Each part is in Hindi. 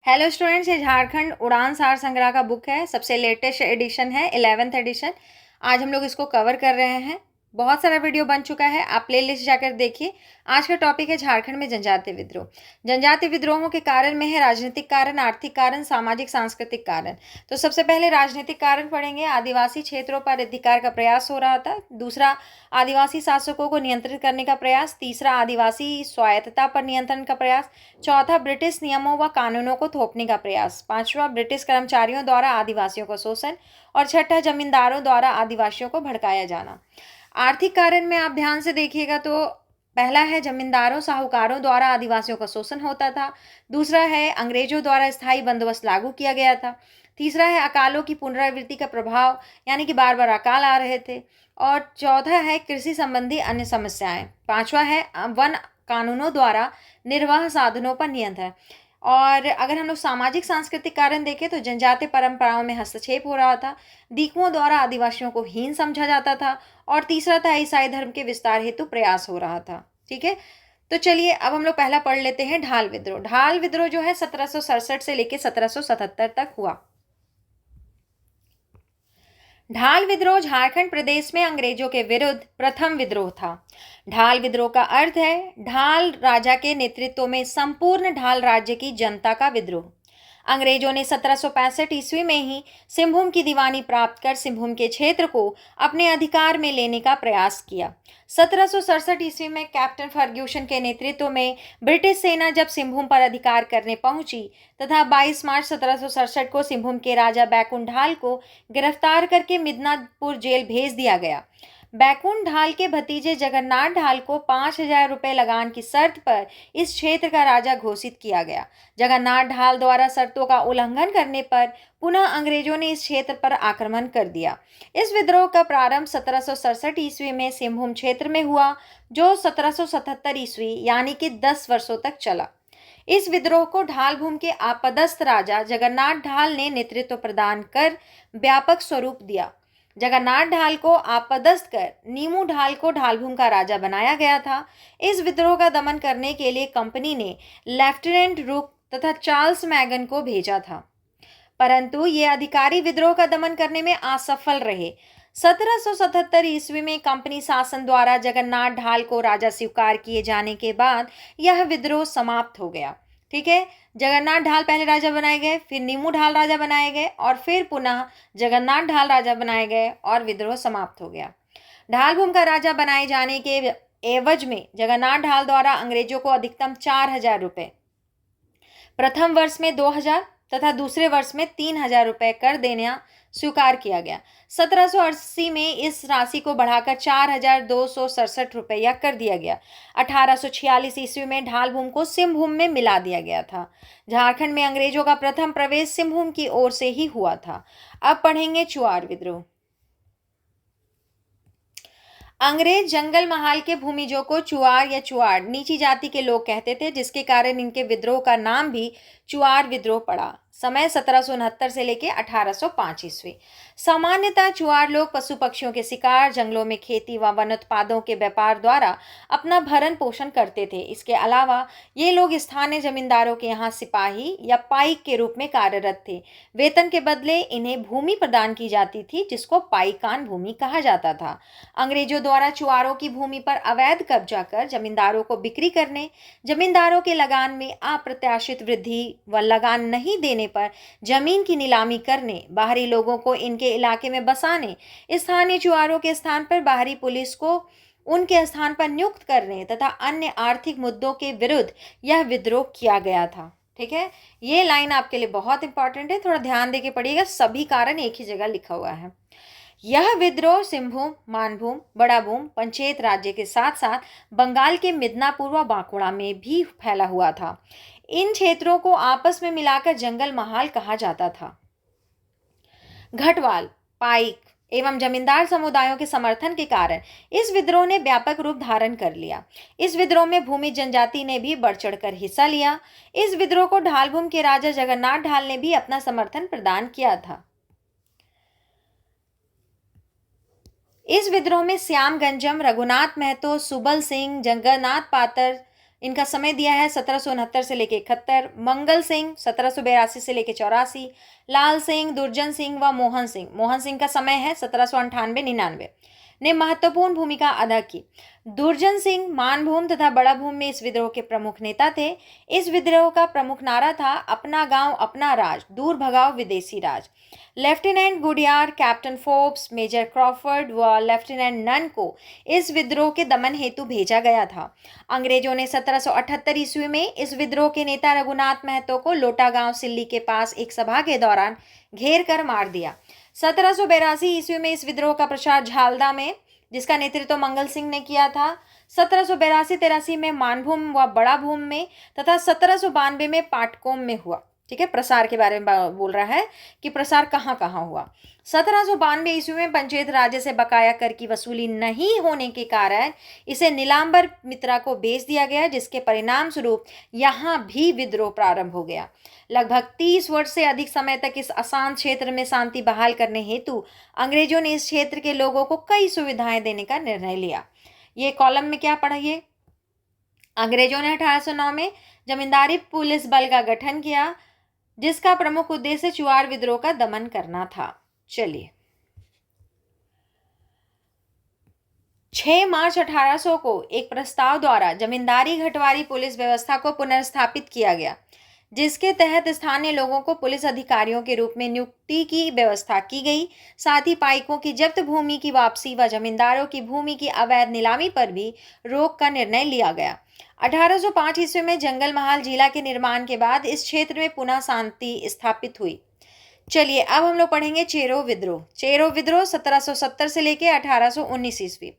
हेलो स्टूडेंट्स, ये झारखंड उड़ान सार संग्रह का बुक है। सबसे लेटेस्ट एडिशन है, 11th एडिशन। आज हम लोग इसको कवर कर रहे हैं। बहुत सारा वीडियो बन चुका है, आप प्लेलिस्ट जाकर देखिए। आज का टॉपिक है झारखंड में जनजातीय विद्रोह। जनजातीय विद्रोहों के कारण में है राजनीतिक कारण, आर्थिक कारण, सामाजिक सांस्कृतिक कारण। तो सबसे पहले राजनीतिक कारण पढ़ेंगे। आदिवासी क्षेत्रों पर अधिकार का प्रयास हो रहा था। दूसरा, आदिवासी शासकों को नियंत्रित करने का प्रयास। तीसरा, आदिवासी स्वायत्तता पर नियंत्रण का प्रयास। चौथा, ब्रिटिश नियमों व कानूनों को थोपने का प्रयास। पांचवा, ब्रिटिश कर्मचारियों द्वारा आदिवासियों का शोषण। और छठा, जमींदारों द्वारा आदिवासियों को भड़काया जाना। आर्थिक कारण में आप ध्यान से देखिएगा तो पहला है जमींदारों साहूकारों द्वारा आदिवासियों का शोषण होता था। दूसरा है अंग्रेजों द्वारा स्थायी बंदोबस्त लागू किया गया था। तीसरा है अकालों की पुनरावृत्ति का प्रभाव, यानी कि बार बार अकाल आ रहे थे। और चौथा है कृषि संबंधी अन्य समस्याएं। पांचवा है वन कानूनों द्वारा निर्वाह साधनों पर नियंत्रण। और अगर हम लोग सामाजिक सांस्कृतिक कारण देखें तो जनजातीय परंपराओं में हस्तक्षेप हो रहा था। दीकुओं द्वारा आदिवासियों को हीन समझा जाता था। और तीसरा था ईसाई धर्म के विस्तार हेतु प्रयास हो रहा था। ठीक है, तो चलिए अब हम लोग पहला पढ़ लेते हैं ढाल विद्रोह। ढाल विद्रोह जो है 1767 से लेकर 1777 तक हुआ। ढाल विद्रोह झारखंड प्रदेश में अंग्रेजों के विरुद्ध प्रथम विद्रोह था। ढाल विद्रोह का अर्थ है ढाल राजा के नेतृत्व में संपूर्ण ढाल राज्य की जनता का विद्रोह। अंग्रेजों ने 1765 ईस्वी में ही सिंहभूम की दीवानी प्राप्त कर सिंहभूम के क्षेत्र को अपने अधिकार में लेने का प्रयास किया। 1767 ईस्वी में कैप्टन फर्ग्यूसन के नेतृत्व में ब्रिटिश सेना जब सिंहभूम पर अधिकार करने पहुंची तथा 22 मार्च 1767 को सिंहभूम के राजा बैकुंठ ढाल को गिरफ्तार करके मिदनापुर जेल भेज दिया गया। बैकुंठ ढाल के भतीजे जगन्नाथ ढाल को 5,000 रुपए लगान की शर्त पर इस क्षेत्र का राजा घोषित किया गया। जगन्नाथ ढाल द्वारा शर्तों का उल्लंघन करने पर पुनः अंग्रेजों ने इस क्षेत्र पर आक्रमण कर दिया। इस विद्रोह का प्रारंभ 1767 ईस्वी में सिंहभूम क्षेत्र में हुआ, जो 1777 ईस्वी यानी कि 10 वर्षों तक चला। इस विद्रोह को ढाल भूमि के आपदस्थ राजा जगन्नाथ ढाल ने नेतृत्व प्रदान कर व्यापक स्वरूप दिया। जगन्नाथ ढाल को आपदस्थ कर नीमू ढाल को ढालभूम का राजा बनाया गया था। इस विद्रोह का दमन करने के लिए कंपनी ने लेफ्टिनेंट रुक तथा चार्ल्स मैगन को भेजा था, परंतु ये अधिकारी विद्रोह का दमन करने में असफल रहे। 1777 ईस्वी में कंपनी शासन द्वारा जगन्नाथ ढाल को राजा स्वीकार किए जाने के बाद यह विद्रोह समाप्त हो गया। ठीक है, जगन्नाथ ढाल पहले राजा बनाए गए, फिर नीमू ढाल राजा बनाए गए और फिर पुनः जगन्नाथ ढाल राजा बनाए गए और विद्रोह समाप्त हो गया। ढालभूम का राजा बनाए जाने के एवज में जगन्नाथ ढाल द्वारा अंग्रेजों को अधिकतम 4,000 रुपए, प्रथम वर्ष में 2,000 तथा दूसरे वर्ष में 3,000 रुपए कर देना स्वीकार किया गया। 1780 में इस राशि को बढ़ाकर 4,267 रुपया कर दिया गया। 1846 ईस्वी में ढालभूम को सिंहभूम में मिला दिया गया था। झारखंड में अंग्रेजों का प्रथम प्रवेश सिंहभूम की ओर से ही हुआ था। अब पढ़ेंगे चुआर विद्रोह। अंग्रेज जंगल महाल के भूमिजों को चुआर या चुआड़ नीची जाति के लोग कहते थे, जिसके कारण इनके विद्रोह का नाम भी चुआर विद्रोह पड़ा। समय 1769 से लेकर 1805 ईस्वी। सामान्यतः चुआर लोग पशु पक्षियों के शिकार, जंगलों में खेती व वन उत्पादों के व्यापार द्वारा अपना भरण पोषण करते थे। इसके अलावा ये लोग स्थानीय जमींदारों के यहाँ सिपाही या पाइक के रूप में कार्यरत थे। वेतन के बदले इन्हें भूमि प्रदान की जाती थी, जिसको पाइकान भूमि कहा जाता था। अंग्रेजों द्वारा चुआरों की भूमि पर अवैध कब्जा कर जमींदारों को बिक्री करने, जमींदारों के लगान में अप्रत्याशित वृद्धि व लगान नहीं देने पर जमीन की नीलामी करने, बाहरी लोगों को इनके इलाके में बसाने, स्थानीय चुआरों के स्थान पर बाहरी पुलिस को उनके स्थान पर नियुक्त करने तथा अन्य आर्थिक मुद्दों के विरुद्ध यह विद्रोह किया गया था। ठीक है, ये लाइन आपके लिए बहुत इंपॉर्टेंट है, थोड़ा ध्यान देके पढ़िएगा। सभी कारण एक ही जगह लिखा हुआ है। यह विद्रोह सिंहभूम, मानभूम, बड़ाभूम पंचायत राज्य के साथ साथ बंगाल के मिदनापुर व बांकुड़ा में भी फैला हुआ था। इन क्षेत्रों को आपस में मिलाकर जंगल महाल कहा जाता था। घटवाल, पाइक एवं जमींदार समुदायों के समर्थन के कारण इस विद्रोह ने व्यापक रूप धारण कर लिया। इस विद्रोह में भूमि जनजाति ने भी बढ़ चढ़कर हिस्सा लिया। इस विद्रोह को ढालभूम के राजा जगन्नाथ ढाल ने भी अपना समर्थन प्रदान किया था। इस विद्रोह में श्याम गंजम, रघुनाथ महतो, सुबल सिंह, जगन्नाथ पातर, इनका समय दिया है 1769 से लेकर 71, मंगल सिंह 1782 से लेकर 84, लाल सिंह, दुर्जन सिंह व मोहन सिंह। मोहन सिंह का समय है 1798-99 ने महत्वपूर्ण भूमिका अदा की। दुर्जन सिंह मानभूम तथा बड़ा भूम में इस विद्रोह के प्रमुख नेता थे। इस विद्रोह का प्रमुख नारा था अपना गांव अपना राज, दूर भगाओ विदेशी राज। लेफ्टिनेंट गुडियार, कैप्टन फोर्ब्स, मेजर क्रॉफर्ड व लेफ्टिनेंट नन को इस विद्रोह के दमन हेतु भेजा गया था। अंग्रेजों ने 1778 ईस्वी में इस विद्रोह के नेता रघुनाथ महतो को लोटा गांव सिल्ली के पास एक सभा के दौरान घेर कर मार दिया। 1782 ईस्वी में इस विद्रोह का प्रचार झालदा में, जिसका नेतृत्व मंगल सिंह ने किया था। 1782-83 में मानभूम व बड़ा भूम में तथा 1792 में पाटकोम में हुआ। ठीक है, प्रसार के बारे में बोल रहा है कि प्रसार कहाँ कहाँ हुआ। 1792 ईस्वी में पंचायत राज्य से बकाया कर की वसूली नहीं होने के कारण इसे नीलांबर मित्रा को बेच दिया गया, जिसके परिणाम स्वरूप यहाँ भी विद्रोह प्रारंभ हो गया। लगभग 30 वर्ष से अधिक समय तक इस अशांत क्षेत्र में शांति बहाल करने हेतु अंग्रेजों ने इस क्षेत्र के लोगों को कई सुविधाएं देने का निर्णय लिया। ये कॉलम में क्या पढ़ाइए। अंग्रेजों ने 1809 में जमींदारी पुलिस बल का गठन किया, जिसका प्रमुख उद्देश्य चुआड़ विद्रोह का दमन करना था। चलिए, 6 मार्च 1800 को एक प्रस्ताव द्वारा जमींदारी घटवारी पुलिस व्यवस्था को पुनर्स्थापित किया गया, जिसके तहत स्थानीय लोगों को पुलिस अधिकारियों के रूप में नियुक्ति की व्यवस्था की गई। साथ ही पाइकों की जब्त भूमि की वापसी व जमींदारों की भूमि की अवैध नीलामी पर भी रोक का निर्णय लिया गया। 1805 ईस्वी में जंगल महाल जिला के निर्माण के बाद इस क्षेत्र में पुनः शांति स्थापित हुई। चलिए, अब हम लोग पढ़ेंगे चेरो विद्रोह। चेरो विद्रोह 1770 से लेके 1819 ईस्वी,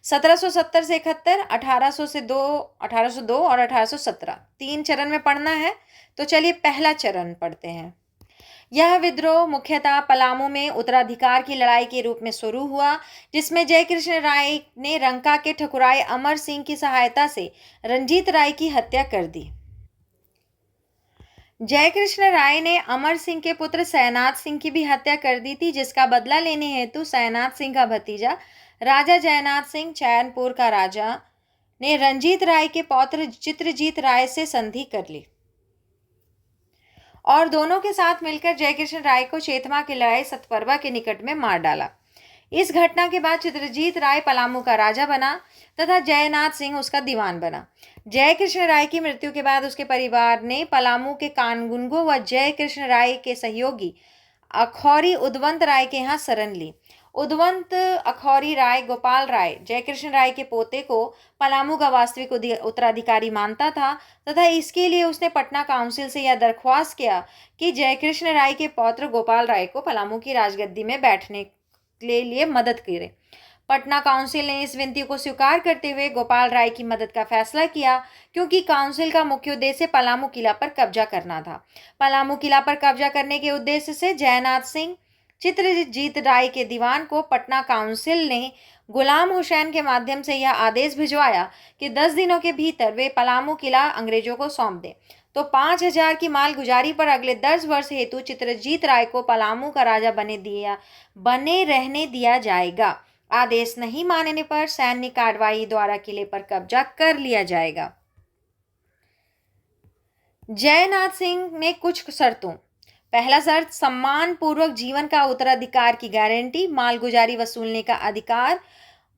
1770 से 71, 1802 और 1817, 3 चरण में पढ़ना है। तो चलिए पहला चरण पढ़ते हैं। यह विद्रोह मुख्यतः पलामू में उत्तराधिकार की लड़ाई के रूप में शुरू हुआ, जिसमें जयकृष्ण राय ने रंका के ठकुराई अमर सिंह की सहायता से रंजीत राय की हत्या कर दी। जयकृष्ण राय ने अमर सिंह के पुत्र सैनाथ सिंह की भी हत्या कर दी थी, जिसका बदला लेने हेतु सैनाथ सिंह का भतीजा राजा जयनाथ सिंह, चैनपुर का राजा, ने रंजीत राय के पौत्र चित्रजीत राय से संधि कर ली और दोनों के साथ मिलकर जयकृष्ण राय को चेतमा की लड़ाई सतपरवा के निकट में मार डाला। इस घटना के बाद चित्रजीत राय पलामू का राजा बना तथा जयनाथ सिंह उसका दीवान बना। जयकृष्ण राय की मृत्यु के बाद उसके परिवार ने पलामू के कानगुनगो व जयकृष्ण राय के सहयोगी अखौरी उदवंत राय के यहाँ शरण ली। उदवंत अखौरी राय गोपाल राय जयकृष्ण राय के पोते को पलामू का वास्तविक उत्तराधिकारी मानता था तथा इसके लिए उसने पटना काउंसिल से यह दरख्वास्त किया कि जयकृष्ण राय के पौत्र गोपाल राय को पलामू की राजगद्दी में बैठने के लिए मदद करे। पटना काउंसिल ने इस विनती को स्वीकार करते हुए गोपाल राय की मदद का फैसला किया, क्योंकि काउंसिल का मुख्य उद्देश्य पलामू किला पर कब्जा करना था। पलामू किला पर कब्जा करने के उद्देश्य से जयनाथ सिंह चित्रजीत राय के दीवान को पटना काउंसिल ने गुलाम हुसैन के माध्यम से यह आदेश भिजवाया कि 10 दिनों के भीतर वे पलामू किला अंग्रेजों को सौंप दें। तो 5000 की मालगुजारी पर अगले 10 वर्ष हेतु चित्रजीत राय को पलामू का राजा बने रहने दिया जाएगा। आदेश नहीं मानने पर सैन्य कार्रवाई द्वारा किले पर कब्जा कर लिया जाएगा। जयनाथ सिंह ने कुछ शर्तों। पहला शर्त, सम्मान पूर्वक जीवन का उत्तराधिकार की गारंटी, मालगुजारी वसूलने का अधिकार,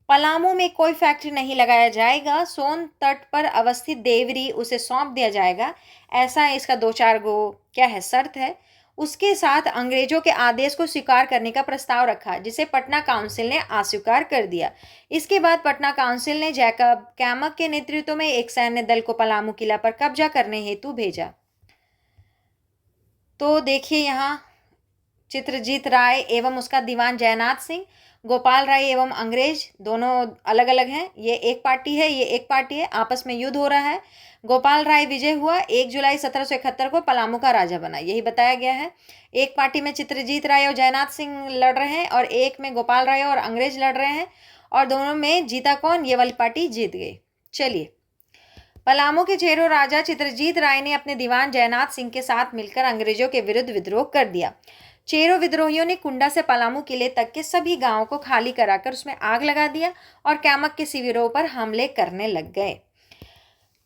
पलामू में कोई फैक्ट्री नहीं लगाया जाएगा, सोन तट पर अवस्थित देवरी उसे सौंप दिया जाएगा। ऐसा इसका 2-4 गो क्या है शर्त है। उसके साथ अंग्रेजों के आदेश को स्वीकार करने का प्रस्ताव रखा, जिसे पटना काउंसिल ने अस्वीकार कर दिया। इसके बाद पटना काउंसिल ने जैकब कैमक के नेतृत्व में एक सैन्य दल को पलामू किला पर कब्जा करने हेतु भेजा। तो देखिए, यहाँ चित्रजीत राय एवं उसका दीवान जयनाथ सिंह, गोपाल राय एवं अंग्रेज दोनों अलग अलग हैं। ये एक पार्टी है, ये एक पार्टी है, आपस में युद्ध हो रहा है। गोपाल राय विजय हुआ, 1 जुलाई 1771 को पलामू का राजा बना, यही बताया गया है। एक पार्टी में चित्रजीत राय और जयनाथ सिंह लड़ रहे हैं और एक में गोपाल राय और अंग्रेज लड़ रहे हैं, और दोनों में जीता कौन? ये वाली पार्टी जीत गई। चलिए, पलामू के चेरो राजा चित्रजीत राय ने अपने दीवान जयनाथ सिंह के साथ मिलकर अंग्रेजों के विरुद्ध विद्रोह कर दिया। चेरो विद्रोहियों ने कुंडा से पलामू किले तक के सभी गांवों को खाली कराकर उसमें आग लगा दिया और कैमक के शिविरों पर हमले करने लग गए।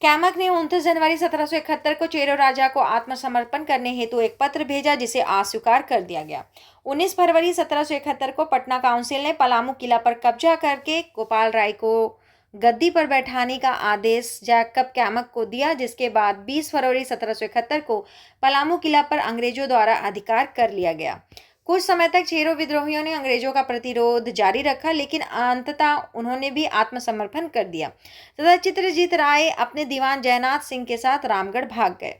कैमक ने 29 जनवरी 1771 को चेरो राजा को आत्मसमर्पण करने हेतु एक पत्र भेजा, जिसे अस्वीकार कर दिया गया। 19 फरवरी 1771 को पटना काउंसिल ने पलामू किला पर कब्जा करके गोपाल राय को गद्दी पर बैठाने का आदेश जैकब कैमक को दिया, जिसके बाद 20 फरवरी 1771 को पलामू किला पर अंग्रेजों द्वारा अधिकार कर लिया गया। कुछ समय तक चेरो विद्रोहियों ने अंग्रेजों का प्रतिरोध जारी रखा, लेकिन अंततः उन्होंने भी आत्मसमर्पण कर दिया तथा चित्रजीत राय अपने दीवान जयनाथ सिंह के साथ रामगढ़ भाग गए।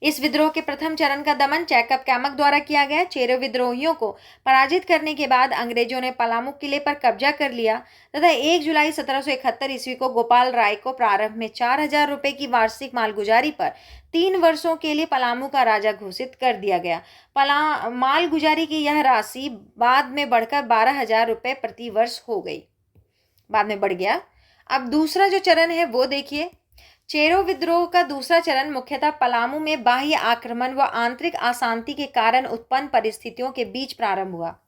इस विद्रोह के प्रथम चरण का दमन जैकब कैमक द्वारा किया गया। चेरो विद्रोहियों को पराजित करने के बाद अंग्रेजों ने पलामू किले पर कब्जा कर लिया तथा 1 जुलाई 1771 ईस्वी को गोपाल राय को प्रारंभ में 4000 रुपए की वार्षिक मालगुजारी पर 3 वर्षों के लिए पलामू का राजा घोषित कर दिया गया। मालगुजारी की यह राशि बाद में बढ़कर 12,000 रुपए प्रति वर्ष हो गई, बाद में बढ़ गया। अब दूसरा जो चरण है वो देखिए। चेरो विद्रोह का दूसरा चरण मुख्यतः पलामू में बाह्य आक्रमण व आंतरिक अशांति के कारण उत्पन्न परिस्थितियों के बीच प्रारंभ हुआ।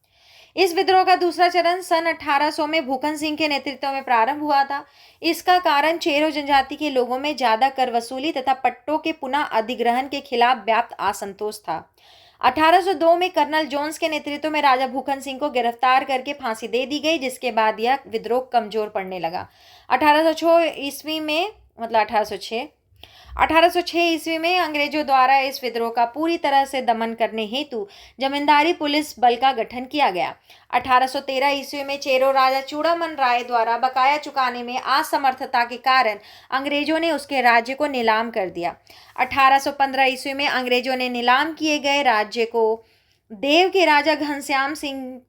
इस विद्रोह का दूसरा चरण सन 1800 में भूकन सिंह के नेतृत्व में प्रारंभ हुआ था। इसका कारण चेरो जनजाति के लोगों में ज्यादा कर वसूली तथा पट्टों के पुनः अधिग्रहण के खिलाफ व्याप्त असंतोष था। 1802 में कर्नल जोन्स के नेतृत्व में राजा भूकन सिंह को गिरफ्तार करके फांसी दे दी गई, जिसके बाद यह विद्रोह कमजोर पड़ने लगा। 1806 ईस्वी में 1806 ईस्वी में अंग्रेजों द्वारा इस विद्रोह का पूरी तरह से दमन करने हेतु जमींदारी पुलिस बल का गठन किया गया। 1813 ईस्वी में चेरो राजा चूड़ामन राय द्वारा बकाया चुकाने में असमर्थता के कारण अंग्रेजों ने उसके राज्य को नीलाम कर दिया। 1815 ईस्वी में अंग्रेजों ने नीलाम किए गए राज्य को देव के राजा घनश्याम सिंह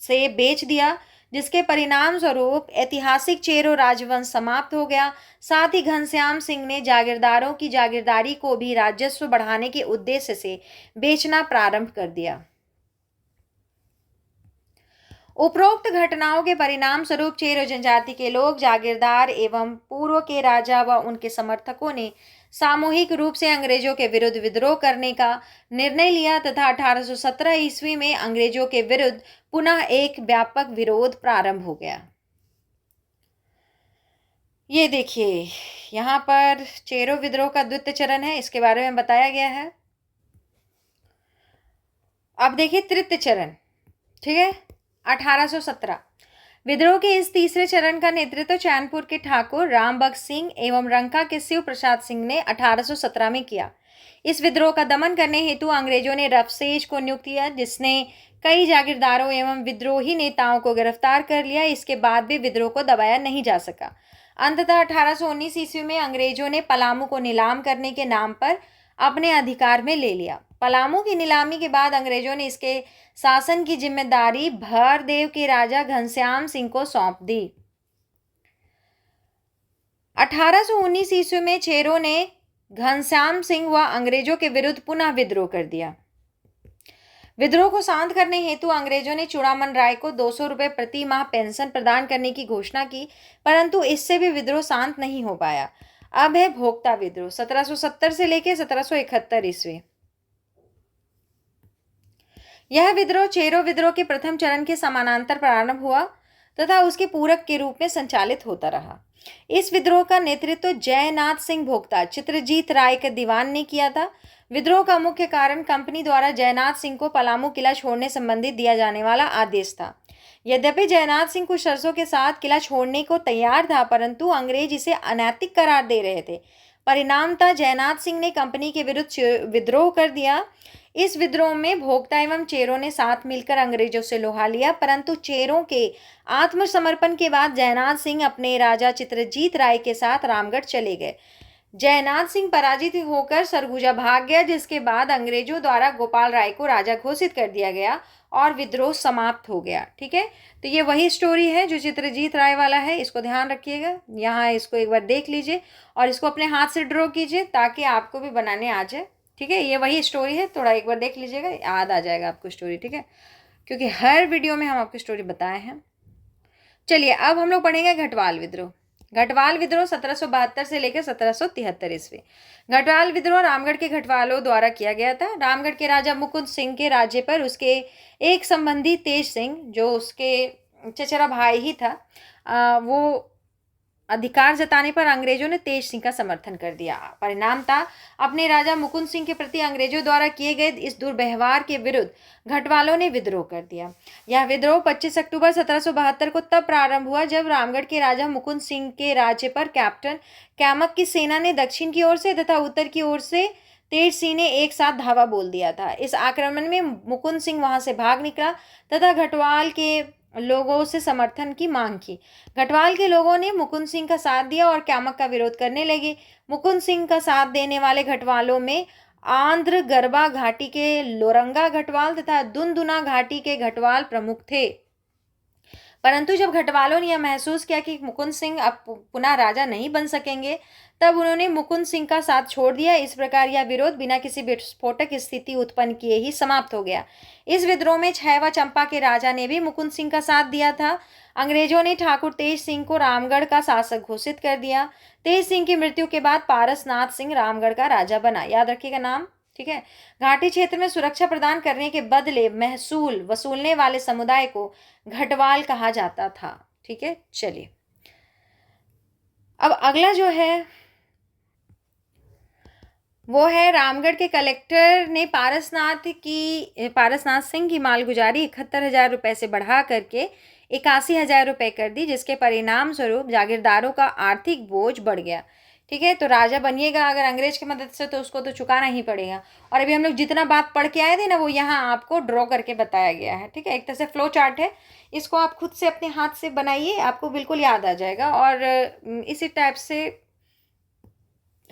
से बेच दिया, जिसके परिणाम स्वरूप ऐतिहासिक चेरो राजवंश समाप्त हो गया। साथ ही घनश्याम सिंह ने जागीरदारों की जागीरदारी को भी राजस्व बढ़ाने के उद्देश्य से बेचना प्रारंभ कर दिया। उपरोक्त घटनाओं के परिणाम स्वरूप चेरो जनजाति के लोग, जागीरदार एवं पूर्व के राजा व उनके समर्थकों ने सामूहिक रूप से अंग्रेजों के विरुद्ध विद्रोह करने का निर्णय लिया तथा 1817 ईस्वी में अंग्रेजों के विरुद्ध पुनः एक व्यापक विरोध प्रारंभ हो गया। ये देखिए, यहाँ पर चेरो विद्रोह का द्वितीय चरण है, इसके बारे में बताया गया है। अब देखिए तृतीय चरण, ठीक है। 1817 विद्रोह के इस तीसरे चरण का नेतृत्व चैनपुर के ठाकुर रामबख्श सिंह एवं रंका के शिव प्रसाद सिंह ने 1817 में किया। इस विद्रोह का दमन करने हेतु अंग्रेजों ने रफसेज को नियुक्त किया, जिसने कई जागीरदारों एवं विद्रोही नेताओं को गिरफ्तार कर लिया। इसके बाद भी विद्रोह को दबाया नहीं जा सका। अंततः 1819 ईस्वी में अंग्रेजों ने पलामू को नीलाम करने के नाम पर अपने अधिकार में ले लिया। पलामू की नीलामी के बाद अंग्रेजों ने इसके शासन की जिम्मेदारी भरदेव के राजा घनश्याम सिंह को सौंप दी। 1819 ईस्वी में चेरो ने घनश्याम सिंह व अंग्रेजों के विरुद्ध पुनः विद्रोह कर दिया। विद्रोह को शांत करने हेतु अंग्रेजों ने चूड़ामन राय को 200 रुपये प्रति माह पेंशन प्रदान करने की घोषणा की, परंतु इससे भी विद्रोह शांत नहीं हो पाया। अब है भोक्ता विद्रोह 1770 से लेकर 1771 ईस्वी। यह विद्रोह चेरो विद्रोह के प्रथम चरण के समानांतर प्रारंभ हुआ तथा उसके पूरक के रूप में संचालित होता रहा। इस विद्रोह का नेतृत्व जयनाथ सिंह भोक्ता चित्रजीत राय के दीवान ने किया था। विद्रोह का मुख्य कारण कंपनी द्वारा जयनाथ सिंह को पलामू किला छोड़ने संबंधी दिया जाने वाला आदेश था। यद्यपि जयनाथ सिंह कुछ शर्तों के साथ किला छोड़ने को तैयार था, परंतु अंग्रेज इसे अनैतिक करार दे रहे थे। परिणामतः जयनाथ सिंह ने कंपनी के विरुद्ध विद्रोह कर दिया। इस विद्रोह में भोक्ता एवं चेरों ने साथ मिलकर अंग्रेजों से लोहा लिया, परंतु चेरों के आत्मसमर्पण के बाद जयनाथ सिंह अपने राजा चित्रजीत राय के साथ रामगढ़ चले गए। जयनाथ सिंह पराजित होकर सरगुजा भाग गया, जिसके बाद अंग्रेजों द्वारा गोपाल राय को राजा घोषित कर दिया गया और विद्रोह समाप्त हो गया। ठीक है, तो ये वही स्टोरी है जो चित्रजीत राय वाला है, इसको ध्यान रखिएगा। यहाँ इसको एक बार देख लीजिए और इसको अपने हाथ से ड्रॉ कीजिए ताकि आपको भी बनाने आ जाए। ठीक है, ये वही स्टोरी है, थोड़ा एक बार देख लीजिएगा, याद आ जाएगा आपको स्टोरी। ठीक है, क्योंकि हर वीडियो में हम आपको स्टोरी बताए हैं। चलिए अब हम लोग पढ़ेंगे घटवाल विद्रोह। घटवाल विद्रोह 1772 से लेकर 1773 ईस्वी। घटवाल विद्रोह रामगढ़ के घटवालों द्वारा किया गया था। रामगढ़ के राजा मुकुंद सिंह के राज्य पर उसके एक संबंधी तेज सिंह, जो उसके चचेरा भाई ही था, वो अधिकार जताने पर अंग्रेजों ने तेज सिंह का समर्थन कर दिया। परिणाम था अपने राजा मुकुंद सिंह के प्रति अंग्रेजों द्वारा किए गए इस दुर्व्यवहार के विरुद्ध घटवालों ने विद्रोह कर दिया। यह विद्रोह 25 अक्टूबर 1772 को तब प्रारंभ हुआ जब रामगढ़ के राजा मुकुंद सिंह के राज्य पर कैप्टन कैमक की सेना ने दक्षिण की ओर से तथा उत्तर की ओर से तेज सिंह ने एक साथ धावा बोल दिया था। इस आक्रमण में मुकुंद सिंह वहां से भाग निकला तथा घटवाल के लोगों से समर्थन की मांग की। घटवाल के लोगों ने मुकुंद सिंह का साथ दिया और कैमक का विरोध करने लगे। मुकुंद सिंह का साथ देने वाले घटवालों में आंध्र गरबा घाटी के लोरंगा घटवाल तथा दुनदुना घाटी के घटवाल प्रमुख थे। परंतु जब घटवालों ने यह महसूस किया कि मुकुंद सिंह अब पुनः राजा नहीं बन सकेंगे, तब उन्होंने मुकुंद सिंह का साथ छोड़ दिया। इस प्रकार यह विरोध बिना किसी विस्फोटक स्थिति उत्पन्न किए ही समाप्त हो गया। इस विद्रोह में छैवा चंपा के राजा ने भी मुकुंद सिंह का साथ दिया था। अंग्रेजों ने ठाकुर तेज सिंह को रामगढ़ का शासक घोषित कर दिया। तेज सिंह की मृत्यु के बाद पारसनाथ सिंह रामगढ़ का राजा बना। याद रखिएगा नाम, ठीक है। घाटी क्षेत्र में सुरक्षा प्रदान करने के बदले महसूल वसूलने वाले समुदाय को घटवाल कहा जाता था, ठीक है। चलिए अब अगला जो है वो है रामगढ़ के कलेक्टर ने पारसनाथ सिंह की मालगुजारी 71,000 रुपए से बढ़ा करके 81,000 रुपए कर दी, जिसके परिणाम स्वरूप जागीरदारों का आर्थिक बोझ बढ़ गया, ठीक है। तो राजा बनिएगा अगर अंग्रेज की मदद से तो उसको तो चुकाना ही पड़ेगा। और अभी हम लोग जितना बात पढ़ के आए थे ना वो यहाँ आपको ड्रॉ करके बताया गया है, ठीक है। एक तरह से फ्लो चार्ट है, इसको आप खुद से अपने हाथ से बनाइए, आपको बिल्कुल याद आ जाएगा। और इसी टाइप से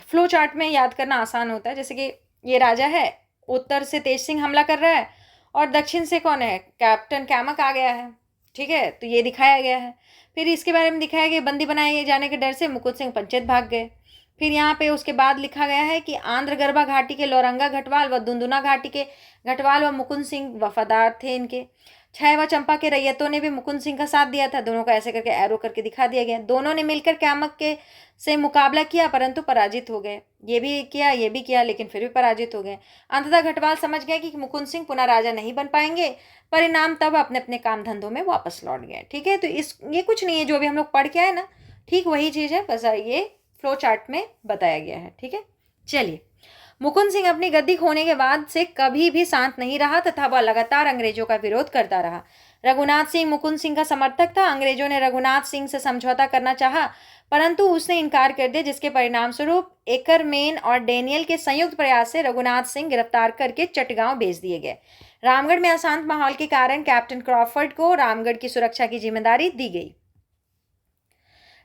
फ्लो चार्ट में याद करना आसान होता है। जैसे कि ये राजा है, उत्तर से तेज सिंह हमला कर रहा है और दक्षिण से कौन है, कैप्टन कैमक आ गया है, ठीक है। तो ये दिखाया गया है। फिर इसके बारे में दिखाया गया बंदी बनाए जाने के डर से मुकुंद सिंह पंचायत भाग गए। फिर यहाँ पे उसके बाद लिखा गया है कि आंध्र गरबा घाटी के लोरंगा घटवाल व दुनदुना घाटी के घटवाल व मुकुंद सिंह वफादार थे इनके। छैवा चंपा के रैयतों ने भी मुकुंद सिंह का साथ दिया था। दोनों को ऐसे करके एरो करके दिखा दिया गया। दोनों ने मिलकर कैमक के से मुकाबला किया परंतु पराजित हो गए। ये भी किया लेकिन फिर भी पराजित हो गए। अंततः घटवाल समझ गए कि मुकुंद सिंह पुनः राजा नहीं बन पाएंगे। परिणाम तब अपने अपने काम धंधों में वापस लौट गए, ठीक है। तो ये कुछ नहीं है जो अभी हम लोग पढ़ के आए ना, ठीक वही चीज़ है, बस ये फ्लो चार्ट में बताया गया है, ठीक है। चलिए, मुकुंद सिंह अपनी गद्दी खोने के बाद से कभी भी शांत नहीं रहा तथा वह लगातार अंग्रेजों का विरोध करता रहा। रघुनाथ सिंह मुकुंद सिंह का समर्थक था। अंग्रेजों ने रघुनाथ सिंह से समझौता करना चाहा परंतु उसने इनकार कर दिया, जिसके परिणाम स्वरूप एकरमेन और डेनियल के संयुक्त प्रयास से रघुनाथ सिंह गिरफ्तार करके चटगांव भेज दिए गए। रामगढ़ में अशांत माहौल के कारण कैप्टन क्रॉफर्ड को रामगढ़ की सुरक्षा की जिम्मेदारी दी गई।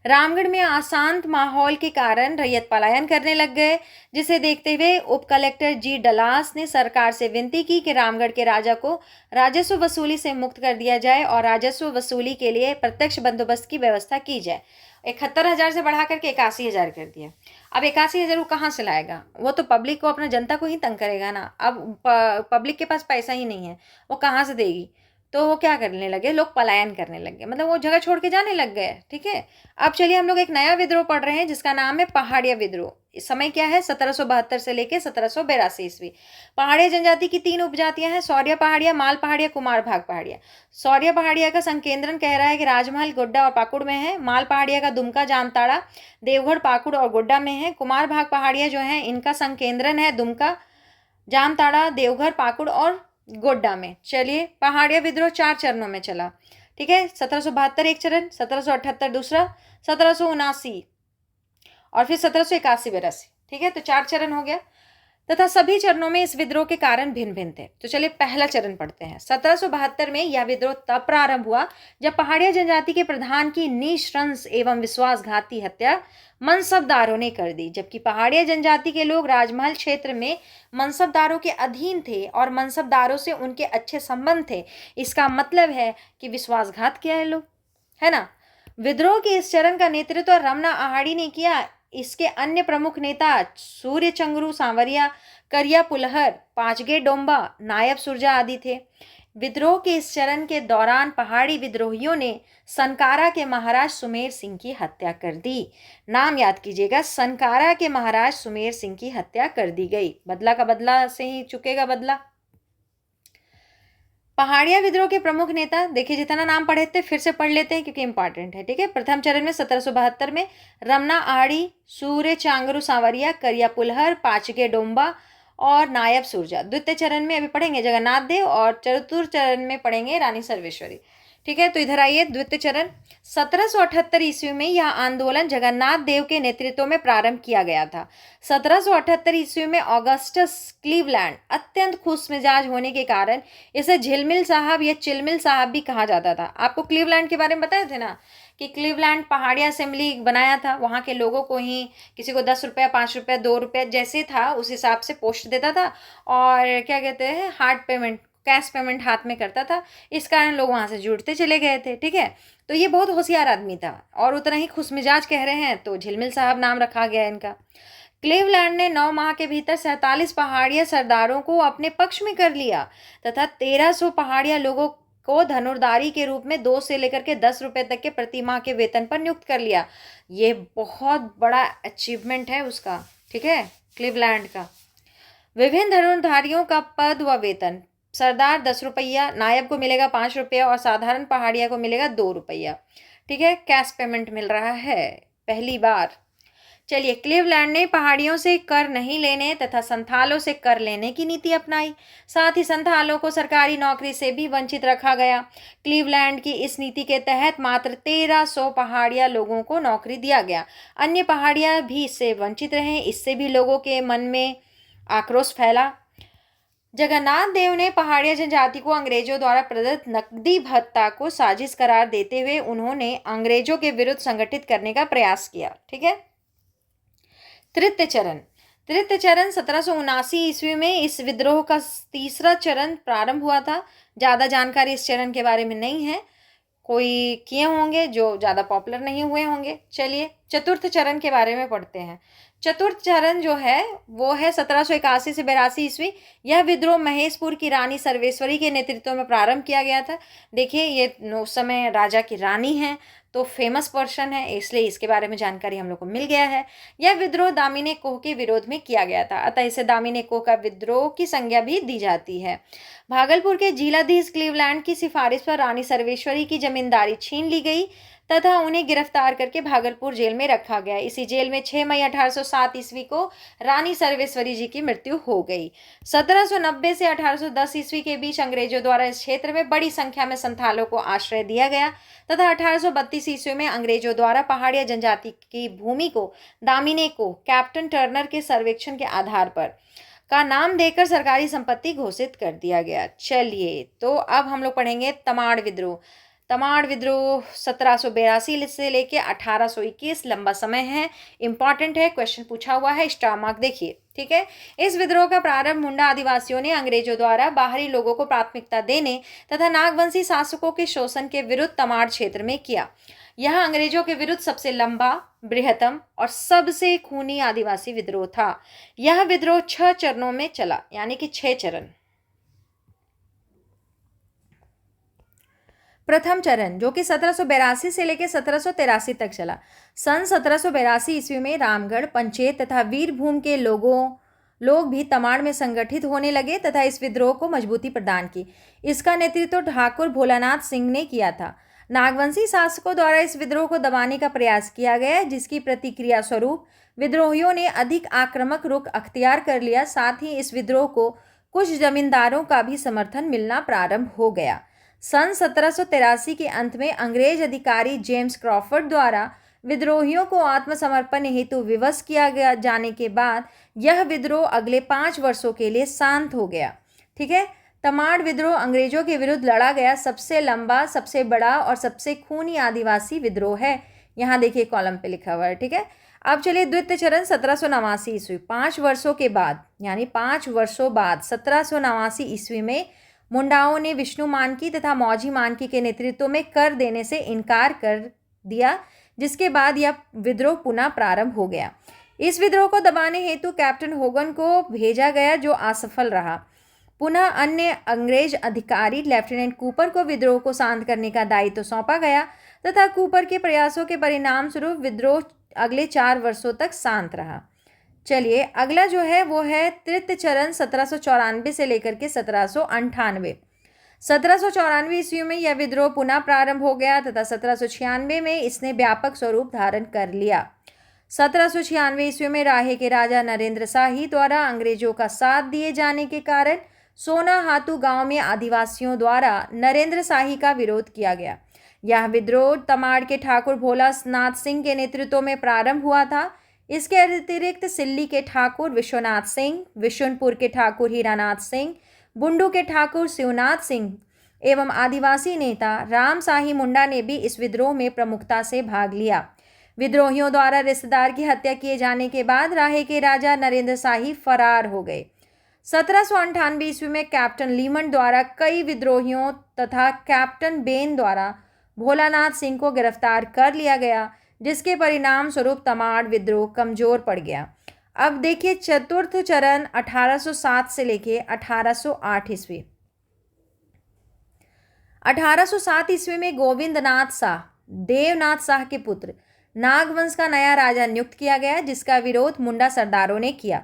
रामगढ़ में अशांत माहौल के कारण रैयत पलायन करने लग गए, जिसे देखते हुए उप कलेक्टर जी डलास ने सरकार से विनती की कि रामगढ़ के राजा को राजस्व वसूली से मुक्त कर दिया जाए और राजस्व वसूली के लिए प्रत्यक्ष बंदोबस्त की व्यवस्था की जाए। 71,000 से बढ़ा करके 81,000 कर दिया। अब 81,000 वो कहाँ से लाएगा? वो तो पब्लिक को, अपना जनता को ही तंग करेगा ना। अब पब्लिक के पास पैसा ही नहीं है, वो कहाँ से देगी? तो वो क्या करने लगे, लोग पलायन करने लगे, मतलब वो जगह छोड़ के जाने लग गए, ठीक है। अब चलिए हम लोग एक नया विद्रोह पढ़ रहे हैं जिसका नाम है पहाड़िया विद्रोह। इस समय क्या है, 1772 से लेकर 1782 ईस्वी। पहाड़िया जनजाति की 3 उपजातियां हैं, सौर्य पहाड़िया, माल पहाड़िया, कुमार भाग पहाड़िया। सौर्य पहाड़िया का संकेंद्रण कह रहा है कि राजमहल, गोड्डा और पाकुड़ में है। माल पहाड़िया का दुमका, जामताड़ा, देवगढ़, पाकुड़ और गोड्डा में है। कुमार भाग पहाड़िया जो है इनका संकेंद्रण है दुमका, जामताड़ा, देवघर, पाकुड़ और गोड्डा में। चलिए, पहाड़िया विद्रोह 4 चरणों में चला, ठीक है। 1772 एक चरण, 1778 दूसरा, 1779 और फिर 1781-82, ठीक है। तो 4 चरण हो गया तथा सभी चरणों में इस विद्रोह के कारण भिन्न भिन्न थे। तो चलिए पहला चरण पढ़ते हैं। 1772 में यह विद्रोह तब प्रारंभ हुआ जब पहाड़िया जनजाति के प्रधान की निशंस एवं विश्वासघाती हत्या मनसबदारों ने कर दी, जबकि पहाड़िया जनजाति के लोग राजमहल क्षेत्र में मनसबदारों के अधीन थे और मनसबदारों से उनके अच्छे संबंध थे। इसका मतलब है कि विश्वासघात किया है लोग, है ना। विद्रोह के इस चरण का नेतृत्व रमना आहाड़ी ने किया। इसके अन्य प्रमुख नेता सूर्य चंगरू सांवरिया, करिया पुलहर, पांचगे डोंबा, नायब सुरजा आदि थे। विद्रोह के इस चरण के दौरान पहाड़ी विद्रोहियों ने सनकारा के महाराज सुमेर सिंह की हत्या कर दी। नाम याद कीजिएगा, सनकारा के महाराज सुमेर सिंह की हत्या कर दी गई। बदला का बदला से ही चुकेगा बदला। पहाड़िया विद्रोह के प्रमुख नेता देखिए, जितना नाम पढ़े थे फिर से पढ़ लेते हैं क्योंकि इंपॉर्टेंट है। ठीक है, प्रथम चरण में 1772 में रमना आड़ी, सूर्य चांगरू सांवरिया, करिया पुलहर, पाचके डोम्बा और नायब सुरजा। द्वितीय चरण में अभी पढ़ेंगे जगन्नाथ देव और चतुर्थ चरण में पढ़ेंगे रानी सर्वेश्वरी। ठीक है, तो इधर आइए द्वितीय चरण। 1778 ईस्वी में यह आंदोलन जगन्नाथ देव के नेतृत्व में प्रारंभ किया गया था। 1778 ईस्वी में ऑगस्टस क्लीवलैंड अत्यंत खुशमिजाज होने के कारण इसे झिलमिल साहब या चिलमिल साहब भी कहा जाता था। आपको क्लीवलैंड के बारे में बताए थे ना कि क्लीवलैंड पहाड़ी असेंबली बनाया था, वहाँ के लोगों को ही किसी को 10 रुपया, 5 रुपया, 2 रुपया जैसे था उस हिसाब से पोस्ट देता था और क्या कहते हैं हार्ड पेमेंट, कैश पेमेंट हाथ में करता था। इस कारण लोग वहाँ से जुड़ते चले गए थे। ठीक है, तो ये बहुत होशियार आदमी था और उतना ही खुशमिजाज कह रहे हैं तो झिलमिल साहब नाम रखा गया इनका। क्लीवलैंड ने 9 माह के भीतर 47 पहाड़िया सरदारों को अपने पक्ष में कर लिया तथा 1300 पहाड़िया लोगों को धनुर्धारी के रूप में 2 से लेकर के 10 रुपए तक के प्रति माह के वेतन पर नियुक्त कर लिया। ये बहुत बड़ा अचीवमेंट है उसका। ठीक है, क्लीवलैंड का। विभिन्न धनुर्धारियों का पद व वेतन, सरदार 10 रुपया, नायब को मिलेगा 5 रुपया और साधारण पहाड़िया को मिलेगा 2 रुपया। ठीक है, कैश पेमेंट मिल रहा है पहली बार। चलिए, क्लीवलैंड ने पहाड़ियों से कर नहीं लेने तथा संथालों से कर लेने की नीति अपनाई। साथ ही संथालों को सरकारी नौकरी से भी वंचित रखा गया। क्लीवलैंड की इस नीति के तहत मात्र 1300 पहाड़िया लोगों को नौकरी दिया गया। अन्य पहाड़िया भी इससे वंचित रहे। इससे भी लोगों के मन में आक्रोश फैला। जगन्नाथ देव ने पहाड़िया जनजाति को अंग्रेजों द्वारा प्रदत्त नकदी भत्ता को साजिश करार देते हुए उन्होंने अंग्रेजों के विरुद्ध संगठित करने का प्रयास किया। ठीक है, तृतीय चरण 1779 ईस्वी में इस विद्रोह का तीसरा चरण प्रारंभ हुआ था। ज़्यादा जानकारी इस चरण के बारे में नहीं है, कोई किए होंगे जो ज़्यादा पॉपुलर नहीं हुए होंगे। चलिए चतुर्थ चरण के बारे में पढ़ते हैं। चतुर्थ चरण जो है वो है 1781 से 82 ईस्वी। यह विद्रोह महेशपुर की रानी सर्वेश्वरी के नेतृत्व में प्रारंभ किया गया था। देखिए, ये उस समय राजा की रानी हैं तो फेमस पर्सन है, इसलिए इसके बारे में जानकारी हम लोग को मिल गया है। यह विद्रोह दामिनी कोह के विरोध में किया गया था, अतः इसे दामिनी कोह का विद्रोह की संज्ञा भी दी जाती है। भागलपुर के जिलाधीश क्लीवलैंड की सिफारिश पर रानी सर्वेश्वरी की जमींदारी छीन ली गई तथा उन्हें गिरफ्तार करके भागलपुर जेल में रखा गया। इसी जेल में 6 मई 1807 ईस्वी को रानी सर्वेश्वरी जी की मृत्यु हो गई। 1790 से 1810 ईस्वी के बीच अंग्रेजों द्वारा इस क्षेत्र में बड़ी संख्या में संथालों को आश्रय दिया गया तथा 1832 ईस्वी में अंग्रेजों द्वारा पहाड़िया जनजाति की भूमि को दामिनी को कैप्टन टर्नर के सर्वेक्षण के आधार पर का नाम देकर सरकारी संपत्ति घोषित कर दिया गया। चलिए, तो अब हम लोग पढ़ेंगे तमाड़ विद्रोह। तमाड़ विद्रोह 1782 से लेके 1821, लंबा समय है, इंपॉर्टेंट है, क्वेश्चन पूछा हुआ है, स्टार मार्क देखिए। ठीक है, इस विद्रोह का प्रारंभ मुंडा आदिवासियों ने अंग्रेजों द्वारा बाहरी लोगों को प्राथमिकता देने तथा नागवंशी शासकों के शोषण के विरुद्ध तमाड़ क्षेत्र में किया। यह अंग्रेजों के विरुद्ध सबसे लंबा, बृहत्तम और सबसे खूनी आदिवासी विद्रोह था। यह विद्रोह 6 चरणों में चला, यानी कि 6 चरण। प्रथम चरण जो कि 1782 से लेकर 1783 तक चला। सन 1782 ईस्वी में रामगढ़, पंचेत तथा वीरभूम के लोग भी तमाड़ में संगठित होने लगे तथा इस विद्रोह को मजबूती प्रदान की। इसका नेतृत्व ठाकुर भोलानाथ सिंह ने किया था। नागवंशी शासकों द्वारा इस विद्रोह को दबाने का प्रयास किया गया, जिसकी प्रतिक्रिया स्वरूप विद्रोहियों ने अधिक आक्रामक रुख अख्तियार कर लिया। साथ ही इस विद्रोह को कुछ जमींदारों का भी समर्थन मिलना प्रारंभ हो गया। सन 1783 के अंत में अंग्रेज अधिकारी जेम्स क्रॉफर्ड द्वारा विद्रोहियों को आत्मसमर्पण हेतु विवश किया जाने के बाद यह विद्रोह अगले 5 वर्षों के लिए शांत हो गया। ठीक है, तमाड़ विद्रोह अंग्रेजों के विरुद्ध लड़ा गया सबसे लंबा, सबसे बड़ा और सबसे खूनी आदिवासी विद्रोह है। यहाँ देखिए कॉलम पे लिखा हुआ है। ठीक है, अब चलिए द्वितीय चरण 1789 ईस्वी। 5 वर्षों के बाद, यानी 5 वर्षों बाद 1789 ईस्वी में मुंडाओं ने विष्णु मानकी तथा मौजी मानकी के नेतृत्व में कर देने से इनकार कर दिया, जिसके बाद यह विद्रोह पुनः प्रारंभ हो गया। इस विद्रोह को दबाने हेतु कैप्टन होगन को भेजा गया, जो असफल रहा। पुनः अन्य अंग्रेज अधिकारी लेफ्टिनेंट कूपर को विद्रोह को शांत करने का दायित्व सौंपा गया तथा कूपर के प्रयासों के परिणाम स्वरूप विद्रोह अगले 4 वर्षों तक शांत रहा। चलिए, अगला जो है वो है तृतीय चरण 1794 से लेकर के 1798। 1794 ईस्वी में यह विद्रोह पुनः प्रारंभ हो गया तथा 1796 में इसने व्यापक स्वरूप धारण कर लिया। 1796 ईस्वी में राहे के राजा नरेंद्र शाही द्वारा अंग्रेजों का साथ दिए जाने के कारण सोनाहातू गांव में आदिवासियों द्वारा नरेंद्र शाही का विरोध किया गया। यह विद्रोह तमाड़ के ठाकुर भोला नाथ सिंह के नेतृत्व में प्रारंभ हुआ था। इसके अतिरिक्त सिल्ली के ठाकुर विश्वनाथ सिंह, विशुनपुर के ठाकुर हीरानाथ सिंह, बुंडू के ठाकुर शिवनाथ सिंह एवं आदिवासी नेता राम शाही मुंडा ने भी इस विद्रोह में प्रमुखता से भाग लिया। विद्रोहियों द्वारा रिश्तेदार की हत्या किए जाने के बाद राहे के राजा नरेंद्र शाही फरार हो गए। 1798 ईस्वी में कैप्टन लीमन द्वारा कई विद्रोहियों तथा कैप्टन बेन द्वारा भोलानाथ सिंह को गिरफ्तार कर लिया गया, जिसके परिणाम स्वरूप तमाड़ विद्रोह कमजोर पड़ गया। अब देखिए चतुर्थ चरण 1807 से लेके 1808 ईस्वी। 1807 ईस्वी में गोविंदनाथ शाह, देवनाथ शाह के पुत्र, नागवंश का नया राजा नियुक्त किया गया, जिसका विरोध मुंडा सरदारों ने किया।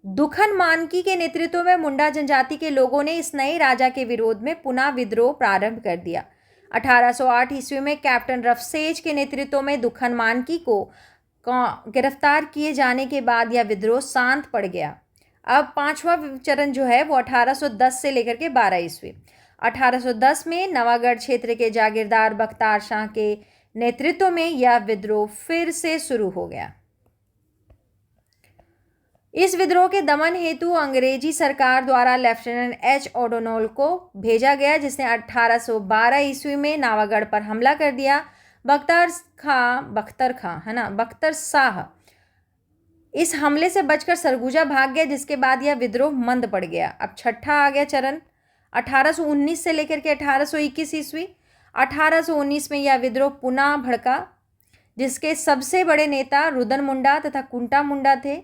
दुखन मानकी के नेतृत्व में मुंडा जनजाति के लोगों ने इस नए राजा के विरोध में पुनः विद्रोह प्रारंभ कर दिया। 1808 ईस्वी में कैप्टन रफसेज के नेतृत्व में दुखन मानकी को गिरफ्तार किए जाने के बाद यह विद्रोह शांत पड़ गया। अब पांचवा चरण जो है वो 1810 से लेकर के 12 ईस्वी। 1810 में नवागढ़ क्षेत्र के जागीरदार बख्तार शाह के नेतृत्व में यह विद्रोह फिर से शुरू हो गया। इस विद्रोह के दमन हेतु अंग्रेजी सरकार द्वारा लेफ्टिनेंट एच ओडोनोल को भेजा गया, जिसने 1812 ईस्वी में नावागढ़ पर हमला कर दिया। बख्तर शाह इस हमले से बचकर सरगुजा भाग गया, जिसके बाद यह विद्रोह मंद पड़ गया। अब छठा आ गया चरण 1819 से लेकर के 1821 ईस्वी। 1819 में यह विद्रोह पुनः भड़का, जिसके सबसे बड़े नेता रुदन मुंडा तथा कुंटा मुंडा थे।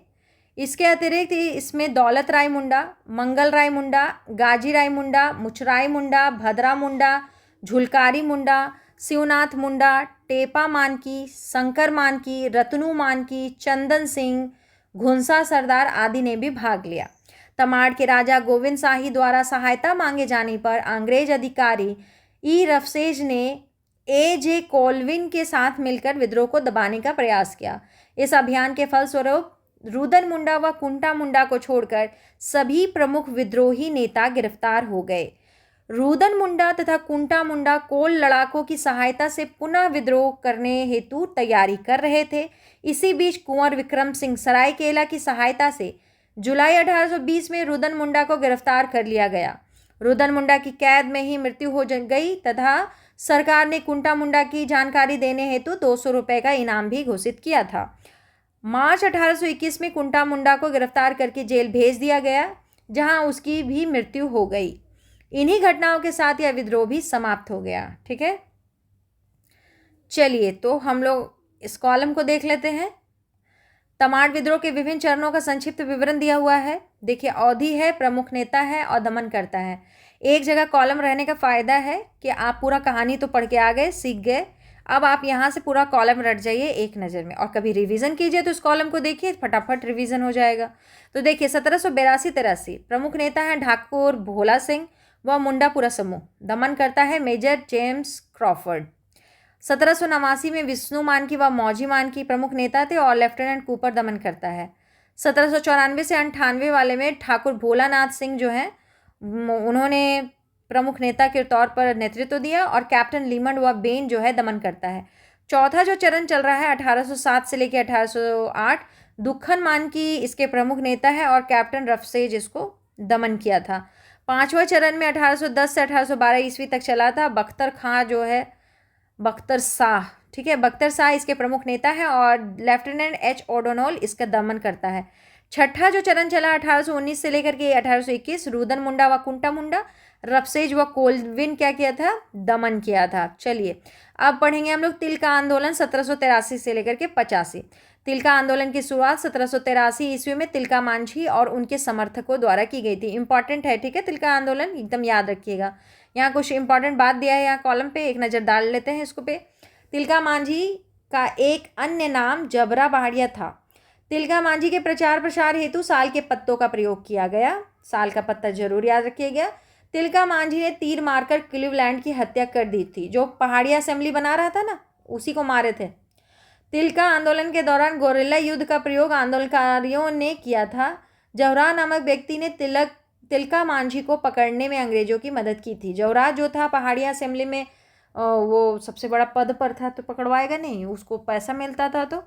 इसके अतिरिक्त इसमें दौलत राय मुंडा, मंगल राय मुंडा, गाजी राय मुंडा, मुचराय मुंडा, भद्रा मुंडा, झुलकारी मुंडा, शिवनाथ मुंडा, टेपा मानकी, शंकर मानकी, रतनू मानकी, चंदन सिंह, घुंसा सरदार आदि ने भी भाग लिया। तमाड़ के राजा गोविंद शाही द्वारा सहायता मांगे जाने पर अंग्रेज अधिकारी ई रफसेज ने ए.जे. कोलविन के साथ मिलकर विद्रोह को दबाने का प्रयास किया। इस अभियान के फलस्वरूप रुदन मुंडा व कुंटा मुंडा को छोड़कर सभी प्रमुख विद्रोही नेता गिरफ्तार हो गए। रुदन मुंडा तथा कुंटा मुंडा कोल लड़ाकों की सहायता से पुनः विद्रोह करने हेतु तैयारी कर रहे थे। इसी बीच कुंवर विक्रम सिंह सरायकेला की सहायता से जुलाई 1820 में रुदन मुंडा को गिरफ्तार कर लिया गया। रुदन मुंडा की कैद में ही मृत्यु हो गई तथा सरकार ने कुंटा मुंडा की जानकारी देने हेतु 200 रुपये का इनाम भी घोषित किया था। मार्च 1821 में कुंटा मुंडा को गिरफ्तार करके जेल भेज दिया गया, जहां उसकी भी मृत्यु हो गई। इन्हीं घटनाओं के साथ यह विद्रोह भी समाप्त हो गया। ठीक है, चलिए तो हम लोग इस कॉलम को देख लेते हैं। तमाड़ विद्रोह के विभिन्न चरणों का संक्षिप्त विवरण दिया हुआ है। देखिए, अवधि है, प्रमुख नेता है और दमन करता है। एक जगह कॉलम रहने का फायदा है कि आप पूरा कहानी तो पढ़ के आ गए, सीख गए। अब आप यहाँ से पूरा कॉलम रट जाइए एक नज़र में, और कभी रिवीजन कीजिए तो इस कॉलम को देखिए, फटाफट रिवीजन हो जाएगा। तो देखिए 1782-83 प्रमुख नेता हैं ठाकुर भोला सिंह व मुंडापुरा समूह। दमन करता है मेजर जेम्स क्रॉफर्ड। 1789 में विष्णु मानकी व मौजी मानकी प्रमुख नेता थे और लेफ्टिनेंट कूपर दमन करता है। 1794 से 98 वाले में ठाकुर भोलानाथ सिंह जो हैं उन्होंने प्रमुख नेता के तौर पर नेतृत्व दिया और कैप्टन लीमंड व बेन जो है दमन करता है। चौथा जो चरण चल रहा है 1807 से लेकर 1808, दुखन मानकी इसके प्रमुख नेता है और कैप्टन रफसेज इसको दमन किया था। पांचवा चरण में 1810 से 1812 ईस्वी तक चला था। बख्तर खां जो है, बख्तर शाह, ठीक है, बख्तर शाह इसके प्रमुख नेता है और लेफ्टिनेंट एच ओडोनोल इसका दमन करता है। छठा जो चरण चला 1819 से लेकर के 1821, रुदन मुंडा व कुंटा मुंडा, रफसेज व कोलविन क्या किया था, दमन किया था। चलिए अब पढ़ेंगे हम लोग तिल का आंदोलन 1783 से लेकर के 85। तिल का आंदोलन की शुरुआत 1783 ईस्वी में तिलका मांझी और उनके समर्थकों द्वारा की गई थी। इंपॉर्टेंट है, ठीक है, तिल का आंदोलन एकदम याद रखिएगा। यहाँ कुछ इंपॉर्टेंट बात दिया है यहाँ कॉलम पे, एक नज़र डाल लेते हैं इसको पे। तिलका मांझी का एक अन्य नाम जबरा पहाड़िया था। तिलका मांझी के प्रचार प्रसार हेतु साल के पत्तों का प्रयोग किया गया। साल का पत्ता जरूर याद रखिएगा। तिलका मांझी ने तीर मारकर क्लीवलैंड की हत्या कर दी थी। जो पहाड़ी असेंबली बना रहा था ना, उसी को मारे थे। तिलका आंदोलन के दौरान गोरिल्ला युद्ध का प्रयोग आंदोलनकारियों ने किया था। जौहरा नामक व्यक्ति ने तिलका मांझी को पकड़ने में अंग्रेजों की मदद की थी। जौहरा जो था पहाड़ी असेंबली में वो सबसे बड़ा पद पर था, तो पकड़वाएगा नहीं, उसको पैसा मिलता था। तो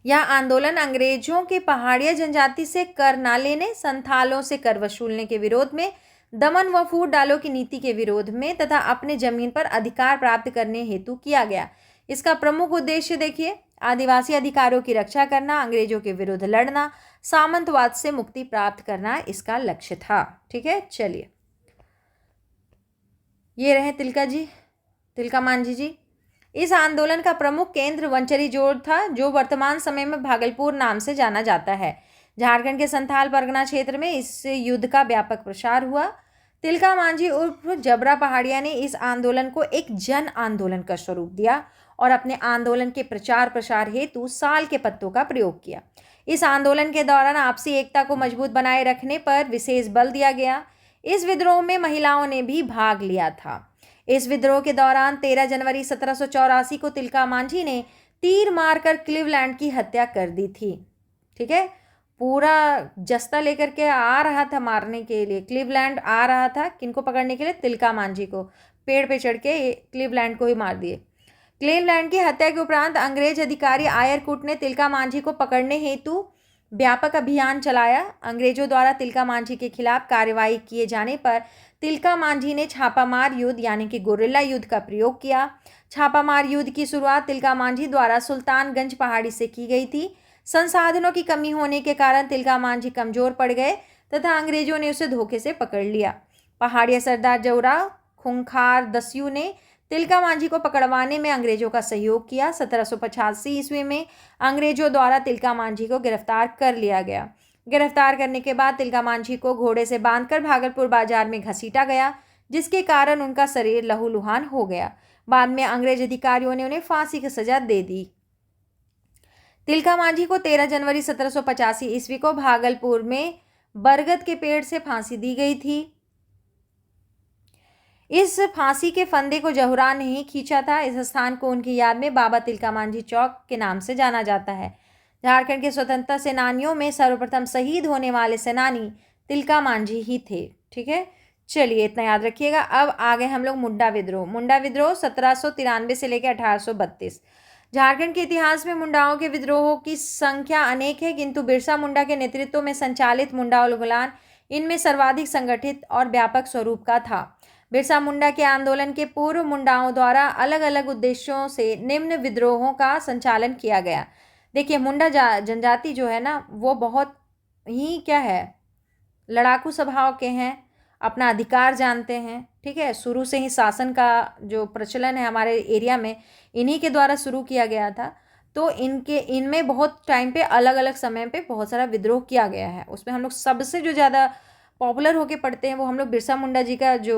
यह आंदोलन अंग्रेजों के पहाड़िया जनजाति से कर ना लेने, संथालों से कर वसूलने के विरोध में, दमन व फूट डालो की नीति के विरोध में तथा अपने जमीन पर अधिकार प्राप्त करने हेतु किया गया। इसका प्रमुख उद्देश्य देखिए, आदिवासी अधिकारों की रक्षा करना, अंग्रेजों के विरुद्ध लड़ना, सामंतवाद से मुक्ति प्राप्त करना इसका लक्ष्य था। ठीक है, चलिए, ये रहे तिलका मांझी जी। इस आंदोलन का प्रमुख केंद्र वंचरी जोड़ था, जो वर्तमान समय में भागलपुर नाम से जाना जाता है। झारखंड के संथाल परगना क्षेत्र में इस युद्ध का व्यापक प्रसार हुआ। तिलका मांझी उर्फ जबरा पहाड़िया ने इस आंदोलन को एक जन आंदोलन का स्वरूप दिया और अपने आंदोलन के प्रचार प्रसार हेतु साल के पत्तों का प्रयोग किया। इस आंदोलन के दौरान आपसी एकता को मजबूत बनाए रखने पर विशेष बल दिया गया। इस विद्रोह में महिलाओं ने भी भाग लिया था। इस विद्रोह के दौरान 13 जनवरी 1784 को तिलका मांझी ने तीर मारकर क्लीवलैंड की हत्या कर दी थी। ठीक है, पूरा जस्ता लेकर के आ रहा था मारने के लिए, क्लीवलैंड आ रहा था, किनको पकड़ने के लिए? तिलका मांझी को। पेड़ पे चढ़ के क्लीवलैंड को ही मार दिए। क्लीवलैंड की हत्या के उपरांत अंग्रेज अधिकारी आयरकुट ने तिलका मांझी को पकड़ने हेतु व्यापक अभियान चलाया। अंग्रेजों द्वारा तिलका मांझी के खिलाफ कार्रवाई किए जाने पर तिलका मांझी ने छापामार युद्ध यानी कि गोरिल्ला युद्ध का प्रयोग किया। छापामार युद्ध की शुरुआत तिलका मांझी द्वारा सुल्तानगंज पहाड़ी से की गई थी। संसाधनों की कमी होने के कारण तिलका मांझी कमजोर पड़ गए तथा अंग्रेजों ने उसे धोखे से पकड़ लिया। पहाड़िया सरदार जौहरा खूंखार दस्यू ने तिलका मांझी को पकड़वाने में अंग्रेजों का सहयोग किया। 1785 ईस्वी में अंग्रेजों द्वारा तिलका मांझी को गिरफ्तार कर लिया गया। गिरफ्तार करने के बाद तिलका मांझी को घोड़े से बांधकर भागलपुर बाजार में घसीटा गया, जिसके कारण उनका शरीर लहूलुहान हो गया। बाद में अंग्रेज अधिकारियों ने उन्हें फांसी की सजा दे दी। तिलका मांझी को 13 जनवरी 1785 ईस्वी को भागलपुर में बरगद के पेड़ से फांसी दी गई थी। इस फांसी के फंदे को जौहरा ने ही खींचा था। इस स्थान को उनकी याद में बाबा तिलका मांझी चौक के नाम से जाना जाता है। झारखंड के स्वतंत्रता सेनानियों में सर्वप्रथम शहीद होने वाले सेनानी तिलका मांझी ही थे। ठीक है, चलिए इतना याद रखिएगा। अब आगे हम लोग मुंडा विद्रोह। मुंडा विद्रोह 1793 से लेकर 1832। झारखंड के इतिहास में मुंडाओं के विद्रोहों की संख्या अनेक है, किंतु बिरसा मुंडा के नेतृत्व में संचालित मुंडा उलगुलान इनमें सर्वाधिक संगठित और व्यापक स्वरूप का था। बिरसा मुंडा के आंदोलन के पूर्व मुंडाओं द्वारा अलग अलग उद्देश्यों से निम्न विद्रोहों का संचालन किया गया। देखिए, मुंडा जनजाति जो है ना, वो बहुत ही क्या है, लड़ाकू स्वभाव के हैं, अपना अधिकार जानते हैं। ठीक है, शुरू से ही शासन का जो प्रचलन है हमारे एरिया में इन्हीं के द्वारा शुरू किया गया था। तो इनमें बहुत टाइम पे अलग अलग समय पे बहुत सारा विद्रोह किया गया है। उसमें हम लोग सबसे जो ज़्यादा पॉपुलर होके पढ़ते हैं वो हम लोग बिरसा मुंडा जी का जो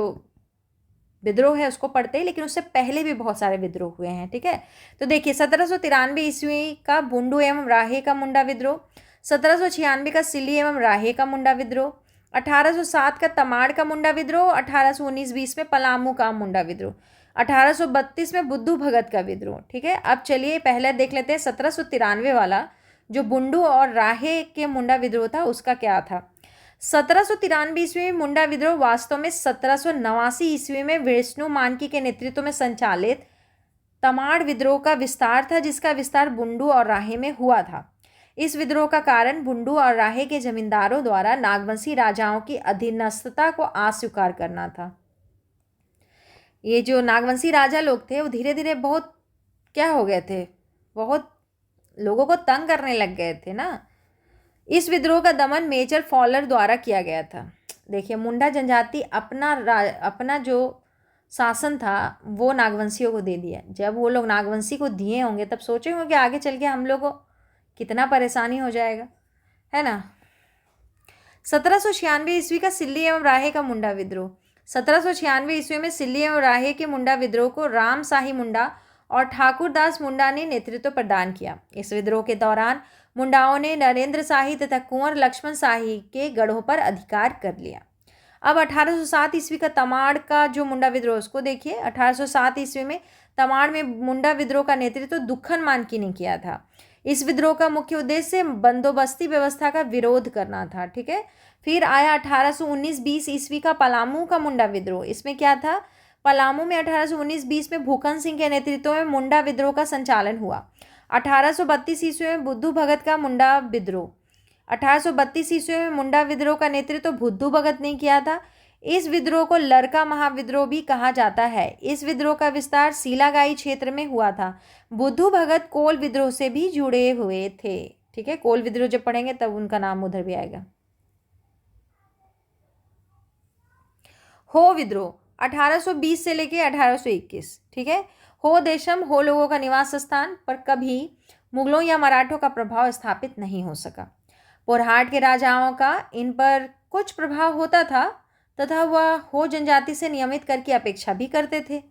विद्रोह है उसको पढ़ते हैं, लेकिन उससे पहले भी बहुत सारे विद्रोह हुए हैं। ठीक है, तो देखिए 1793 ईस्वी का बुंडू एवं राहे का मुंडा विद्रोह, 1796 का सिल्ली एवं राहे का मुंडा विद्रोह, 1807 का तमाड़ का मुंडा विद्रोह, 1819-20 में पलामू का मुंडा विद्रोह, 1832 में बुद्धू भगत का विद्रोह। ठीक है, अब चलिए पहले देख लेते हैं 1793 वाला जो बुंडू और राहे के मुंडा विद्रोह था उसका क्या था। 1793 ईस्वी में मुंडा विद्रोह वास्तव में 1789 ईस्वी में विष्णु मानकी के नेतृत्व में संचालित तमाड़ विद्रोह का विस्तार था, जिसका विस्तार बुंडू और राहे में हुआ था। इस विद्रोह का कारण बुंडू और राहे के जमींदारों द्वारा नागवंशी राजाओं की अधीनस्थता को अस्वीकार करना था। ये जो नागवंशी राजा लोग थे वो धीरे धीरे बहुत क्या हो गए थे, बहुत लोगों को तंग करने लग गए थे ना। इस विद्रोह का दमन मेजर फॉलर द्वारा किया गया था। देखिए, मुंडा जनजाति अपना जो शासन था वो नागवंशियों को दे दिया। जब वो लोग नागवंशी को दिए होंगे तब सोचे होंगे कि आगे चल के हम लोग को कितना परेशानी हो जाएगा, है ना। 1796 ईस्वी का सिल्ली एवं राहे का मुंडा विद्रोह। 1796 ईस्वी में सिल्ली एवं राहे के मुंडा विद्रोह को राम शाही मुंडा और ठाकुर दास मुंडा ने नेतृत्व प्रदान किया। इस विद्रोह के दौरान मुंडाओं ने नरेंद्र शाही तथा कुंवर लक्ष्मण शाही के गढ़ों पर अधिकार कर लिया। अब 1807 ईस्वी का तमाड़ का जो मुंडा विद्रोह, उसको देखिए। 1807 ईस्वी में तमाड़ में मुंडा विद्रोह का नेतृत्व दुक्खन मानकी ने किया था। इस विद्रोह का मुख्य उद्देश्य बंदोबस्ती व्यवस्था का विरोध करना था। ठीक है। फिर आया 1819-20 ईस्वी का पलामू का मुंडा विद्रोह। इसमें क्या था? पलामू में 1819-20 में भूकन सिंह के नेतृत्व में मुंडा विद्रोह का संचालन हुआ। 1832 ईस्वी में बुद्धू भगत का मुंडा विद्रोह। 1832 ईस्वी में मुंडा विद्रोह का नेतृत्व बुद्धू भगत ने किया था। इस विद्रोह को लड़का महाविद्रोह भी कहा जाता है। इस विद्रोह का विस्तार सीलागाई क्षेत्र में हुआ था। बुद्धू भगत कोल विद्रोह से भी जुड़े हुए थे। ठीक है, कोल विद्रोह जब पढ़ेंगे तब उनका नाम उधर भी आएगा। हो विद्रोह 1820 से लेके 1821। ठीक है। हो देशम, हो लोगों का निवास स्थान, पर कभी मुगलों या मराठों का प्रभाव स्थापित नहीं हो सका। पोरहाट के राजाओं का इन पर कुछ प्रभाव होता था तथा वह हो जनजाति से नियमित कर की अपेक्षा भी करते थे।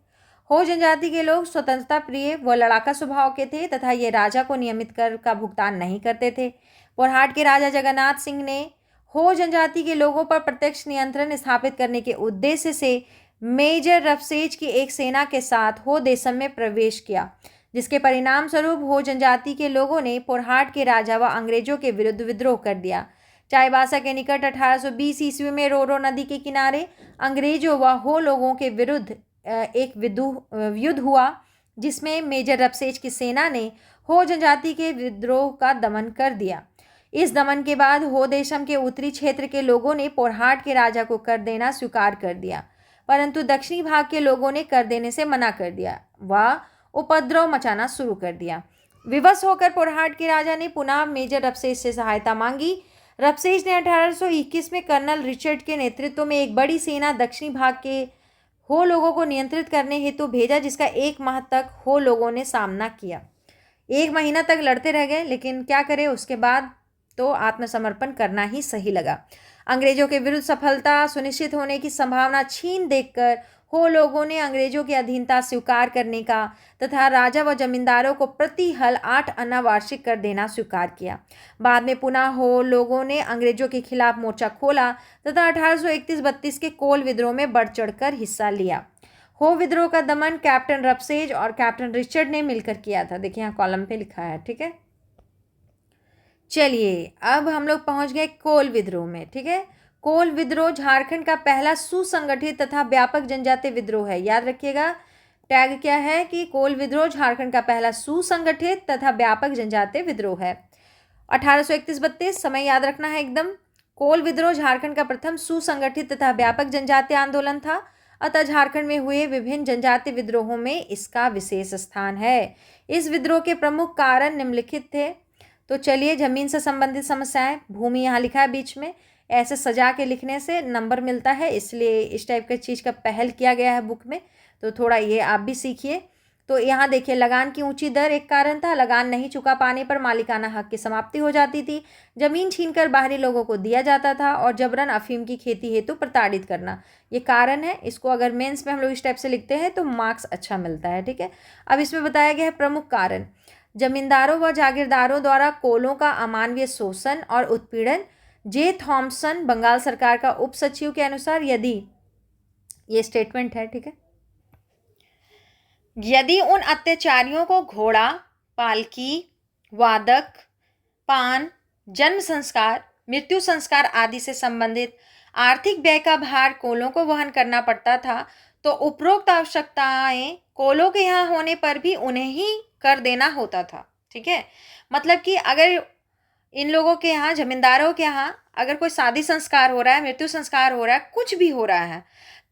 हो जनजाति के लोग स्वतंत्रता प्रिय व लड़ाका स्वभाव के थे तथा ये राजा को नियमित कर का भुगतान नहीं करते थे। पोरहाट के राजा जगन्नाथ सिंह ने हो जनजाति के लोगों पर प्रत्यक्ष नियंत्रण स्थापित करने के उद्देश्य से मेजर रफसेज की एक सेना के साथ हो देशम में प्रवेश किया, जिसके परिणाम स्वरूप हो जनजाति के लोगों ने पोरहाट के राजा व अंग्रेजों के विरुद्ध विद्रोह कर दिया। चाईबासा के निकट 1820 ईस्वी में रोरो नदी के किनारे अंग्रेजों व हो लोगों के विरुद्ध एक युद्ध हुआ, जिसमें मेजर रफसेज की सेना ने हो जनजाति के विद्रोह का दमन कर दिया। इस दमन के बाद हो देशम के उत्तरी क्षेत्र के लोगों ने पोरहाट के राजा को कर देना स्वीकार कर दिया, परंतु दक्षिणी भाग के लोगों ने कर देने से मना कर दिया व उपद्रव मचाना शुरू कर दिया। विवश होकर पोरहाट के राजा ने पुनः मेजर रफसेज से सहायता मांगी। रफसेज ने 1821 में कर्नल रिचर्ड के नेतृत्व में एक बड़ी सेना दक्षिणी भाग के हो लोगों को नियंत्रित करने हेतु भेजा, जिसका 1 माह तक हो लोगों ने सामना किया। 1 महीना तक लड़ते रह गए, लेकिन क्या करें, उसके बाद तो आत्मसमर्पण करना ही सही लगा। अंग्रेजों के विरुद्ध सफलता सुनिश्चित होने की संभावना छीन देखकर हो लोगों ने अंग्रेजों की अधीनता स्वीकार करने का तथा राजा व जमींदारों को प्रति हल 8 अन्ना वार्षिक कर देना स्वीकार किया। बाद में पुनः हो लोगों ने अंग्रेजों के खिलाफ मोर्चा खोला तथा 1831-32 के कोल विद्रोह में बढ़ चढ़कर हिस्सा लिया। हो विद्रोह का दमन कैप्टन रफसेज और कैप्टन रिचर्ड ने मिलकर किया था। देखिए यहाँ कॉलम पे लिखा है। ठीक है, चलिए अब हम लोग पहुंच गए कोल विद्रोह में। ठीक है, कोल विद्रोह झारखंड का पहला सुसंगठित तथा व्यापक जनजातीय विद्रोह है। याद रखिएगा, टैग क्या है कि कोल विद्रोह झारखंड का पहला सुसंगठित तथा व्यापक जनजातीय विद्रोह है। 1831-32 समय याद रखना है एकदम। कोल विद्रोह झारखंड का प्रथम सुसंगठित तथा व्यापक जनजातीय आंदोलन था, अतः झारखंड में हुए विभिन्न जनजातीय विद्रोहों में इसका विशेष स्थान है। इस विद्रोह के प्रमुख कारण निम्नलिखित थे। तो चलिए, जमीन से संबंधित समस्याएं, भूमि यहाँ लिखा है बीच में, ऐसे सजा के लिखने से नंबर मिलता है, इसलिए इस टाइप की चीज़ का पहल किया गया है बुक में, तो थोड़ा ये आप भी सीखिए। तो यहाँ देखिए, लगान की ऊंची दर एक कारण था। लगान नहीं चुका पाने पर मालिकाना हक की समाप्ति हो जाती थी, जमीन छीनकर बाहरी लोगों को दिया जाता था और जबरन अफीम की खेती हेतु प्रताड़ित करना, ये कारण है। इसको अगर मेंस में हम लोग इस टाइप से लिखते हैं तो मार्क्स अच्छा मिलता है। ठीक है, अब इसमें बताया गया है प्रमुख कारण। जमींदारों व जागीरदारों द्वारा कोलों का अमानवीय शोषण और उत्पीड़न। जे थॉम्सन, बंगाल सरकार का उप सचिव के अनुसार, यदि ये स्टेटमेंट है, ठीक है, यदि उन अत्याचारियों को घोड़ा, पालकी, वादक, पान, जन्म संस्कार, मृत्यु संस्कार आदि से संबंधित आर्थिक व्यय का भार कोलों को वहन करना पड़ता था, तो उपरोक्त आवश्यकताएं कोलों के यहाँ होने पर भी उन्हें ही कर देना होता था। ठीक है, मतलब कि अगर इन लोगों के यहाँ, जमींदारों के यहाँ अगर कोई शादी संस्कार हो रहा है, मृत्यु संस्कार हो रहा है, कुछ भी हो रहा है,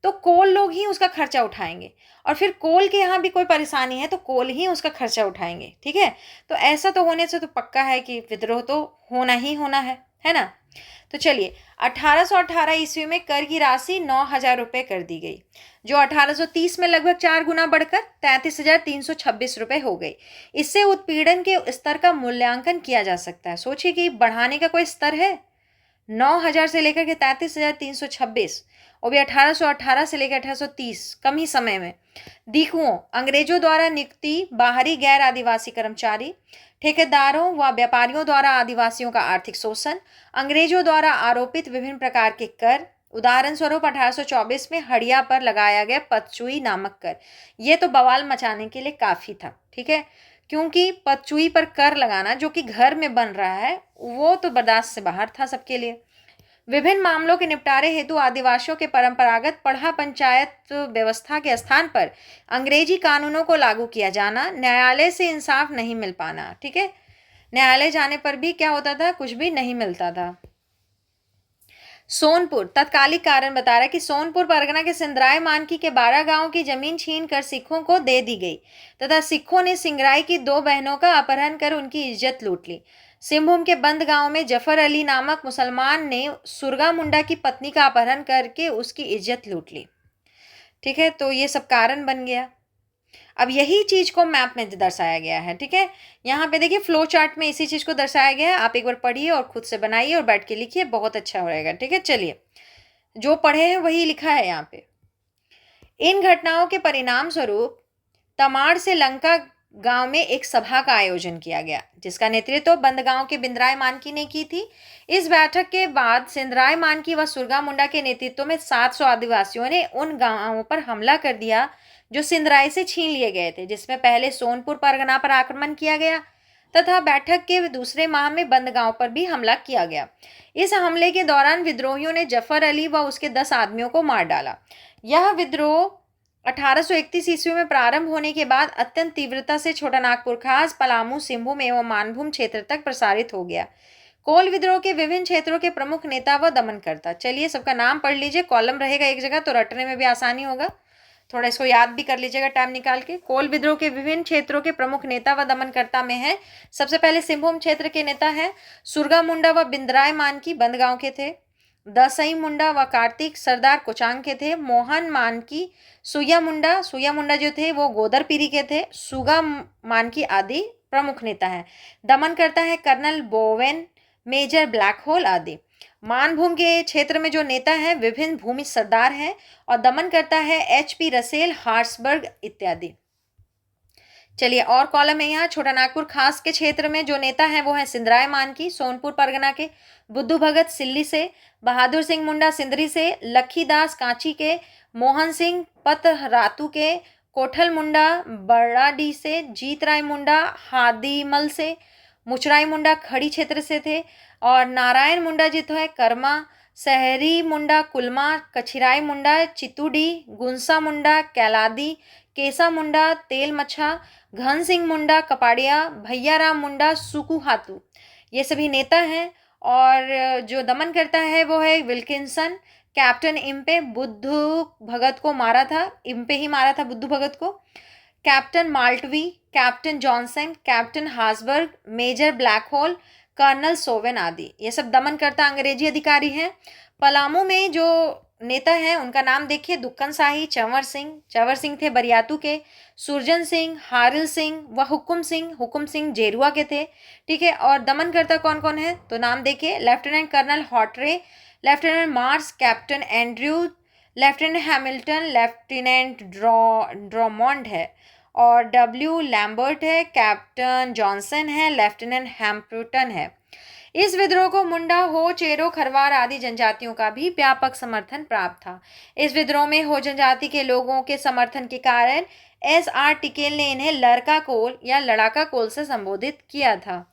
तो कोल लोग ही उसका खर्चा उठाएंगे। और फिर कोल के यहाँ भी कोई परेशानी है तो कोल ही उसका खर्चा उठाएंगे। ठीक है, तो ऐसा तो होने से तो पक्का है कि विद्रोह तो होना ही होना है ना। तो चलिए, 1818 ईस्वी में कर की राशि 9,000 रुपये कर दी गई, जो 1830 में लगभग 4 गुना बढ़कर 33,326 रुपये हो गई। इससे उत्पीड़न के स्तर का मूल्यांकन किया जा सकता है। सोचिए कि बढ़ाने का कोई स्तर है, 9,000 से लेकर के 33,326, और भी 1818 से लेकर 1830, कम ही समय में। दिकुओं, अंग्रेजों द्वारा नियुक्ति बाहरी गैर आदिवासी कर्मचारी, ठेकेदारों व व्यापारियों द्वारा आदिवासियों का आर्थिक शोषण, अंग्रेजों द्वारा आरोपित विभिन्न प्रकार के कर, उदाहरण स्वरूप 1824 में हड़िया पर लगाया गया पतचूई नामक कर, ये तो बवाल मचाने के लिए काफी था, ठीक है, क्योंकि पतचूई पर कर लगाना जो कि घर में बन रहा है वो तो बर्दाश्त से बाहर था सबके लिए। विभिन्न मामलों के निपटारे हेतु आदिवासियों के परंपरागत पढ़ा पंचायत व्यवस्था के स्थान पर अंग्रेजी कानूनों को लागू किया जाना, न्यायालय से इंसाफ नहीं मिल पाना, ठीक है, न्यायालय जाने पर भी क्या होता था, कुछ भी नहीं मिलता था। सोनपुर तत्कालिक कारण बता रहा है कि सोनपुर परगना के सिंदराय मानकी के 12 गांवों की जमीन छीन कर सिखों को दे दी गई तथा सिखों ने सिंगराई की 2 बहनों का अपहरण कर उनकी इज्जत लूट ली। सिंहभूम के बंद गांव में जफर अली नामक मुसलमान ने सुरगा मुंडा की पत्नी का अपहरण करके उसकी इज्जत लूट ली, ठीक है, तो ये सब कारण बन गया। अब यही चीज को मैप में दर्शाया गया है, ठीक है, यहाँ पे देखिए फ्लो चार्ट में इसी चीज को दर्शाया गया है, आप एक बार पढ़िए और खुद से बनाइए और बैठ के लिखिए, बहुत अच्छा रहेगा, ठीक है। चलिए, जो पढ़े हैं वही लिखा है यहाँ पे। इन घटनाओं के परिणाम स्वरूप तमाड़ से लंका गांव में एक सभा का आयोजन किया गया जिसका नेतृत्व बंदगांव के बिंद्राय मानकी ने की थी। इस बैठक के बाद सिंदराय मानकी व सुरगा मुंडा के नेतृत्व में 700 आदिवासियों ने उन गांवों पर हमला कर दिया जो सिंदराय से छीन लिए गए थे, जिसमें पहले सोनपुर परगना पर आक्रमण किया गया तथा बैठक के दूसरे माह में बंदगांव पर भी हमला किया गया। इस हमले के दौरान विद्रोहियों ने जफर अली व उसके 10 आदमियों को मार डाला। यह विद्रोह 1831 ईस्वी में प्रारंभ होने के बाद अत्यंत तीव्रता से छोटा नागपुर खास, पलामू, सिंहभूम एवं मानभूम क्षेत्र तक प्रसारित हो गया। कोल विद्रोह के विभिन्न क्षेत्रों के प्रमुख नेता व दमनकर्ता, चलिए सबका नाम पढ़ लीजिए, कॉलम रहेगा एक जगह तो रटने में भी आसानी होगा, थोड़ा इसको याद भी कर लीजिएगा टाइम निकाल के। कोल विद्रोह के विभिन्न क्षेत्रों के प्रमुख नेता व दमनकर्ता में है, सबसे पहले सिंहभूम क्षेत्र के नेता है सुरगा मुंडा व बिंद्राय मानकी, बंदगांव के थे। दसई मुंडा व कार्तिक सरदार कोचांग के थे। मोहन मानकी, सुया मुंडा जो थे वो गोदर पीरी के थे। सुगा मानकी आदि प्रमुख नेता हैं। दमन करता है colonel Bowen, major black Hole आदि। मानभूम के क्षेत्र में जो नेता हैं विभिन्न भूमि सरदार हैं और दमन करता है HP रसेल, हार्सबर्ग इत्यादि। चलिए और कॉलम है यहाँ छोटा नागपुर खास के क्षेत्र में जो नेता हैं वो है सिंदराय मानकी सोनपुर परगना के, बुद्धू भगत सिल्ली से, बहादुर सिंह मुंडा सिंदरी से, लखीदास कांची के, मोहन सिंह पत रातू के, कोठल मुंडा बड़ाडी से, जीत राय मुंडा हादीमल से, मुचराई मुंडा खड़ी क्षेत्र से थे और नारायण मुंडा जी तो है कर्मा, सहरी मुंडा कुलमा, कछिराई मुंडा चितुडी, गुंसा मुंडा कैलादी, केसा मुंडा तेल मच्छा, घन सिंह मुंडा कपाड़िया, भैयाराम मुंडा सुकू हातू, ये सभी नेता हैं। और जो दमन करता है वो है विल्किंसन। कैप्टन इम्पे बुद्धू भगत को मारा था, इम्पे ही मारा था बुद्धू भगत को। कैप्टन माल्टवी, कैप्टन जॉनसन, कैप्टन हासबर्ग, मेजर ब्लैक होल, कर्नल सोवेन आदि, ये सब दमन करता अंग्रेजी अधिकारी हैं। पलामू में जो नेता हैं उनका नाम देखिए दुक्कन शाही, चंवर सिंह थे बरियातू के, सुरजन सिंह, हारिल सिंह व हुकुम सिंह जेरुआ के थे, ठीक है। और दमन करता कौन कौन है तो नाम देखिए लेफ्टिनेंट कर्नल हॉटरे, लेफ्टिनेंट मार्स, captain Andrew, lieutenant Hamilton, lieutenant Drummond है और W लैम्बर्ट है, कैप्टन जॉनसन है, लेफ्टिनेंट हैम्पटन है। इस विद्रोह को मुंडा, हो, चेरो, खरवार आदि जनजातियों का भी व्यापक समर्थन प्राप्त था। इस विद्रोह में हो जनजाति के लोगों के समर्थन के कारण SR टिकेल ने इन्हें लड़का कोल या लड़ाका कोल से संबोधित किया था।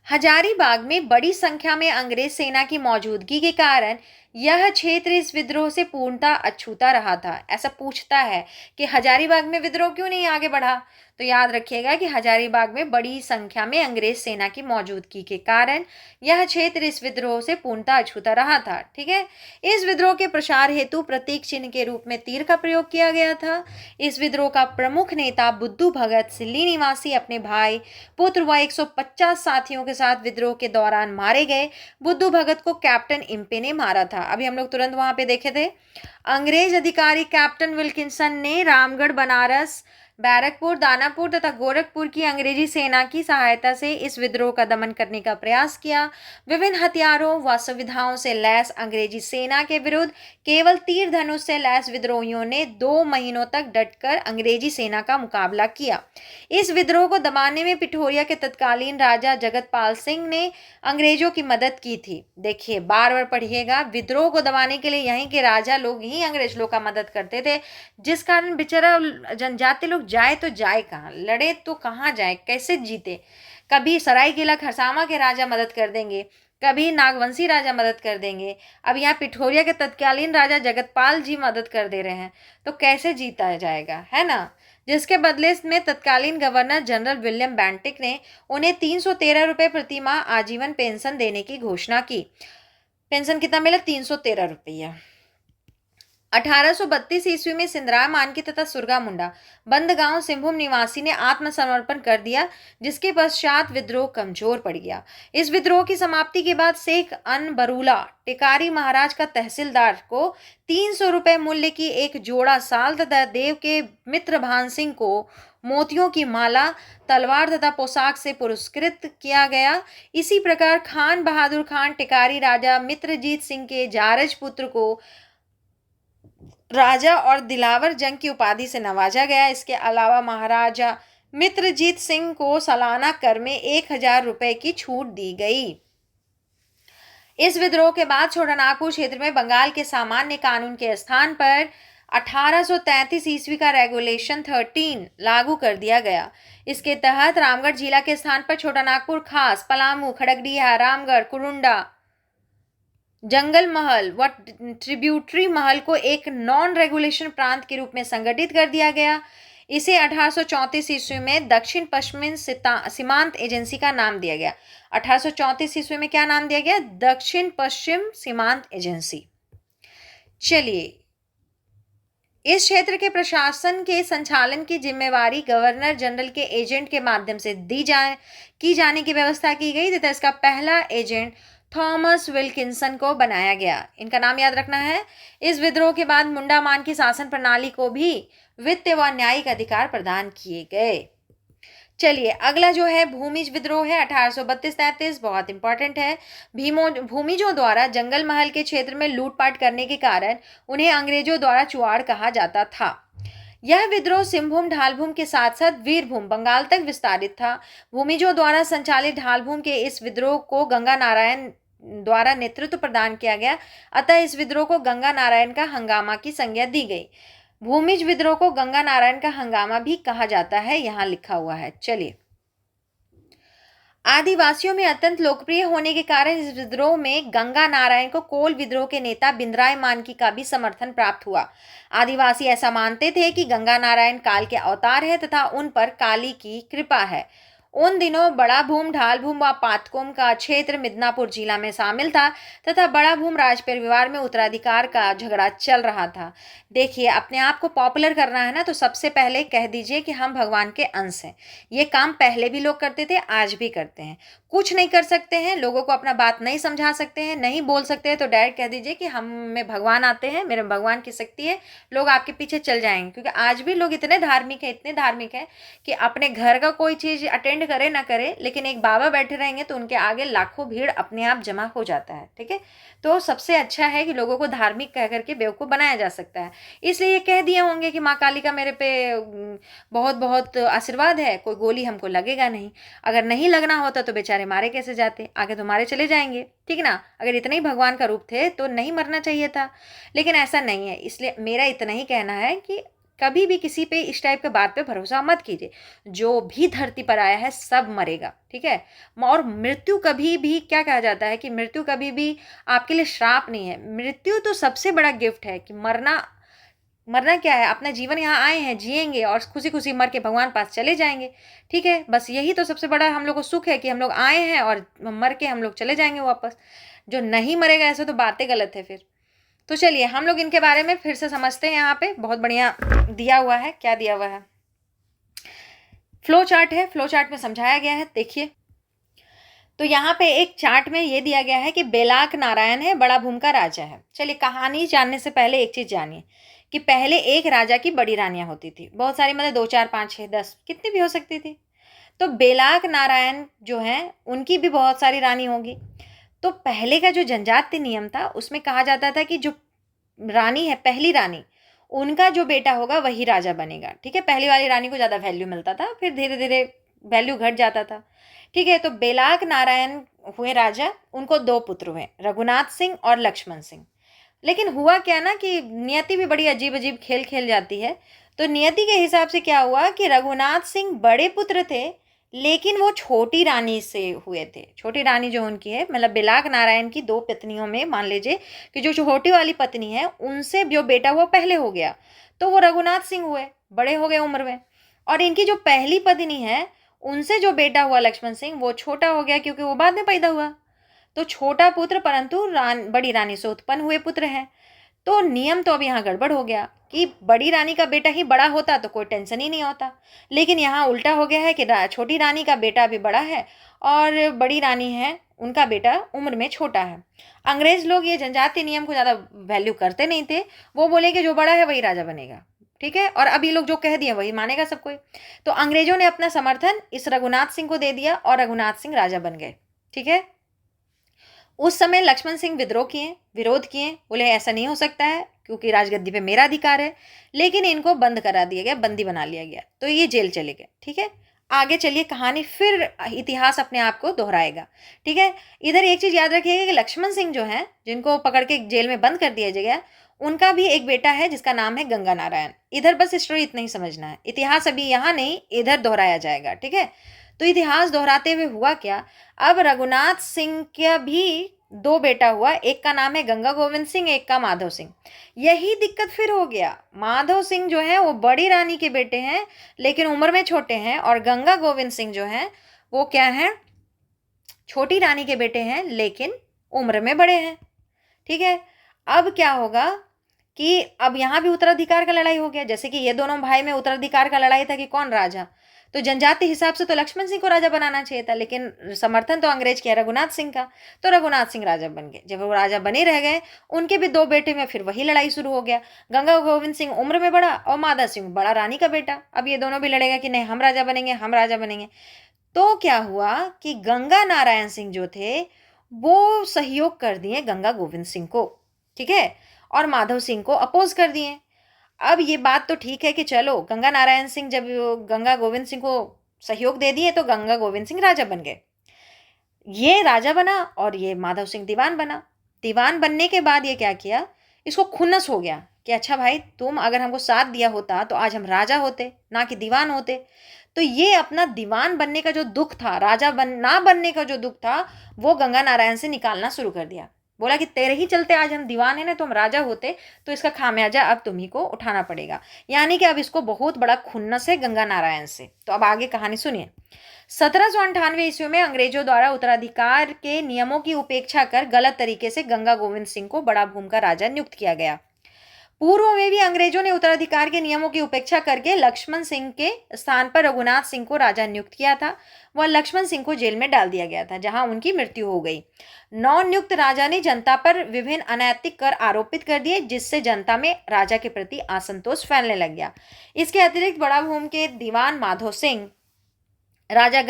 हजारीबाग में बड़ी संख्या में अंग्रेज सेना की मौजूदगी के कारण यह क्षेत्र इस विद्रोह से पूर्णतः अछूता रहा था। ऐसा पूछता है कि हजारीबाग में विद्रोह क्यों नहीं आगे बढ़ा, तो याद रखिएगा कि हजारीबाग में बड़ी संख्या में अंग्रेज सेना की मौजूदगी के कारण यह क्षेत्र इस विद्रोह से पूर्णतः अछूता रहा था, ठीक है। इस विद्रोह के प्रसार हेतु प्रतीक चिन्ह के रूप में तीर का प्रयोग किया गया था। इस विद्रोह का प्रमुख नेता बुद्धू भगत सिल्ली निवासी अपने भाई, पुत्र व 150 साथियों के साथ विद्रोह के दौरान मारे गए। बुद्धू भगत को कैप्टन इम्पे ने मारा था। अभी हम लोग तुरंत वहां पे देखे थे। अंग्रेज अधिकारी कैप्टन विल्किंसन ने रामगढ़, बनारस, बैरकपुर, दानापुर तथा गोरखपुर की अंग्रेजी सेना की सहायता से इस विद्रोह का दमन करने का प्रयास किया। विभिन्न हथियारों व सुविधाओं से लैस अंग्रेजी सेना के विरुद्ध केवल तीर धनुष से लैस विद्रोहियों ने 2 महीनों तक डटकर अंग्रेजी सेना का मुकाबला किया। इस विद्रोह को दबाने में पिठोरिया के तत्कालीन राजा जगतपाल सिंह ने अंग्रेजों की मदद की थी। देखिए, बार बार पढ़िएगा, विद्रोह को दबाने के लिए यहीं के राजा लोग ही अंग्रेज लोग का मदद करते थे, जिस कारण बेचारा जनजाति लोग जाए तो जाए कहाँ, लड़े तो कहाँ जाए, कैसे जीते। कभी सरायकेला खरसावां के राजा मदद कर देंगे, कभी नागवंशी राजा मदद कर देंगे, अब यहाँ पिठोरिया के तत्कालीन राजा जगतपाल जी मदद कर दे रहे हैं, तो कैसे जीता जाएगा, है ना। जिसके बदले में तत्कालीन गवर्नर जनरल विलियम बेंटिक ने उन्हें 313 रुपये प्रति माह आजीवन पेंशन देने की घोषणा की। पेंशन कितना मिला? 313 रुपया। 1832 ईस्वी में सिंधराय मानकी तथा सुरगा मुंडा बंदगांव सिंहभूम निवासी ने आत्मसमर्पण कर दिया, जिसके पश्चात विद्रोह कमजोर पड़ गया। इस विद्रोह की समाप्ति के बाद शेख अन बरूला टिकारी महाराज का तहसीलदार को 300 रुपये मूल्य की एक जोड़ा साल तथा देव के मित्र भान सिंह को मोतियों की माला, तलवार तथा पोशाक से पुरस्कृत किया गया। इसी प्रकार खान बहादुर खान टिकारी राजा मित्रजीत सिंह के जारज पुत्र को राजा और दिलावर जंग की उपाधि से नवाजा गया। इसके अलावा महाराजा मित्रजीत सिंह को सालाना कर में 1000 रुपये की छूट दी गई। इस विद्रोह के बाद छोटानागपुर क्षेत्र में बंगाल के सामान्य कानून के स्थान पर 1833 ईस्वी का रेगुलेशन 13 लागू कर दिया गया। इसके तहत रामगढ़ जिला के स्थान पर छोटानागपुर, खास, पलामू, खड़गडिया, रामगढ़, कुरुंडा, जंगल महल व ट्रिब्यूटरी महल को एक नॉन रेगुलेशन प्रांत के रूप में संगठित कर दिया गया। इसे 1834 ईस्वी में दक्षिण पश्चिमी सीमांत एजेंसी का नाम दिया गया। 1834 ईस्वी में क्या नाम दिया गया? दक्षिण पश्चिम सीमांत एजेंसी। चलिए, इस क्षेत्र के प्रशासन के संचालन की जिम्मेवारी गवर्नर जनरल के एजेंट के माध्यम से की जाने की व्यवस्था की गई तथा इसका पहला एजेंट थॉमस विल्किंसन को बनाया गया। इनका नाम याद रखना है। इस विद्रोह के बाद मुंडा मान की शासन प्रणाली को भी वित्तीय व न्यायिक अधिकार प्रदान किए गए। चलिए, अगला जो है भूमिज विद्रोह है 1832-33, बहुत इंपॉर्टेंट है। भूमिजों द्वारा जंगल महल के क्षेत्र में लूटपाट करने के कारण उन्हें अंग्रेजों द्वारा चुआड़ कहा जाता था। यह विद्रोह सिंहभूम ढालभूम के साथ साथ वीरभूम बंगाल तक विस्तारित था। भूमिजों द्वारा संचालित ढालभूम के इस विद्रोह को गंगा नारायण द्वारा नेतृत्व प्रदान किया गया, अतः इस विद्रोह को गंगा नारायण का हंगामा की संज्ञा दी गई। भूमिज विद्रोह को गंगा नारायण का हंगामा भी कहा जाता है, यहां लिखा हुआ है। चलिए, आदिवासियों में अत्यंत लोकप्रिय होने के कारण इस विद्रोह में गंगा नारायण को कोल विद्रोह के नेता बिंद्राय मानकी का भी समर्थन प्राप्त हुआ। आदिवासी ऐसा मानते थे कि गंगा नारायण काल के अवतार है तथा उन पर काली की कृपा है। उन दिनों बड़ा भूम, ढाल भूम व पातकोम का क्षेत्र मिदनापुर जिला में शामिल था तथा बड़ा भूम राज परिवार में उत्तराधिकार का झगड़ा चल रहा था। देखिए, अपने आप को पॉपुलर करना है ना, तो सबसे पहले कह दीजिए कि हम भगवान के अंश हैं। ये काम पहले भी लोग करते थे, आज भी करते हैं। कुछ नहीं कर सकते हैं, लोगों को अपना बात नहीं समझा सकते हैं, नहीं बोल सकते हैं, तो डायरेक्ट कह दीजिए कि हम में भगवान आते हैं, मेरे भगवान की शक्ति है, लोग आपके पीछे चल जाएंगे। क्योंकि आज भी लोग इतने धार्मिक हैं कि अपने घर का कोई चीज़ अटेंड करे ना करे, लेकिन एक बाबा बैठे रहेंगे तो उनके आगे लाखों भीड़ अपने आप जमा हो जाता है। ठीक है, तो सबसे अच्छा है कि लोगों को धार्मिक कह करके बेवकूफ़ बनाया जा सकता है। इसलिए ये कह दिए होंगे कि माँ काली का मेरे पे बहुत बहुत आशीर्वाद है, कोई गोली हमको लगेगा नहीं। अगर नहीं लगना होता तो बेचारे मारे कैसे जाते, आगे तो मारे चले जाएंगे, ठीक ना। अगर इतने ही भगवान का रूप थे तो नहीं मरना चाहिए था, लेकिन ऐसा नहीं है। इसलिए मेरा इतना ही कहना है कि कभी भी किसी पे इस टाइप के बात पे भरोसा मत कीजिए। जो भी धरती पर आया है सब मरेगा, ठीक है। और मृत्यु कभी भी, क्या कहा जाता है कि मृत्यु कभी भी आपके लिए श्राप नहीं है। मृत्यु तो सबसे बड़ा गिफ्ट है कि मरना क्या है, अपना जीवन यहाँ आए हैं, जिएंगे और खुशी खुशी मर के भगवान पास चले जाएंगे। ठीक है, बस यही तो सबसे बड़ा हम लोग को सुख है कि हम लोग आए हैं और मर के हम लोग चले जाएंगे वापस। जो नहीं मरेगा ऐसे तो बातें गलत है फिर। तो चलिए हम लोग इनके बारे में फिर से समझते हैं। यहाँ पे बहुत बढ़िया दिया हुआ है। क्या दिया हुआ है? फ्लो चार्ट है, फ्लो चार्ट में समझाया गया है। देखिए, तो यहाँ पे एक चार्ट में ये दिया गया है कि बेलाक नारायण है, बड़ा भूम का राजा है। चलिए कहानी जानने से पहले एक चीज जानिए कि पहले एक राजा की बड़ी रानियां होती थी, बहुत सारी, मतलब 2 4 5 6 10 कितनी भी हो सकती थी। तो बेलाक नारायण जो है उनकी भी बहुत सारी रानी होगी। तो पहले का जो जनजातीय नियम था उसमें कहा जाता था कि जो रानी है, पहली रानी, उनका जो बेटा होगा वही राजा बनेगा। ठीक है, पहली वाली रानी को ज़्यादा वैल्यू मिलता था, फिर धीरे धीरे वैल्यू घट जाता था। ठीक है, तो बेलाक नारायण हुए राजा, उनको 2 पुत्र हुए, रघुनाथ सिंह और लक्ष्मण सिंह। लेकिन हुआ क्या ना कि नियति भी बड़ी अजीब अजीब खेल खेल जाती है। तो नियति के हिसाब से क्या हुआ कि रघुनाथ सिंह बड़े पुत्र थे, लेकिन वो छोटी रानी से हुए थे। छोटी रानी जो उनकी है, मतलब बेलाक नारायण की 2 पत्नियों में मान लीजिए कि जो छोटी वाली पत्नी है उनसे जो बेटा हुआ पहले हो गया, तो वो रघुनाथ सिंह हुए, बड़े हो गए उम्र में। और इनकी जो पहली पत्नी है उनसे जो बेटा हुआ लक्ष्मण सिंह, वो छोटा हो गया क्योंकि वो बाद में पैदा हुआ। तो छोटा पुत्र परंतु बड़ी रानी से उत्पन्न हुए पुत्र हैं। तो नियम तो अब यहाँ गड़बड़ हो गया कि बड़ी रानी का बेटा ही बड़ा होता तो कोई टेंशन ही नहीं होता, लेकिन यहाँ उल्टा हो गया है कि छोटी रानी का बेटा भी बड़ा है और बड़ी रानी है उनका बेटा उम्र में छोटा है। अंग्रेज लोग ये जनजातीय नियम को ज़्यादा वैल्यू करते नहीं थे, वो बोले कि जो बड़ा है वही राजा बनेगा। ठीक है, और अब ये लोग जो कह दिए वही मानेगा सब कोई। तो अंग्रेजों ने अपना समर्थन इस रघुनाथ सिंह को दे दिया और रघुनाथ सिंह राजा बन गए। ठीक है, उस समय लक्ष्मण सिंह विद्रोह किए, विरोध किए, बोले ऐसा नहीं हो सकता है क्योंकि राजगद्दी पे मेरा अधिकार है। लेकिन इनको बंद करा दिया गया, बंदी बना लिया गया, तो ये जेल चले गए। ठीक है, आगे चलिए, कहानी फिर इतिहास अपने आप को दोहराएगा। ठीक है, इधर एक चीज याद रखिएगा कि लक्ष्मण सिंह जो है, जिनको पकड़ के जेल में बंद कर दिया गया, उनका भी एक बेटा है जिसका नाम है गंगा नारायण। इधर बस स्टोरी इतना ही समझना है, इतिहास अभी यहाँ नहीं इधर दोहराया जाएगा। ठीक है, तो इतिहास दोहराते हुए हुआ क्या, अब रघुनाथ सिंह का भी 2 बेटा हुआ, एक का नाम है गंगा गोविंद सिंह, एक का माधव सिंह। यही दिक्कत फिर हो गया, माधव सिंह जो है वो बड़ी रानी के बेटे हैं लेकिन उम्र में छोटे हैं, और गंगा गोविंद सिंह जो है वो क्या है, छोटी रानी के बेटे हैं लेकिन उम्र में बड़े हैं। ठीक है, अब क्या होगा कि अब यहाँ भी उत्तराधिकार का लड़ाई हो गया, जैसे कि ये दोनों भाई में उत्तराधिकार का लड़ाई था कि कौन राजा। तो जनजातीय हिसाब से तो लक्ष्मण सिंह को राजा बनाना चाहिए था, लेकिन समर्थन तो अंग्रेज किया रघुनाथ सिंह का, तो रघुनाथ सिंह राजा बन गए। जब वो राजा बने रह गए, उनके भी 2 बेटे में फिर वही लड़ाई शुरू हो गया। गंगा गोविंद सिंह उम्र में बड़ा और माधव सिंह बड़ा रानी का बेटा। अब ये दोनों भी लड़ेगा कि नहीं हम राजा बनेंगे, हम राजा बनेंगे। तो क्या हुआ कि गंगा नारायण सिंह जो थे वो सहयोग कर दिए गंगा गोविंद सिंह को। ठीक है, और माधव सिंह को अपोज कर दिए। अब ये बात तो ठीक है कि चलो गंगा नारायण सिंह जब गंगा गोविंद सिंह को सहयोग दे दिए तो गंगा गोविंद सिंह राजा बन गए, ये राजा बना और ये माधव सिंह दीवान बना। दीवान बनने के बाद ये क्या किया, इसको खुन्नस हो गया कि अच्छा भाई तुम अगर हमको साथ दिया होता तो आज हम राजा होते ना कि दीवान होते। तो ये अपना दीवान बनने का जो दुख था, राजा ना बनने का जो दुख था, वो गंगा नारायण से निकालना शुरू कर दिया। बोला कि तेरे ही चलते आज हम दीवान है ना, तो हम राजा होते तो इसका खामियाजा अब तुम्ही को उठाना पड़ेगा। यानी कि अब इसको बहुत बड़ा खुन्नस है गंगा नारायण से। तो अब आगे कहानी सुनिए। 1798 ईस्वी में अंग्रेजों द्वारा उत्तराधिकार के नियमों की उपेक्षा कर गलत तरीके से गंगा गोविंद सिंह को बड़ा भूम का राजा नियुक्त किया गया। पूर्व में भी अंग्रेजों ने उत्तराधिकार के नियमों की उपेक्षा करके लक्ष्मण सिंह के स्थान पर रघुनाथ सिंह को राजा नियुक्त किया था। वह लक्ष्मण सिंह को जेल में डाल दिया गया था, जहां उनकी मृत्यु हो गई। नवनियुक्त राजा ने जनता पर विभिन्न अनैतिक कर आरोपित कर दिए, जिससे जनता में राजा के प्रति असंतोष फैलने लग गया। इसके अतिरिक्त बड़ा भूम के दीवान माधव सिंह राजा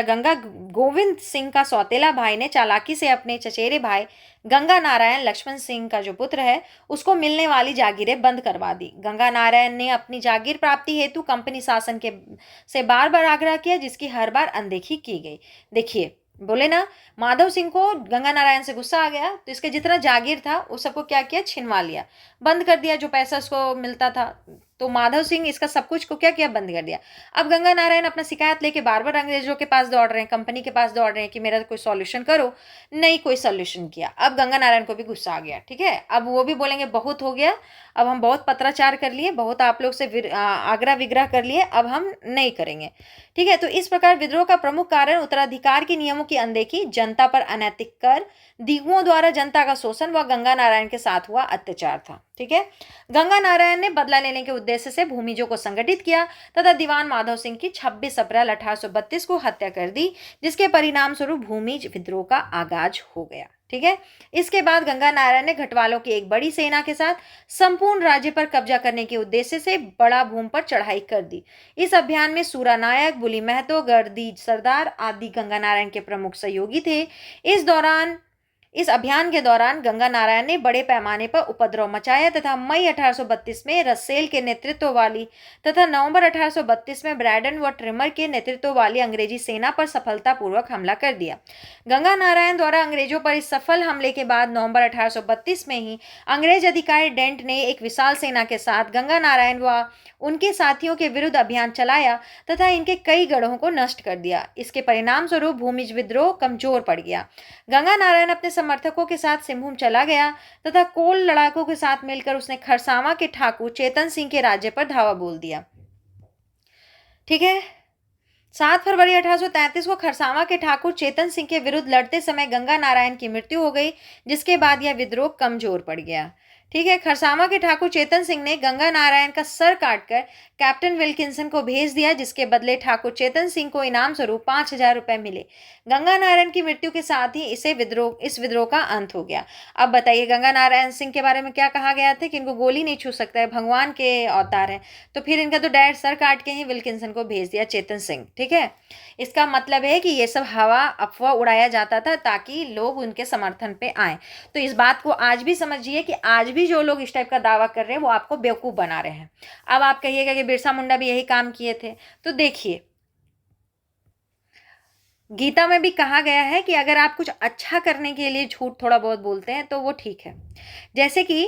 गंगा गोविंद सिंह का सौतेला भाई ने चालाकी से अपने चचेरे भाई गंगा नारायण लक्ष्मण सिंह का जो पुत्र है उसको मिलने वाली जागीरें बंद करवा दी। गंगा नारायण ने अपनी जागीर प्राप्ति हेतु कंपनी शासन के से बार बार आग्रह किया, जिसकी हर बार अनदेखी की गई। देखिए, बोले ना, माधव सिंह को गंगा नारायण से गुस्सा आ गया तो इसके जितना जागीर था उस सबको क्या किया, छिनवा लिया, बंद कर दिया। जो पैसा उसको मिलता था तो माधव सिंह इसका सब कुछ को क्या किया, बंद कर दिया। अब गंगा नारायण अपना शिकायत लेके बार बार अंग्रेजों के पास दौड़ रहे हैं, कंपनी के पास दौड़ रहे हैं कि मेरा कोई सॉल्यूशन करो। नहीं कोई सॉल्यूशन किया। अब गंगा नारायण को भी गुस्सा आ गया। ठीक है, अब वो भी बोलेंगे बहुत हो गया, अब हम बहुत पत्राचार कर लिए, बहुत आप लोग से आग्रह विग्रह कर लिए, अब हम नहीं करेंगे। ठीक है, तो इस प्रकार विद्रोह का प्रमुख कारण उत्तराधिकार के नियमों की अनदेखी, जनता पर अनैतिक कर, दिगुओं द्वारा जनता का शोषण व गंगा नारायण के साथ हुआ अत्याचार था। ठीक है। गंगा नारायण ने बदला लेने के उद्देश्य से भूमिजों को संगठित किया तथा दीवान माधव सिंह की 26 अप्रैल 1832 को हत्या कर दी, जिसके परिणाम स्वरूप भूमिज विद्रोह का आगाज हो गया। ठीक है। इसके बाद गंगा नारायण ने घटवालों की एक बड़ी सेना के साथ संपूर्ण राज्य पर कब्जा करने के उद्देश्य से बड़ा भूमि पर चढ़ाई कर दी। इस अभियान में सूरा नायक, बुली महतो, गर्दी सरदार आदि गंगा नारायण के प्रमुख सहयोगी थे। इस अभियान के दौरान गंगा नारायण ने बड़े पैमाने पर उपद्रव मचाया तथा मई 1832 में रसेल के नेतृत्व वाली तथा नवंबर 1832 में ब्रैडन व ट्रिमर के नेतृत्व वाली अंग्रेजी सेना पर सफलतापूर्वक हमला कर दिया। गंगा नारायण द्वारा अंग्रेजों पर इस सफल हमले के बाद नवंबर 1832 में ही अंग्रेज अधिकारी डेंट ने एक विशाल सेना के साथ गंगा नारायण व उनके साथियों के विरुद्ध अभियान चलाया तथा इनके कई गढ़ों को नष्ट कर दिया। इसके परिणाम स्वरूप भूमिज विद्रोह कमजोर पड़ गया। गंगा नारायण अपने समर्थकों के साथ सिंहभूम चला गया तथा कोल लड़ाकों के साथ मिलकर उसने खरसावां के ठाकुर चेतन सिंह के राज्य पर धावा बोल दिया। ठीक है। 7 फरवरी 1833 को खरसावां के ठाकुर चेतन सिंह के विरुद्ध लड़ते समय गंगा नारायण की मृत्यु हो गई, जिसके बाद यह विद्रोह कमजोर पड़ गया। ठीक है। खरसावां के ठाकुर चेतन सिंह ने गंगा नारायण का सर काटकर कैप्टन विल्किंसन को भेज दिया, जिसके बदले ठाकुर चेतन सिंह को इनाम स्वरूप 5000 रुपए मिले। गंगा नारायण की मृत्यु के साथ ही इस विद्रोह का अंत हो गया। अब बताइए गंगा नारायण सिंह के बारे में क्या कहा गया था कि इनको गोली नहीं छू सकता है, भगवान के अवतार है, तो फिर इनका तो डायरेक्ट सर काट के ही विल्किंसन को भेज दिया चेतन सिंह। ठीक है। इसका मतलब है कि ये सब हवा अफवाह उड़ाया जाता था ताकि लोग उनके समर्थन पे आए। तो इस बात को आज भी समझिए कि आज भी जो लोग इस टाइप का दावा कर रहे हैं वो आपको बेवकूफ बना रहे हैं। अब आप कहिएगा कि बिरसा मुंडा भी यही काम किए थे, तो देखिए गीता में भी कहा गया है कि अगर आप कुछ अच्छा करने के लिए झूठ थोड़ा बहुत बोलते हैं तो वो ठीक है। जैसे कि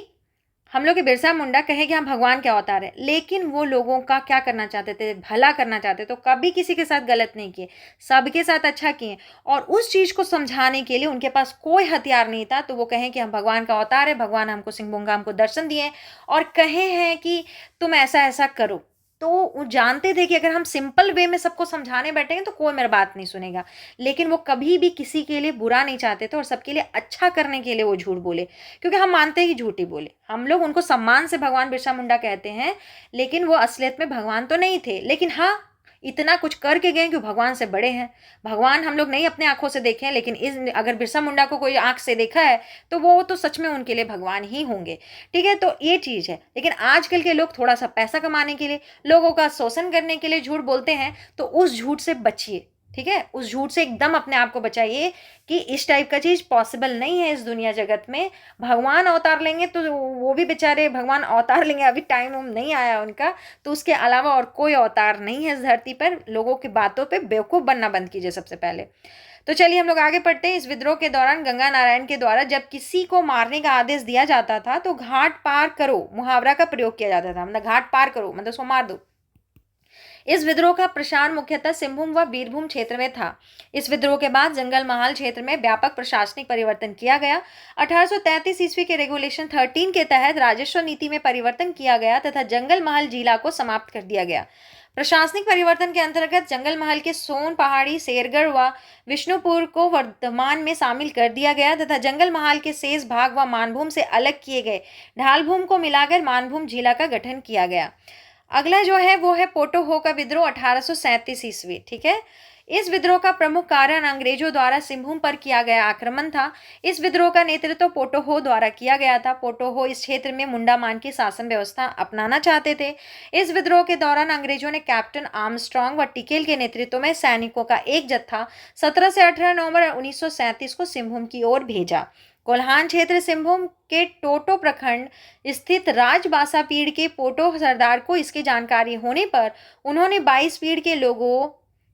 हम लोग के बिरसा मुंडा कहे कि हम भगवान के अवतार है, लेकिन वो लोगों का क्या करना चाहते थे, भला करना चाहते, तो कभी किसी के साथ गलत नहीं किए, सबके साथ अच्छा किए। और उस चीज को समझाने के लिए उनके पास कोई हथियार नहीं था, तो वो कहें कि हम भगवान का अवतार है, भगवान हमको सिंहभूंगा हमको दर्शन दिए और कहे हैं कि तुम ऐसा ऐसा करो। तो वो जानते थे कि अगर हम सिंपल वे में सबको समझाने बैठेंगे तो कोई मेरी बात नहीं सुनेगा, लेकिन वो कभी भी किसी के लिए बुरा नहीं चाहते थे और सबके लिए अच्छा करने के लिए वो झूठ बोले, क्योंकि हम मानते हैं कि झूठ ही बोले। हम लोग उनको सम्मान से भगवान बिरसा मुंडा कहते हैं, लेकिन वो असलियत में भगवान तो नहीं थे, लेकिन हाँ इतना कुछ करके गए कि भगवान से बड़े हैं। भगवान हम लोग नहीं अपने आंखों से देखे हैं, लेकिन अगर बिरसा मुंडा को कोई आंख से देखा है तो वो तो सच में उनके लिए भगवान ही होंगे। ठीक है। तो ये चीज़ है। लेकिन आजकल के लोग थोड़ा सा पैसा कमाने के लिए, लोगों का शोषण करने के लिए झूठ बोलते हैं, तो उस झूठ से बचिए। ठीक है। उस झूठ से एकदम अपने आप को बचाइए कि इस टाइप का चीज पॉसिबल नहीं है इस दुनिया जगत में। भगवान अवतार लेंगे तो वो भी बेचारे भगवान अवतार लेंगे, अभी टाइम नहीं आया उनका, तो उसके अलावा और कोई अवतार नहीं है इस धरती पर। लोगों की बातों पे बेवकूफ बनना बंद कीजिए सबसे पहले। तो चलिए हम लोग आगे पढ़ते हैं। इस विद्रोह के दौरान गंगा नारायण के द्वारा जब किसी को मारने का आदेश दिया जाता था तो घाट पार करो मुहावरा का प्रयोग किया जाता था। मतलब घाट पार करो मतलब उसको मार दो। इस विद्रोह का प्रसार मुख्यतः सिंहभूम व बीरभूम क्षेत्र में था। इस विद्रोह के बाद जंगल महाल क्षेत्र में व्यापक प्रशासनिक परिवर्तन किया गया। 1833 ईस्वी के रेगुलेशन 13 के तहत राजस्व नीति में परिवर्तन किया गया तथा जंगल महल जिला को समाप्त कर दिया गया। प्रशासनिक परिवर्तन के अंतर्गत जंगल महल के सोन पहाड़ी, शेरगढ़ व विष्णुपुर को वर्धमान में शामिल कर दिया गया तथा जंगल महल के शेष भाग व मानभूम से अलग किए गए ढालभूम को मिलाकर मानभूम जिला का गठन किया गया। अगला जो है वो है पोटोहो का विद्रोह 1837 ईस्वी। ठीक है। इस विद्रोह का प्रमुख कारण अंग्रेजों द्वारा सिंहभूम पर किया गया आक्रमण था। इस विद्रोह का नेतृत्व पोटोहो द्वारा किया गया था। पोटोहो इस क्षेत्र में मुंडामान की शासन व्यवस्था अपनाना चाहते थे। इस विद्रोह के दौरान अंग्रेजों ने कैप्टन आर्मस्ट्रांग व टिकेल के नेतृत्व में सैनिकों का एक जत्था 17 से 18 नवंबर 1937 को सिंहभूम की ओर भेजा। कोल्हान क्षेत्र सिंहभूम के टोटो प्रखंड स्थित राजबासा पीढ़ के पोटो सरदार को इसकी जानकारी होने पर उन्होंने 22 पीढ़ के लोगों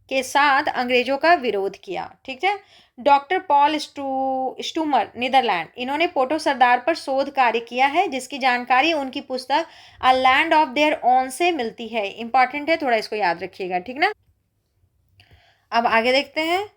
के साथ अंग्रेजों का विरोध किया। ठीक है। डॉक्टर पॉल स्टूमर नीदरलैंड, इन्होंने पोटो सरदार पर शोध कार्य किया है, जिसकी जानकारी उनकी पुस्तक a land of their own से मिलती है। इंपॉर्टेंट है, थोड़ा इसको याद रखिएगा। ठीक ना। अब आगे देखते हैं।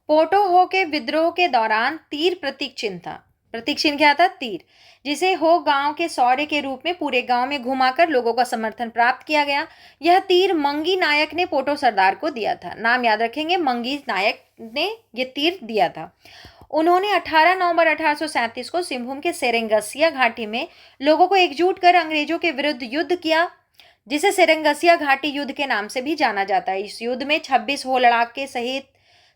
पोटोहो के विद्रोह के दौरान तीर प्रतीक चिन्ह था। प्रतीक चिन्ह क्या था? तीर, जिसे हो गांव के शौर्य के रूप में पूरे गांव में घुमाकर लोगों का समर्थन प्राप्त किया गया। यह तीर मंगी नायक ने पोटो सरदार को दिया था। नाम याद रखेंगे, मंगी नायक ने यह तीर दिया था। उन्होंने 18 नवंबर 1837 को सिंहभूम के सेरेंगसिया घाटी में लोगों को एकजुट कर अंग्रेजों के विरुद्ध युद्ध किया, जिसे सेरेंगसिया घाटी युद्ध के नाम से भी जाना जाता है। इस युद्ध में 26 हो लड़ाके सहित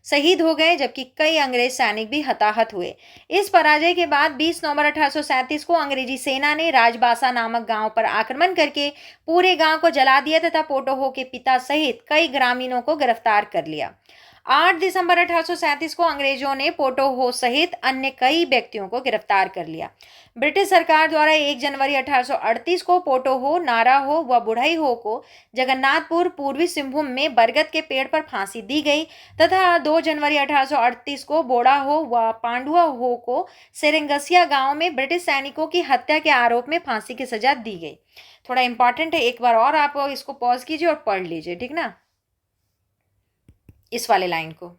शहीद हो गए, जबकि कई अंग्रेज सैनिक भी हताहत हुए। इस पराजय के बाद 20 नवंबर 1837 को अंग्रेजी सेना ने राजबासा नामक गांव पर आक्रमण करके पूरे गांव को जला दिया तथा पोटोहो के पिता सहित कई ग्रामीणों को गिरफ्तार कर लिया। 8 दिसंबर 1837 को अंग्रेजों ने पोटोहो सहित अन्य कई व्यक्तियों को गिरफ्तार कर लिया। ब्रिटिश सरकार द्वारा 1 जनवरी 1838 को पोटोहो, नाराहो व बुढ़ईहो को जगन्नाथपुर, पूर्वी सिंहभूम में बरगद के पेड़ पर फांसी दी गई तथा 2 जनवरी 1838 को बोड़ाहो व पांडुआहो को सेरेंगसिया गांव में ब्रिटिश सैनिकों की हत्या के आरोप में फांसी की सजा दी गई। थोड़ा इंपॉर्टेंट है, एक बार और आप इसको पॉज कीजिए और पढ़ लीजिए, ठीक ना, इस वाले लाइन को।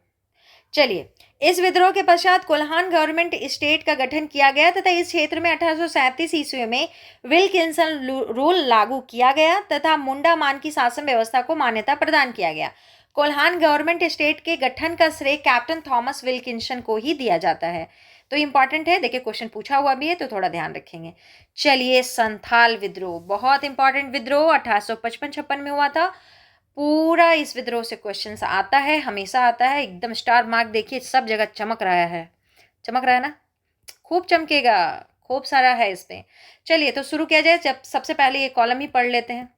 चलिए, इस विद्रोह के पश्चात कोल्हान गवर्नमेंट स्टेट का गठन किया गया तथा इस क्षेत्र में 1837 ईस्वी में विल्किंसन रूल लागू किया गया तथा मुंडा मान की शासन व्यवस्था को मान्यता प्रदान किया गया। कोल्हान गवर्नमेंट स्टेट के गठन का श्रेय कैप्टन थॉमस विल्किंसन को ही दिया जाता है। तो इंपॉर्टेंट है, देखिए क्वेश्चन पूछा हुआ भी है तो थोड़ा ध्यान रखेंगे। चलिए, संथाल विद्रोह, बहुत इंपॉर्टेंट विद्रोह 1855-56 में हुआ था। पूरा इस विद्रोह से क्वेश्चंस आता है, हमेशा आता है, एकदम स्टार मार्क देखिए, सब जगह चमक रहा है ना, खूब चमकेगा, खूब सारा है इसमें। चलिए तो शुरू किया जाए। जब सबसे पहले ये कॉलम ही पढ़ लेते हैं।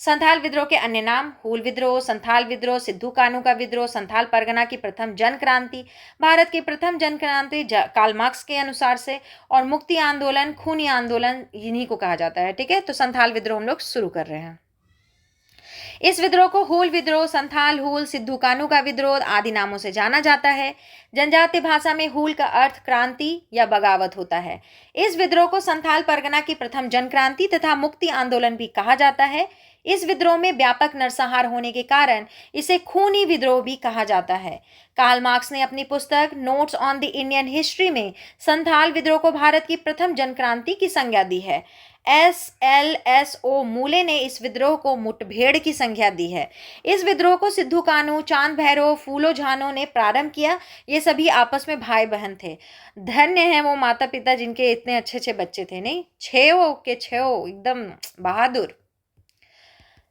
संथाल विद्रोह के अन्य नाम: हूल विद्रोह, संथाल विद्रोह, सिद्धू कानू का विद्रोह, संथाल परगना की प्रथम जन क्रांति, भारत की प्रथम जन क्रांति कार्ल मार्क्स के अनुसार से, और मुक्ति आंदोलन, खूनी आंदोलन, इन्हीं को कहा जाता है। ठीक है, तो संथाल विद्रोह हम लोग शुरू कर रहे हैं। इस विद्रोह को हूल विद्रोह, संथाल हूल, सिद्धू कानू का विद्रोह आदि नामों से जाना जाता है। जनजातीय भाषा में हूल का अर्थ क्रांति या बगावत होता है। इस विद्रोह को संथाल परगना की प्रथम जन क्रांति तथा मुक्ति आंदोलन भी कहा जाता है। इस विद्रोह में व्यापक नरसंहार होने के कारण इसे खूनी विद्रोह भी कहा जाता है। कार्ल मार्क्स ने अपनी पुस्तक notes on the Indian history में संथाल विद्रोह को भारत की प्रथम जन क्रांति की संज्ञा दी है। SLSO मूले ने इस विद्रोह को मुठभेड़ की संज्ञा दी है। इस विद्रोह को सिद्धू कानू, चांद भैरव, फूलो झानो ने प्रारंभ किया। ये सभी आपस में भाई बहन थे। धन्य हैं वो माता पिता जिनके इतने अच्छे अच्छे बच्चे थे, नहीं, छेओ के छेओ, एकदम बहादुर।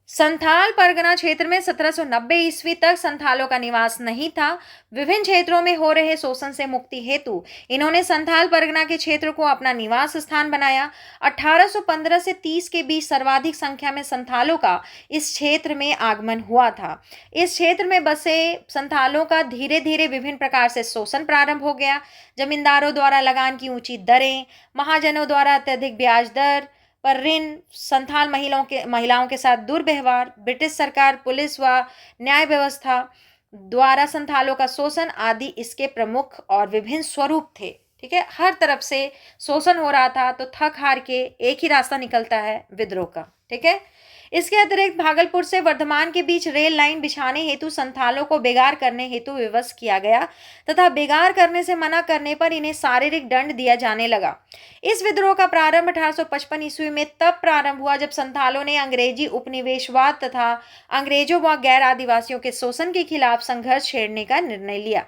संथाल परगना क्षेत्र में 1790 ईस्वी तक संथालों का निवास नहीं था। विभिन्न क्षेत्रों में हो रहे शोषण से मुक्ति हेतु इन्होंने संथाल परगना के क्षेत्र को अपना निवास स्थान बनाया। 1815 से 30 के बीच सर्वाधिक संख्या में संथालों का इस क्षेत्र में आगमन हुआ था। इस क्षेत्र में बसे संथालों का धीरे धीरे विभिन्न प्रकार से शोषण प्रारंभ हो गया। जमींदारों द्वारा लगान की ऊंची दरें, महाजनों द्वारा अत्यधिक ब्याज दर पर ऋण, संथाल महिलाओं के साथ दुर्व्यवहार, ब्रिटिश सरकार, पुलिस व न्याय व्यवस्था द्वारा संथालों का शोषण आदि इसके प्रमुख और विभिन्न स्वरूप थे। ठीक है, हर तरफ से शोषण हो रहा था, तो थक हार के एक ही रास्ता निकलता है विद्रोह का। ठीक है, इसके अतिरिक्त भागलपुर से वर्धमान के बीच रेल लाइन बिछाने हेतु संथालों को बेगार करने हेतु विवश किया गया तथा बेगार करने से मना करने पर इन्हें शारीरिक दंड दिया जाने लगा। इस विद्रोह का प्रारंभ 1855 ईस्वी में तब प्रारंभ हुआ जब संथालों ने अंग्रेजी उपनिवेशवाद तथा अंग्रेजों व गैर आदिवासियों के शोषण के खिलाफ संघर्ष छेड़ने का निर्णय लिया।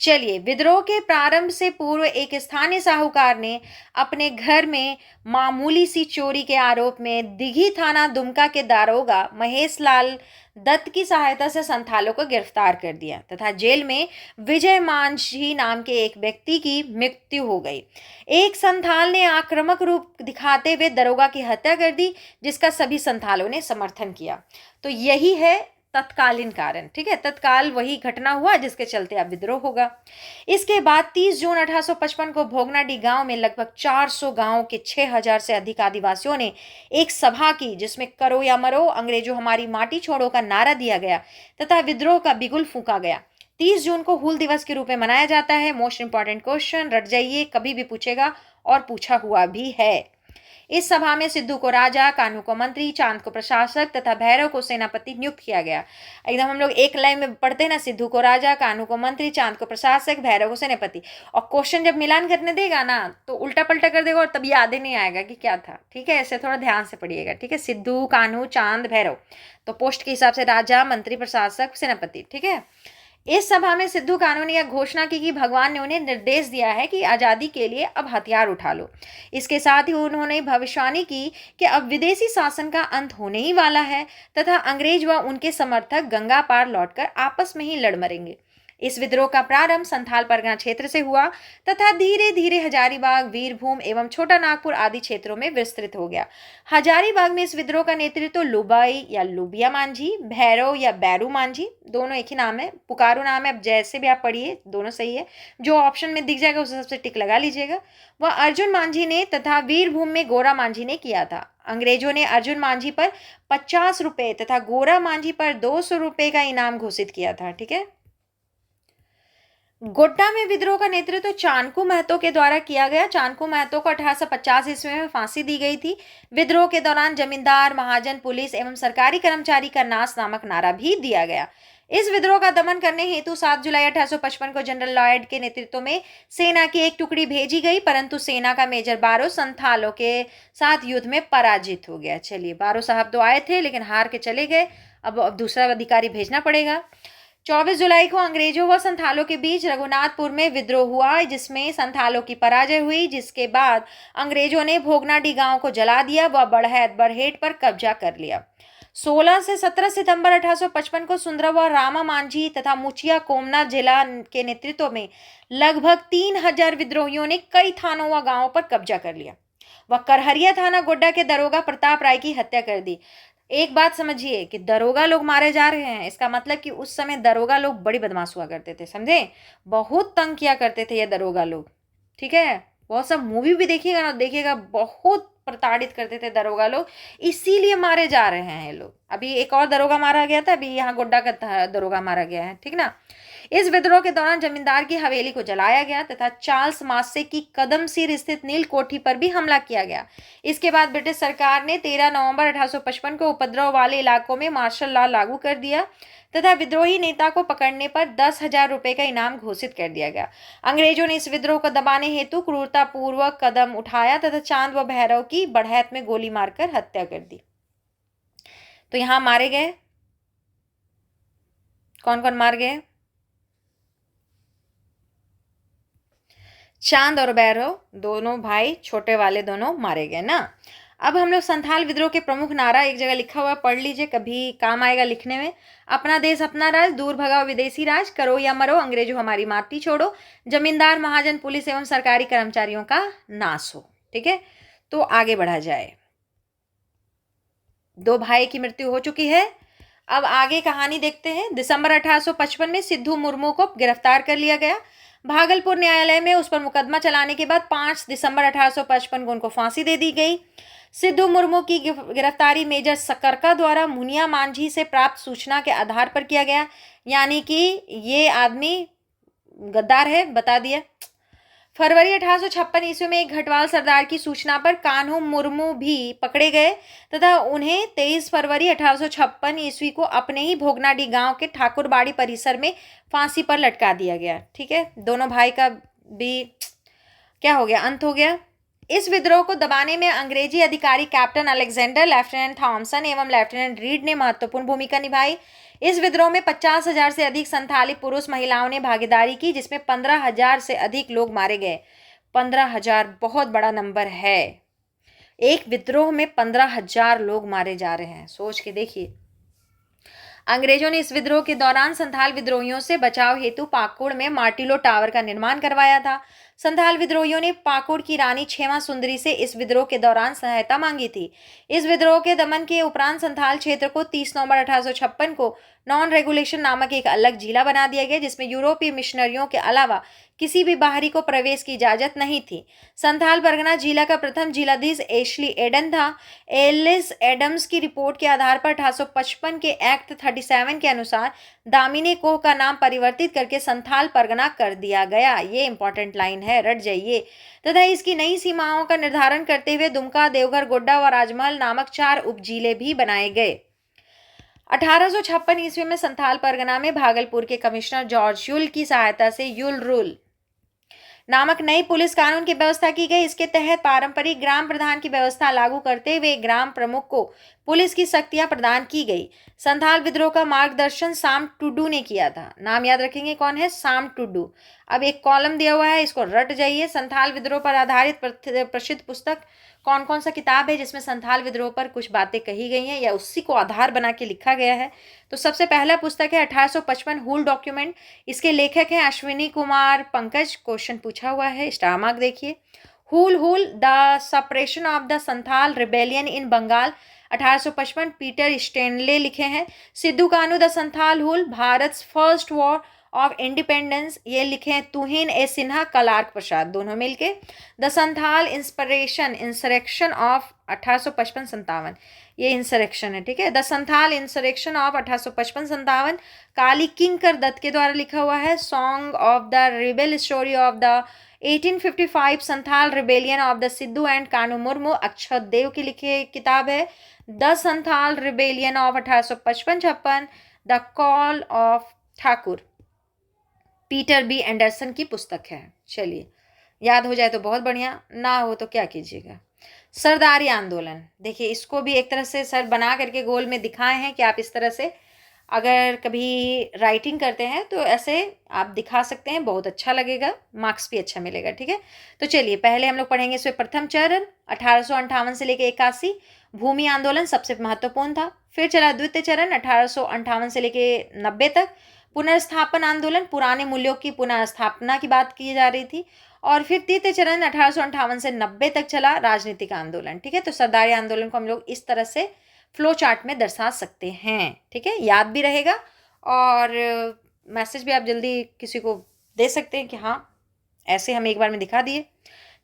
चलिए, विद्रोह के प्रारंभ से पूर्व एक स्थानीय साहूकार ने अपने घर में मामूली सी चोरी के आरोप में दिघी थाना दुमका के दारोगा महेश लाल दत्त की सहायता से संथालों को गिरफ्तार कर दिया तथा जेल में विजय मांझी नाम के एक व्यक्ति की मृत्यु हो गई। एक संथाल ने आक्रामक रूप दिखाते हुए दरोगा की हत्या कर दी, जिसका सभी संथालों ने समर्थन किया। तो यही है तत्कालीन कारण। ठीक है, तत्काल वही घटना हुआ जिसके चलते अब विद्रोह होगा। इसके बाद 30 जून 1855 को भोगनाडी गांव में लगभग 400 गांव के 6000 से अधिक आदिवासियों ने एक सभा की, जिसमें करो या मरो, अंग्रेजों हमारी माटी छोड़ो का नारा दिया गया तथा विद्रोह का बिगुल फूंका गया। 30 जून को हूल दिवस के रूप में मनाया जाता है। मोस्ट इंपॉर्टेंट क्वेश्चन, रट जाइए, कभी भी पूछेगा और पूछा हुआ भी है। इस सभा में सिद्धू को राजा, कानू को मंत्री, चांद को प्रशासक तथा भैरव को सेनापति नियुक्त किया गया। एकदम हम लोग एक लाइन में पढ़ते हैं ना, सिद्धू को राजा, कानू को मंत्री, चांद को प्रशासक, भैरव को सेनापति। और क्वेश्चन जब मिलान करने देगा ना तो उल्टा पलटा कर देगा और तब याद ही नहीं आएगा कि क्या था। ठीक है, ऐसे थोड़ा ध्यान से पढ़िएगा। ठीक है, सिद्धू, कानू, चांद, भैरव, तो पोस्ट के हिसाब से राजा, मंत्री, प्रशासक, सेनापति। ठीक है, इस सभा में सिद्धू कानू ने यह घोषणा की कि भगवान ने उन्हें निर्देश दिया है कि आज़ादी के लिए अब हथियार उठा लो। इसके साथ ही उन्होंने भविष्यवाणी की कि अब विदेशी शासन का अंत होने ही वाला है तथा अंग्रेज व उनके समर्थक गंगा पार लौटकर आपस में ही लड़ मरेंगे। इस विद्रोह का प्रारंभ संथाल परगना क्षेत्र से हुआ तथा धीरे धीरे हजारीबाग, वीरभूम एवं छोटा नागपुर आदि क्षेत्रों में विस्तृत हो गया। हजारीबाग में इस विद्रोह का नेतृत्व लुबाई या लुबिया मांझी, भैरव या बैरू मांझी, दोनों एक ही नाम है, पुकारू नाम है, अब जैसे भी आप पढ़िए दोनों सही है, जो ऑप्शन में दिख जाएगा उस हिसाब से टिक लगा लीजिएगा। वह अर्जुन मांझी ने तथा वीरभूम में गोरा मांझी ने किया था। अंग्रेजों ने अर्जुन मांझी पर 50 रुपए तथा गोरा मांझी पर 200 रुपए का इनाम घोषित किया था। ठीक है। गोड्डा में विद्रोह का नेतृत्व चाणकू महतो के द्वारा किया गया। चाणकू महतो को 1850 ईस्वी में फांसी दी गई थी। विद्रोह के दौरान जमींदार, महाजन, पुलिस एवं सरकारी कर्मचारी का नाश नामक नारा भी दिया गया। इस विद्रोह का दमन करने हेतु 7 जुलाई 1855 को जनरल लॉयड के नेतृत्व में सेना की एक टुकड़ी भेजी गई, परंतु सेना का मेजर बारो संथालों के साथ युद्ध में पराजित हो गया। चलिए, बारो साहब तो आए थे लेकिन हार के चले गए, अब दूसरा अधिकारी भेजना पड़ेगा। 24 जुलाई को अंग्रेजों व संथालों के बीच रघुनाथपुर में विद्रोह हुआ, जिसमें संथालों की पराजय हुई, जिसके बाद अंग्रेजों ने भोगनाडी गांव को जला दिया व बरहेट पर कब्जा कर लिया। 16 से 17 सितंबर 1855 को सुंदरव व रामा मांझी तथा मुचिया कोमना जिला के नेतृत्व में लगभग 3000 विद्रोहियों ने कई थानों व गांवों पर कब्जा कर लिया। वह करहरिया थाना गोड्डा के दरोगा प्रताप राय की हत्या कर दी। एक बात समझिए कि दरोगा लोग मारे जा रहे हैं, इसका मतलब कि उस समय दरोगा लोग बड़ी बदमाश हुआ करते थे, समझे, बहुत तंग किया करते थे ये दरोगा लोग। ठीक है, बहुत सब मूवी भी देखिएगा ना, देखिएगा, बहुत प्रताड़ित करते थे दरोगा लोग, इसीलिए मारे जा रहे हैं ये लोग। अभी एक और दरोगा मारा गया था, अभी यहाँ गोड्डा का दरोगा मारा गया है। ठीक ना। इस विद्रोह के दौरान जमींदार की हवेली को जलाया गया तथा चार्ल्स मासे की कदमसीर स्थित नील कोठी पर भी हमला किया गया। इसके बाद ब्रिटिश सरकार ने 13 नवंबर 1855 को उपद्रव वाले इलाकों में मार्शल लॉ लागू कर दिया तथा विद्रोही नेता को पकड़ने पर 10,000 रुपए का इनाम घोषित कर दिया गया। अंग्रेजों ने इस विद्रोह को दबाने हेतु क्रूरतापूर्वक कदम उठाया तथा चांद व भैरव की बढ़ैत में गोली मारकर हत्या कर दी। तो यहां मारे गए कौन कौन मार गए? चांद और भैरव, दोनों भाई, छोटे वाले दोनों मारे गए ना। अब हम लोग संथाल विद्रोह के प्रमुख नारा एक जगह लिखा हुआ, पढ़ लीजिए, कभी काम आएगा लिखने में। अपना देश अपना राज, दूर भगाओ विदेशी राज, करो या मरो अंग्रेजों हमारी माटी छोड़ो, जमींदार, महाजन, पुलिस एवं सरकारी कर्मचारियों का नाश हो। ठीक है, तो आगे बढ़ा जाए। 2 भाई की मृत्यु हो चुकी है। अब आगे कहानी देखते हैं। दिसंबर 1855 में सिद्धू मुर्मू को गिरफ्तार कर लिया गया। भागलपुर न्यायालय में उस पर मुकदमा चलाने के बाद 5 दिसंबर 1855 को उनको फांसी दे दी गई। सिद्धू मुर्मू की गिरफ्तारी मेजर सकरका द्वारा मुनिया मांझी से प्राप्त सूचना के आधार पर किया गया, यानी कि ये आदमी गद्दार है, बता दिया। फरवरी 1856 ईस्वी में एक घटवाल सरदार की सूचना पर कान्हू मुर्मू भी पकड़े गए तथा उन्हें 23 फरवरी 1856 ईस्वी को अपने ही भोगनाडी गांव के ठाकुरबाड़ी परिसर में फांसी पर लटका दिया गया। ठीक है, दोनों भाई का भी क्या हो गया, अंत हो गया। इस विद्रोह को दबाने में अंग्रेजी अधिकारी कैप्टन अलेक्जेंडर, लेफ्टिनेंट थॉमसन एवं लेफ्टिनेंट रीड ने महत्वपूर्ण भूमिका निभाई। इस विद्रोह में 50,000 से अधिक संथाली पुरुष महिलाओं ने भागीदारी की, जिसमें 15,000 से अधिक लोग मारे गए। 15,000 बहुत बड़ा नंबर है। एक विद्रोह में 15,000 लोग मारे जा रहे हैं, सोच के देखिए। अंग्रेजों ने इस विद्रोह के दौरान संथाल विद्रोहियों से बचाव हेतु पाकुड़ में मार्टिलो टावर का निर्माण करवाया था। संथाल विद्रोहियों ने पाकुड़ की रानी छेमा सुंदरी से इस विद्रोह के दौरान सहायता मांगी थी। इस विद्रोह के दमन के उपरांत संथाल क्षेत्र को 30 नवंबर 1856 को नॉन रेगुलेशन नामक एक अलग जिला बना दिया गया, जिसमें यूरोपीय मिशनरियों के अलावा किसी भी बाहरी को प्रवेश की इजाजत नहीं थी। संथाल परगना जिला का प्रथम जिलाधीश एशली एडन था। एलिस एडम्स की रिपोर्ट के आधार पर 1855 के एक्ट 37 के अनुसार दामिनी कोह का नाम परिवर्तित करके संथाल परगना कर दिया गया। ये इंपॉर्टेंट लाइन है, रट जाइए। तथा इसकी नई सीमाओं का निर्धारण करते हुए दुमका, देवघर, गोड्डा व राजमहल नामक 4 उपजिले भी बनाए गए। 1856 ईस्वी में संथाल परगना में भागलपुर के कमिश्नर जॉर्ज यूल की सहायता से यूल रूल नामक नई पुलिस कानून की व्यवस्था की गई। इसके तहत पारंपरिक ग्राम प्रधान की व्यवस्था लागू करते हुए ग्राम प्रमुख को पुलिस की शक्तियां प्रदान की गई। संथाल विद्रोह का मार्गदर्शन साम टुडू ने किया था। नाम याद रखेंगे कौन है, साम टुडू। अब एक कॉलम दिया हुआ है, इसको रट जाइए। संथाल विद्रोह पर आधारित प्रसिद्ध पुस्तक कौन कौन सा किताब है जिसमें संथाल विद्रोह पर कुछ बातें कही गई हैं या उसी को आधार बना के लिखा गया है? तो सबसे पहला पुस्तक है 1855 हूल डॉक्यूमेंट। इसके लेखक हैं अश्विनी कुमार पंकज। क्वेश्चन पूछा हुआ है, स्टार मार्क देखिए। Hul Hul the suppression of the Santhal rebellion in Bengal 1855 Peter Stanley लिखे हैं। Sidhu Kanhu the Santhal Hul Bharat first war of independence ये लिखे हैं तुहिन ए सिन्हा कलार्क प्रसाद, दोनों मिलके। The Santhal inspiration insurrection of 1855-57 ये इंसरेक्शन है, ठीक है। The Santhal insurrection of 1855-57 Kali Kinkar Datta के द्वारा लिखा हुआ है। Song of the rebel story of the 1855 Santhal rebellion of the Sidhu and Kanhu Murmu Akshat Dev की लिखी किताब है। The Santhal rebellion of 1855-56 the call of Thakur Peter B Anderson की पुस्तक है। चलिए, याद हो जाए तो बहुत बढ़िया, ना हो तो क्या कीजिएगा। सरदारी आंदोलन, देखिए इसको भी एक तरह से सर बना करके गोल में दिखाए हैं कि आप इस तरह से अगर कभी राइटिंग करते हैं तो ऐसे आप दिखा सकते हैं, बहुत अच्छा लगेगा, मार्क्स भी अच्छा मिलेगा, ठीक है। तो चलिए पहले हम लोग पढ़ेंगे इसमें प्रथम चरण 1858 से लेकर 81 भूमि आंदोलन सबसे महत्वपूर्ण था। फिर चला द्वितीय चरण 1858 से लेकर 90 तक पुनर्स्थापन आंदोलन, पुराने मूल्यों की पुनः स्थापना की बात की जा रही थी। और फिर तृतीय चरण 1858 से 90 तक चला राजनीतिक आंदोलन, ठीक है। तो सरदारी आंदोलन को हम लोग इस तरह से फ्लो चार्ट में दर्शा सकते हैं, ठीक है, याद भी रहेगा और मैसेज भी आप जल्दी किसी को दे सकते हैं कि हाँ ऐसे हम एक बार में दिखा दिए।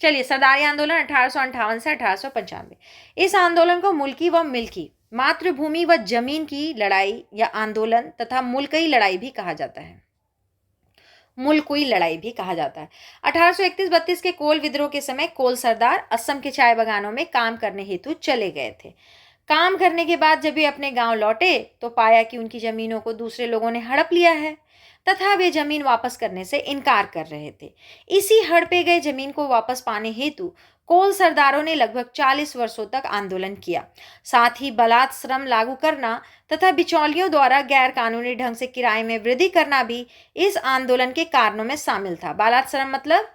चलिए, सरदारी आंदोलन 1858 से 1895। इस आंदोलन को मुल्की व मिल्की मातृभूमि व जमीन की लड़ाई या आंदोलन तथा मुल्कई लड़ाई भी कहा जाता है। मुल्कुई लड़ाई भी कहा जाता है। 1831-32 के कोल विद्रोह के समय कोल सरदार असम के चाय बागानों में काम करने हेतु चले गए थे। काम करने के बाद जब वे अपने गांव लौटे तो पाया कि उनकी जमीनों को दूसरे लोगों ने हड़प लिया है तथा वे जमीन वापस करने से इनकार कर रहे थे। इसी हड़पे गए जमीन को वापस पाने हेतु कोल सरदारों ने लगभग 40 वर्षों तक आंदोलन किया। साथ ही बलात् श्रम लागू करना तथा बिचौलियों द्वारा गैर कानूनी ढंग से किराए में वृद्धि करना भी इस आंदोलन के कारणों में शामिल था। बलात् श्रम मतलब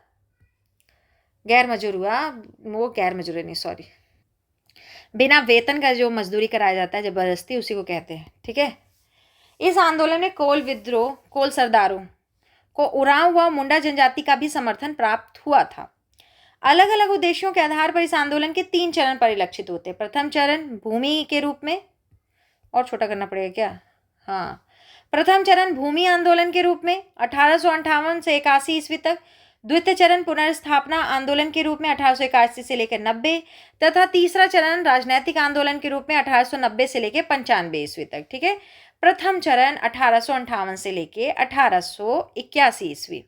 गैर मजदूर हुआ, वो गैर मजदूर नहीं, सॉरी, बिना वेतन का जो मजदूरी कराया जाता है जबरदस्ती, उसी को कहते हैं, ठीक है। इस आंदोलन में कोल सरदारों को उरांव व मुंडा जनजाति का भी समर्थन प्राप्त हुआ था। अलग अलग उद्देश्यों के आधार पर इस आंदोलन के 3 चरण परिलक्षित होते हैं। प्रथम चरण भूमि के रूप में, और छोटा करना पड़ेगा क्या, हाँ, प्रथम चरण भूमि आंदोलन के रूप में 1858 से 81 ईस्वी तक। द्वितीय चरण पुनर्स्थापना आंदोलन के रूप में 1881 से लेकर 90 तथा तीसरा चरण राजनीतिक आंदोलन के रूप में 1890 से लेकर 95 ईस्वी तक, ठीक है। प्रथम चरण 1858 से लेकर 1881 ईस्वी।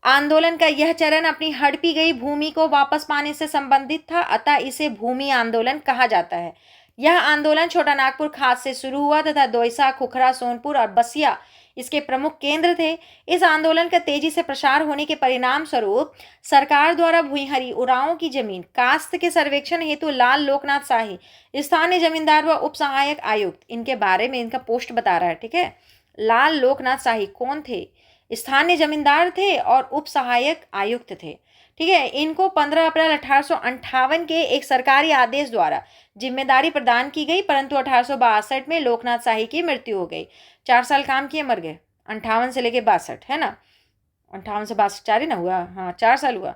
आंदोलन का यह चरण अपनी हड़पी गई भूमि को वापस पाने से संबंधित था, अतः इसे भूमि आंदोलन कहा जाता है। यह आंदोलन छोटा नागपुर खास से शुरू हुआ तथा दोईसा, खुखरा, सोनपुर और बसिया इसके प्रमुख केंद्र थे। इस आंदोलन का तेजी से प्रसार होने के परिणाम स्वरूप सरकार द्वारा भूईहरी उरांवों की जमीन कास्त के सर्वेक्षण हेतु लाल लोकनाथ शाही स्थानीय जमींदार व उप सहायक आयुक्त, इनके बारे में इनका पोस्ट बता रहा है, ठीक है। लाल लोकनाथ शाही कौन थे? स्थानीय जमींदार थे और उप सहायक आयुक्त थे, ठीक है। इनको 15 अप्रैल 1858 के एक सरकारी आदेश द्वारा जिम्मेदारी प्रदान की गई, परंतु 1862 में लोकनाथ शाही की मृत्यु हो गई। 4 साल काम किए, मर गए। 58 से लेके 62, है ना, 58 से 62 4 ही ना हुआ, हाँ 4 साल हुआ।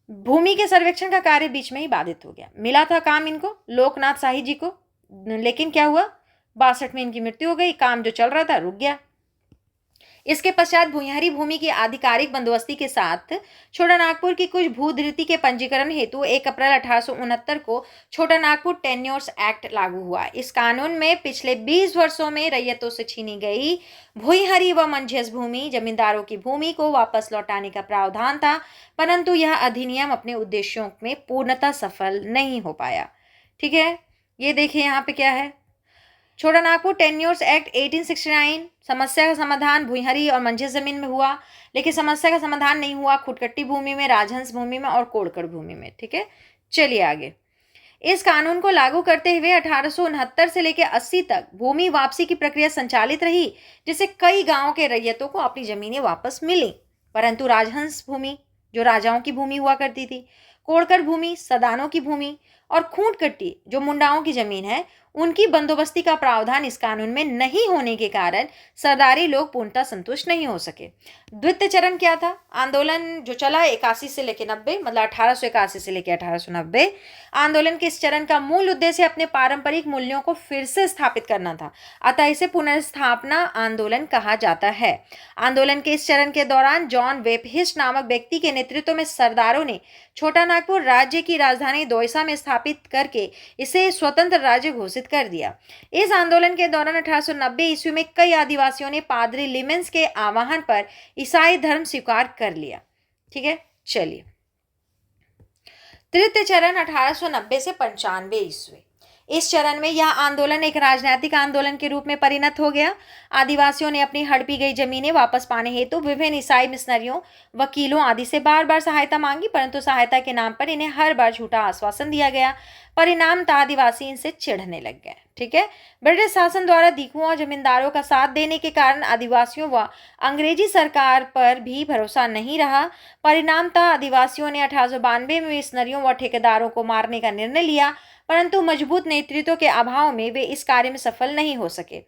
भूमि के सर्वेक्षण का कार्य बीच में ही बाधित हो गया। मिला था काम इनको लोकनाथ शाही जी को, लेकिन क्या हुआ, 62 में इनकी मृत्यु हो गई, काम जो चल रहा था रुक गया। इसके पश्चात भूईहरी भूमि की आधिकारिक बंदोबस्ती के साथ छोटा नागपुर की कुछ भूधृति के पंजीकरण हेतु 1 अप्रैल 1869 को छोटा नागपुर टेन्योर्स एक्ट लागू हुआ। इस कानून में पिछले 20 वर्षों में रैयतों से छीनी गई भूईहरी व मंझेस भूमि जमींदारों की भूमि को वापस लौटाने का प्रावधान था, परंतु यह अधिनियम अपने उद्देश्यों में पूर्णतः सफल नहीं हो पाया, ठीक है। ये देखिए यहाँ पे क्या है, छोटा नागपुर टेन्योर्स एक्ट 1869, समस्या का समाधान भुइहरी और मंझे जमीन में हुआ, लेकिन समस्या का समाधान नहीं हुआ खुटकट्टी भूमि में, राजहंस भूमि में और कोड़कड़ भूमि में। ठीक है, चलिए आगे। इस कानून को लागू करते हुए 1869 से लेकर 80 तक भूमि वापसी की प्रक्रिया संचालित रही, जिससे कई गांवों के रैयतों को अपनी जमीनें वापस मिली। परंतु राजहंस भूमि जो राजाओं की भूमि हुआ करती थी, कोड़कर भूमि सदानों की भूमि और खूंटकट्टी जो मुंडाओं की जमीन है, उनकी बंदोबस्ती का प्रावधान इस कानून में नहीं होने के कारण सरदारी लोग पूर्णतः संतुष्ट नहीं हो सके। द्वितीय चरण क्या था? आंदोलन जो चला 81 से लेकर 90, मतलब 1881 से लेकर 1890। आंदोलन के इस चरण का मूल उद्देश्य अपने पारंपरिक मूल्यों को फिर से स्थापित करना था, अतः इसे पुनर्स्थापना आंदोलन कहा जाता है। आंदोलन के इस चरण के दौरान जॉन वेपहिस्ट नामक व्यक्ति के नेतृत्व में सरदारों ने छोटा नागपुर राज्य की राजधानी दौसा में स्थापित करके इसे स्वतंत्र राज्य घोषित कर दिया। इस आंदोलन के दौरान 1890 ईस्वी में कई आदिवासियों ने पादरी लिमेंस के आह्वान पर ईसाई धर्म स्वीकार कर लिया। ठीक है, चलिए। तृतीय चरण 1890 से 95 ईस्वी। इस चरण में यह आंदोलन एक राजनीतिक आंदोलन के रूप में परिणत हो गया। आदिवासियों ने अपनी हड़पी गई जमीनें वापस पाने हेतु विभिन्न ईसाई मिशनरियों, वकीलों आदि से बार बार सहायता मांगी, परंतु सहायता के नाम पर इन्हें हर बार झूठा आश्वासन दिया गया। परिणामतः आदिवासी इनसे चिढ़ने लग गए। ठीक है, ब्रिटिश शासन द्वारा दीकुओं और जमींदारों का साथ देने के कारण आदिवासियों व अंग्रेजी सरकार पर भी भरोसा नहीं रहा। परिणामतः आदिवासियों ने 1892 में मिशनरियों व ठेकेदारों को मारने का निर्णय लिया, परंतु मजबूत नेतृत्व के अभाव में वे इस कार्य में सफल नहीं हो सके।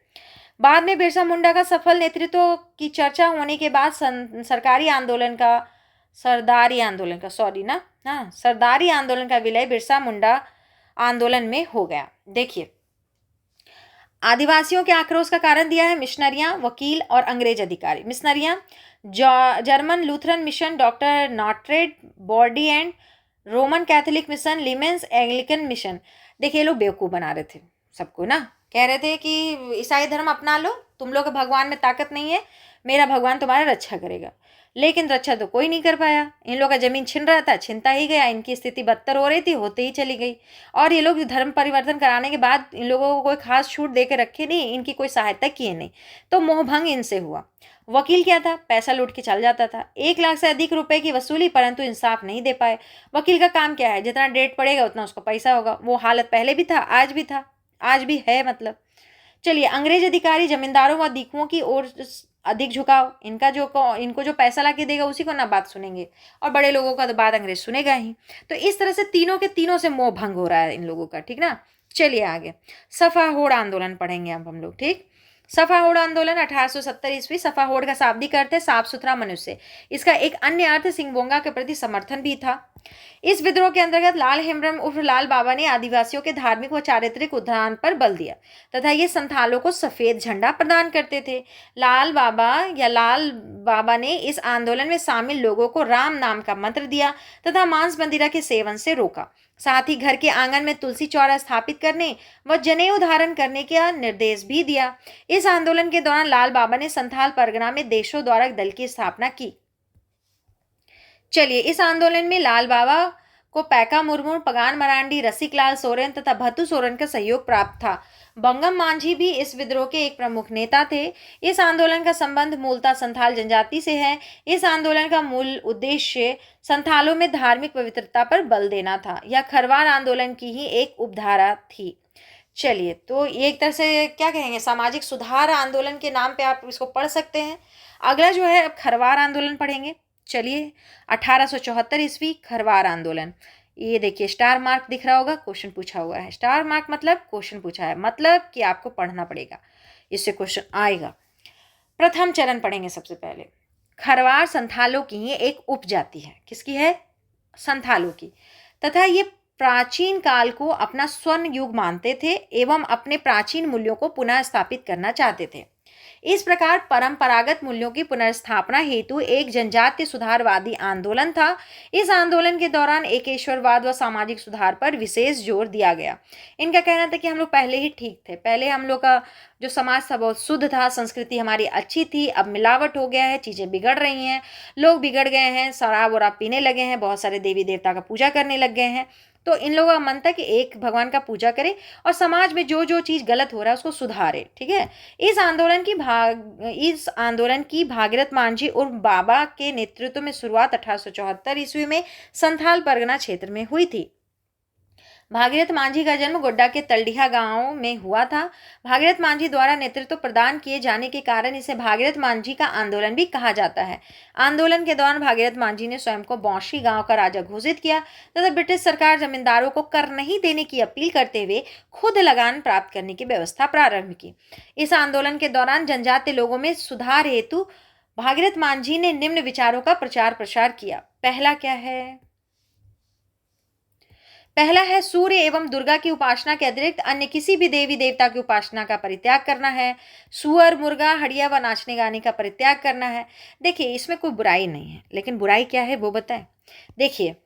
बाद में बिरसा मुंडा का सफल नेतृत्व की चर्चा होने के बाद सरदारी आंदोलन का विलय बिरसा मुंडा आंदोलन में हो गया। देखिए, आदिवासियों के आक्रोश का कारण दिया है मिशनरियां, वकील और अंग्रेज अधिकारी। मिशनरियां जर्मन लूथरन मिशन, डॉक्टर नॉटरेड बॉडी एंड रोमन कैथोलिक मिशन, लीमेंस एंग्लिकन मिशन। देखिए, लोग बेवकूफ़ बना रहे थे सबको ना, कह रहे थे कि ईसाई धर्म अपना लो, तुम लोग भगवान में ताकत नहीं है, मेरा भगवान तुम्हारा रक्षा करेगा। लेकिन रक्षा तो कोई नहीं कर पाया। इन लोगों का जमीन छिन रहा था, छिनता ही गया, इनकी स्थिति बदतर हो रही थी, होते ही चली गई। और ये लोग धर्म परिवर्तन कराने के बाद इन लोगों को कोई खास छूट दे के रखे नहीं, इनकी कोई सहायता किए नहीं, तो मोहभंग इनसे हुआ। वकील क्या था? पैसा लूट के चल जाता था। 1 लाख से अधिक रुपए की वसूली, परंतु इंसाफ नहीं दे पाए। वकील का काम क्या है? जितना डेट पड़ेगा उतना उसका पैसा होगा। वो हालत पहले भी था, आज भी था, आज भी है मतलब। चलिए, अंग्रेज अधिकारी जमींदारों व दीकुओं की ओर अधिक झुकाव। इनको जो पैसा ला के देगा उसी को ना बात सुनेंगे, और बड़े लोगों का तो बात अंग्रेज सुनेगा ही। तो इस तरह से तीनों के तीनों से मोह भंग हो रहा है इन लोगों का। ठीक ना, चलिए आगे। सफाहोड़ आंदोलन पढ़ेंगे अब हम लोग। ठीक, सफाहोड़ आंदोलन 1870 ईस्वी। सफाहोड़ का शाब्दिक अर्थ है साफ सुथरा मनुष्य। इसका एक अन्य अर्थ सिंगबोंगा के प्रति समर्थन भी था। इस विद्रोह के अंतर्गत लाल हेम्ब्रम उर्फ लाल बाबा ने आदिवासियों के धार्मिक व चारित्रिक उत्थान पर बल दिया तथा ये संथालों को सफेद झंडा प्रदान करते थे। लाल बाबा ने इस आंदोलन में शामिल लोगों को राम नाम का मंत्र दिया तथा मांस मंदिरा के सेवन से रोका। साथ ही घर के आंगन में तुलसी चौरा स्थापित करने व जनेऊ धारण करने का निर्देश भी दिया। इस आंदोलन के दौरान लाल बाबा ने संथाल परगना में देशों द्वारा दल की स्थापना की। चलिए, इस आंदोलन में लाल बाबा को पैका मुर्मू, पगान मरांडी, रसिक लाल सोरेन तथा भत्तू सोरेन का सहयोग प्राप्त था। बंगम मांझी भी इस विद्रोह के एक प्रमुख नेता थे। इस आंदोलन का संबंध मूलतः संथाल जनजाति से है। इस आंदोलन का मूल उद्देश्य संथालों में धार्मिक पवित्रता पर बल देना था। यह खरवार आंदोलन की ही एक उपधारा थी। चलिए, तो ये एक तरह से क्या कहेंगे, सामाजिक सुधार आंदोलन के नाम पे आप इसको पढ़ सकते हैं। अगला जो है, अब खरवार आंदोलन पढ़ेंगे। चलिए, 1874 ईस्वी खरवार आंदोलन। ये देखिए, स्टार मार्क दिख रहा होगा, क्वेश्चन पूछा हुआ है। स्टार मार्क मतलब क्वेश्चन पूछा है, मतलब कि आपको पढ़ना पड़ेगा, इससे क्वेश्चन आएगा। प्रथम चरण पढ़ेंगे सबसे पहले। खरवार संथालों की ही एक उपजाति है। किसकी है? संथालों की। तथा ये प्राचीन काल को अपना स्वर्ण युग मानते थे एवं अपने प्राचीन मूल्यों को पुनः स्थापित करना चाहते थे। इस प्रकार परंपरागत मूल्यों की पुनर्स्थापना हेतु एक जनजातीय सुधारवादी आंदोलन था। इस आंदोलन के दौरान एकेश्वरवाद व सामाजिक सुधार पर विशेष जोर दिया गया। इनका कहना था कि हम लोग पहले ही ठीक थे, पहले हम लोग का जो समाज था बहुत शुद्ध था, संस्कृति हमारी अच्छी थी, अब मिलावट हो गया है, चीज़ें बिगड़ रही हैं, लोग बिगड़ गए हैं, शराब वराब पीने लगे हैं, बहुत सारे देवी देवता का पूजा करने लग गए हैं। तो इन लोगों का मन था कि एक भगवान का पूजा करें और समाज में जो जो चीज़ गलत हो रहा है उसको सुधारे। ठीक है, इस आंदोलन की भागीरथ मांझी उर्फ बाबा के नेतृत्व में शुरुआत 1874 ईस्वी में संथाल परगना क्षेत्र में हुई थी। भागीरथ मांझी का जन्म गोड्डा के तलडीहा गांव में हुआ था। भागीरथ मांझी द्वारा नेतृत्व प्रदान किए जाने के कारण इसे भागीरथ मांझी का आंदोलन भी कहा जाता है। आंदोलन के दौरान भागीरथ मांझी ने स्वयं को बौंशी गांव का राजा घोषित किया तथा ब्रिटिश सरकार जमींदारों को कर नहीं देने की अपील करते हुए खुद लगान प्राप्त करने की व्यवस्था प्रारंभ की। इस आंदोलन के दौरान जनजातीय लोगों में सुधार हेतु भागीरथ मांझी ने निम्न विचारों का प्रचार प्रसार किया। पहला क्या है? पहला है सूर्य एवं दुर्गा की उपासना के अतिरिक्त अन्य किसी भी देवी देवता की उपासना का परित्याग करना है। सुअर, मुर्गा, हड़िया व नाचने गाने का परित्याग करना है। देखिए, इसमें कोई बुराई नहीं है, लेकिन बुराई क्या है वो बताएं। देखिए,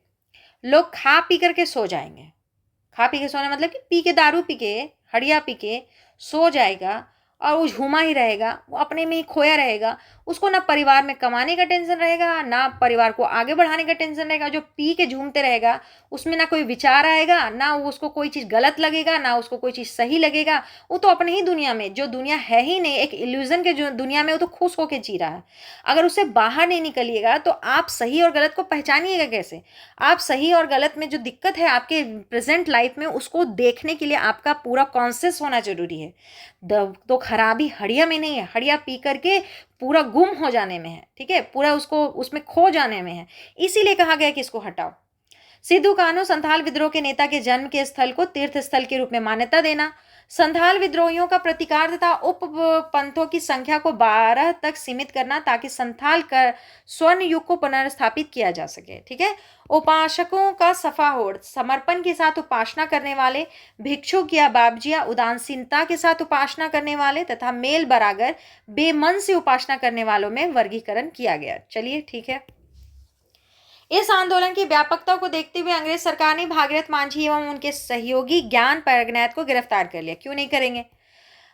लोग खा पी करके सो जाएंगे। खा पी के सोना मतलब कि पी के, दारू पी के, हड़िया पी के सो जाएगा और वो झूमा ही रहेगा, वो अपने में ही खोया रहेगा। उसको ना परिवार में कमाने का टेंशन रहेगा, ना परिवार को आगे बढ़ाने का टेंशन रहेगा। जो पी के झूमते रहेगा उसमें ना कोई विचार आएगा, ना उसको कोई चीज़ गलत लगेगा, ना उसको कोई चीज़ सही लगेगा। वो तो अपने ही दुनिया में, जो दुनिया है ही नहीं, एक इल्यूजन के जो दुनिया में, वो तो खुश होकर जी रहा है। अगर उससे बाहर नहीं निकलिएगा तो आप सही और गलत को पहचानिएगा कैसे? आप सही और गलत में जो दिक्कत है आपके प्रेजेंट लाइफ में, उसको देखने के लिए आपका पूरा कॉन्शियस होना जरूरी है। तो खराबी हड़िया में नहीं है, हड़िया पी करके पूरा गुम हो जाने में है। ठीक है, पूरा उसको उसमें खो जाने में है। इसीलिए कहा गया कि इसको हटाओ। सिद्धू कान्हू संथाल विद्रोह के नेता के जन्म के स्थल को तीर्थ स्थल के रूप में मान्यता देना, संथाल विद्रोहियों का प्रतिकार तथा उप पंथों की संख्या को 12 तक सीमित करना ताकि संथाल का स्वर्ण युग को पुनर्स्थापित किया जा सके। ठीक है, उपासकों का सफा होड़, समर्पण के साथ उपासना करने वाले, भिक्षुक या बाबजिया, उदासीनता के साथ उपासना करने वाले तथा मेल बरागर बेमन से उपासना करने वालों में वर्गीकरण किया गया। चलिए, ठीक है। इस आंदोलन की व्यापकता को देखते हुए अंग्रेज सरकार ने भागीरथ मांझी एवं उनके सहयोगी ज्ञान परगनैत को गिरफ्तार कर लिया। क्यों नहीं करेंगे?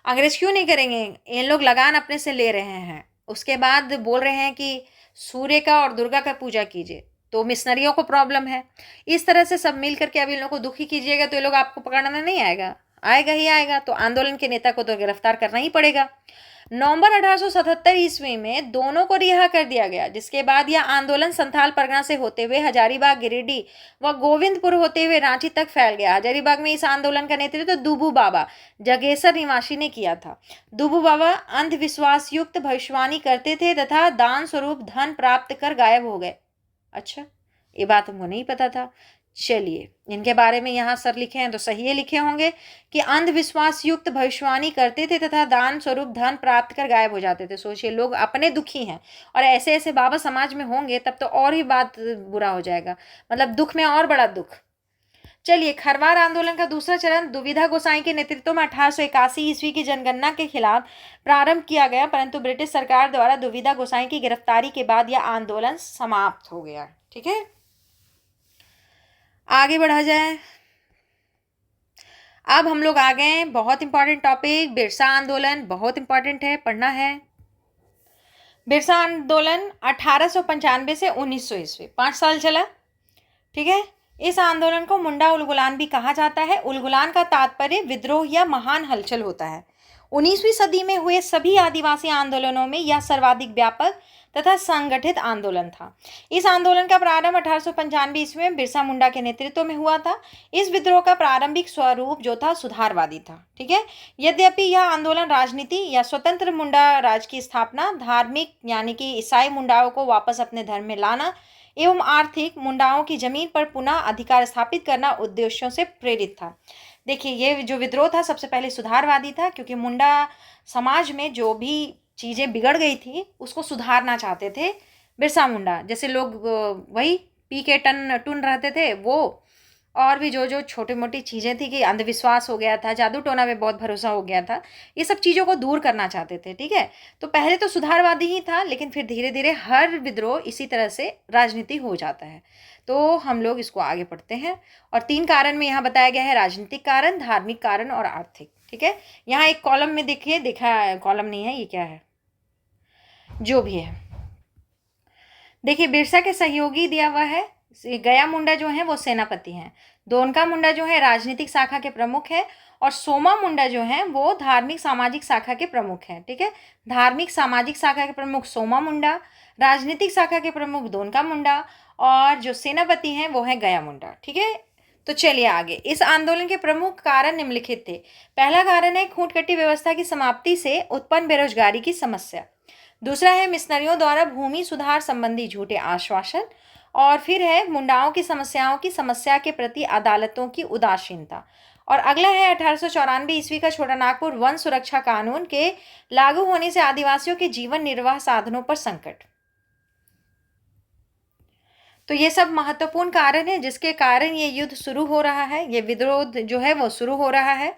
अंग्रेज क्यों नहीं करेंगे? इन लोग लगान अपने से ले रहे हैं, उसके बाद बोल रहे हैं कि सूर्य का और दुर्गा का पूजा कीजिए, तो मिशनरियों को प्रॉब्लम है। इस तरह से सब मिल करके अब इन लोगों को दुखी कीजिएगा तो ये लोग आपको पकड़ना नहीं आएगा, आएगा ही आएगा। तो आंदोलन के नेता को तो गिरफ्तार करना ही पड़ेगा। नवंबर 1877 ईस्वी में दोनों को रिहा कर दिया गया, जिसके बाद यह आंदोलन संथाल परगना से होते हुए हजारीबाग, गिरिडीह व गोविंदपुर होते हुए रांची तक फैल गया। हजारीबाग में इस आंदोलन का नेतृत्व दुबू बाबा, जगेसर निवासी ने किया था। दुबू बाबा अंधविश्वास युक्त भविष्यवाणी करते थे तथा दान स्वरूप धन प्राप्त कर गायब हो गए। अच्छा, ये बात हमको नहीं पता था। चलिए, इनके बारे में यहाँ सर लिखे हैं तो सही है, लिखे होंगे कि अंधविश्वास युक्त भविष्यवाणी करते थे तथा दान स्वरूप धन प्राप्त कर गायब हो जाते थे। सोचिए, लोग अपने दुखी हैं और ऐसे ऐसे बाबा समाज में होंगे तब तो और ही बात बुरा हो जाएगा, मतलब दुख में और बड़ा दुख। चलिए, खरवार आंदोलन का दूसरा चरण दुविधा गोसाई के नेतृत्व में 1881 ईस्वी की जनगणना के खिलाफ प्रारंभ किया गया, परंतु ब्रिटिश सरकार द्वारा दुविधा गोसाई की गिरफ्तारी के बाद यह आंदोलन समाप्त हो गया। ठीक है, आगे बढ़ा जाए। अब हम लोग आ गए, बहुत इंपॉर्टेंट टॉपिक, बिरसा आंदोलन। बहुत इंपॉर्टेंट है, पढ़ना है। बिरसा आंदोलन 1895 से 1900 ईस्वी, 5 साल चला। ठीक है, इस आंदोलन को मुंडा उलगुलान भी कहा जाता है। उलगुलान का तात्पर्य विद्रोह या महान हलचल होता है। 19वीं सदी में हुए सभी आदिवासी आंदोलनों में यह सर्वाधिक व्यापक तथा संगठित आंदोलन था। इस आंदोलन का प्रारंभ 1895 ईस्वी में बिरसा मुंडा के नेतृत्व में हुआ था। इस विद्रोह का प्रारंभिक स्वरूप जो था सुधारवादी था। ठीक है, यद्यपि यह आंदोलन राजनीति या स्वतंत्र मुंडा राज की स्थापना, धार्मिक यानी कि ईसाई मुंडाओं को वापस अपने धर्म में लाना एवं आर्थिक मुंडाओं की जमीन पर पुनः अधिकार स्थापित करना उद्देश्यों से प्रेरित था। देखिए, ये जो विद्रोह था सबसे पहले सुधारवादी था, क्योंकि मुंडा समाज में जो भी चीज़ें बिगड़ गई थी उसको सुधारना चाहते थे बिरसा मुंडा। जैसे लोग वही पी के टुन रहते थे वो, और भी जो जो छोटी मोटी चीज़ें थी कि अंधविश्वास हो गया था, जादू टोना में बहुत भरोसा हो गया था, ये सब चीज़ों को दूर करना चाहते थे। ठीक है, तो पहले तो सुधारवादी ही था, लेकिन फिर धीरे धीरे हर विद्रोह इसी तरह से राजनीति हो जाता है। तो हम लोग इसको आगे पढ़ते हैं। और 3 कारण में यहाँ बताया गया है, राजनीतिक कारण, धार्मिक कारण और आर्थिक। ठीक है, यहाँ एक कॉलम में देखिए, कॉलम नहीं है, ये क्या है, जो भी है, देखिए बिरसा के सहयोगी दिया हुआ है। गया मुंडा जो है वो सेनापति हैं, दोनका मुंडा जो है राजनीतिक शाखा के प्रमुख है, और सोमा मुंडा जो है वो धार्मिक सामाजिक शाखा के प्रमुख हैं। ठीक है, धार्मिक सामाजिक शाखा के प्रमुख सोमा मुंडा, राजनीतिक शाखा के प्रमुख दोनका मुंडा, और जो सेनापति हैं वो है गया मुंडा। ठीक है, तो चलिए आगे। इस आंदोलन के प्रमुख कारण निम्नलिखित थे। पहला कारण है खूंटकटी व्यवस्था की समाप्ति से उत्पन्न बेरोजगारी की समस्या। दूसरा है मिशनरियों द्वारा भूमि सुधार संबंधी झूठे आश्वासन। और फिर है मुंडाओं की समस्या के प्रति अदालतों की उदासीनता। और अगला है 1894 ईस्वी का छोटा नागपुर वन सुरक्षा कानून के लागू होने से आदिवासियों के जीवन निर्वाह साधनों पर संकट। तो ये सब महत्वपूर्ण कारण है जिसके कारण ये युद्ध शुरू हो रहा है, ये विद्रोह जो है वो शुरू हो रहा है।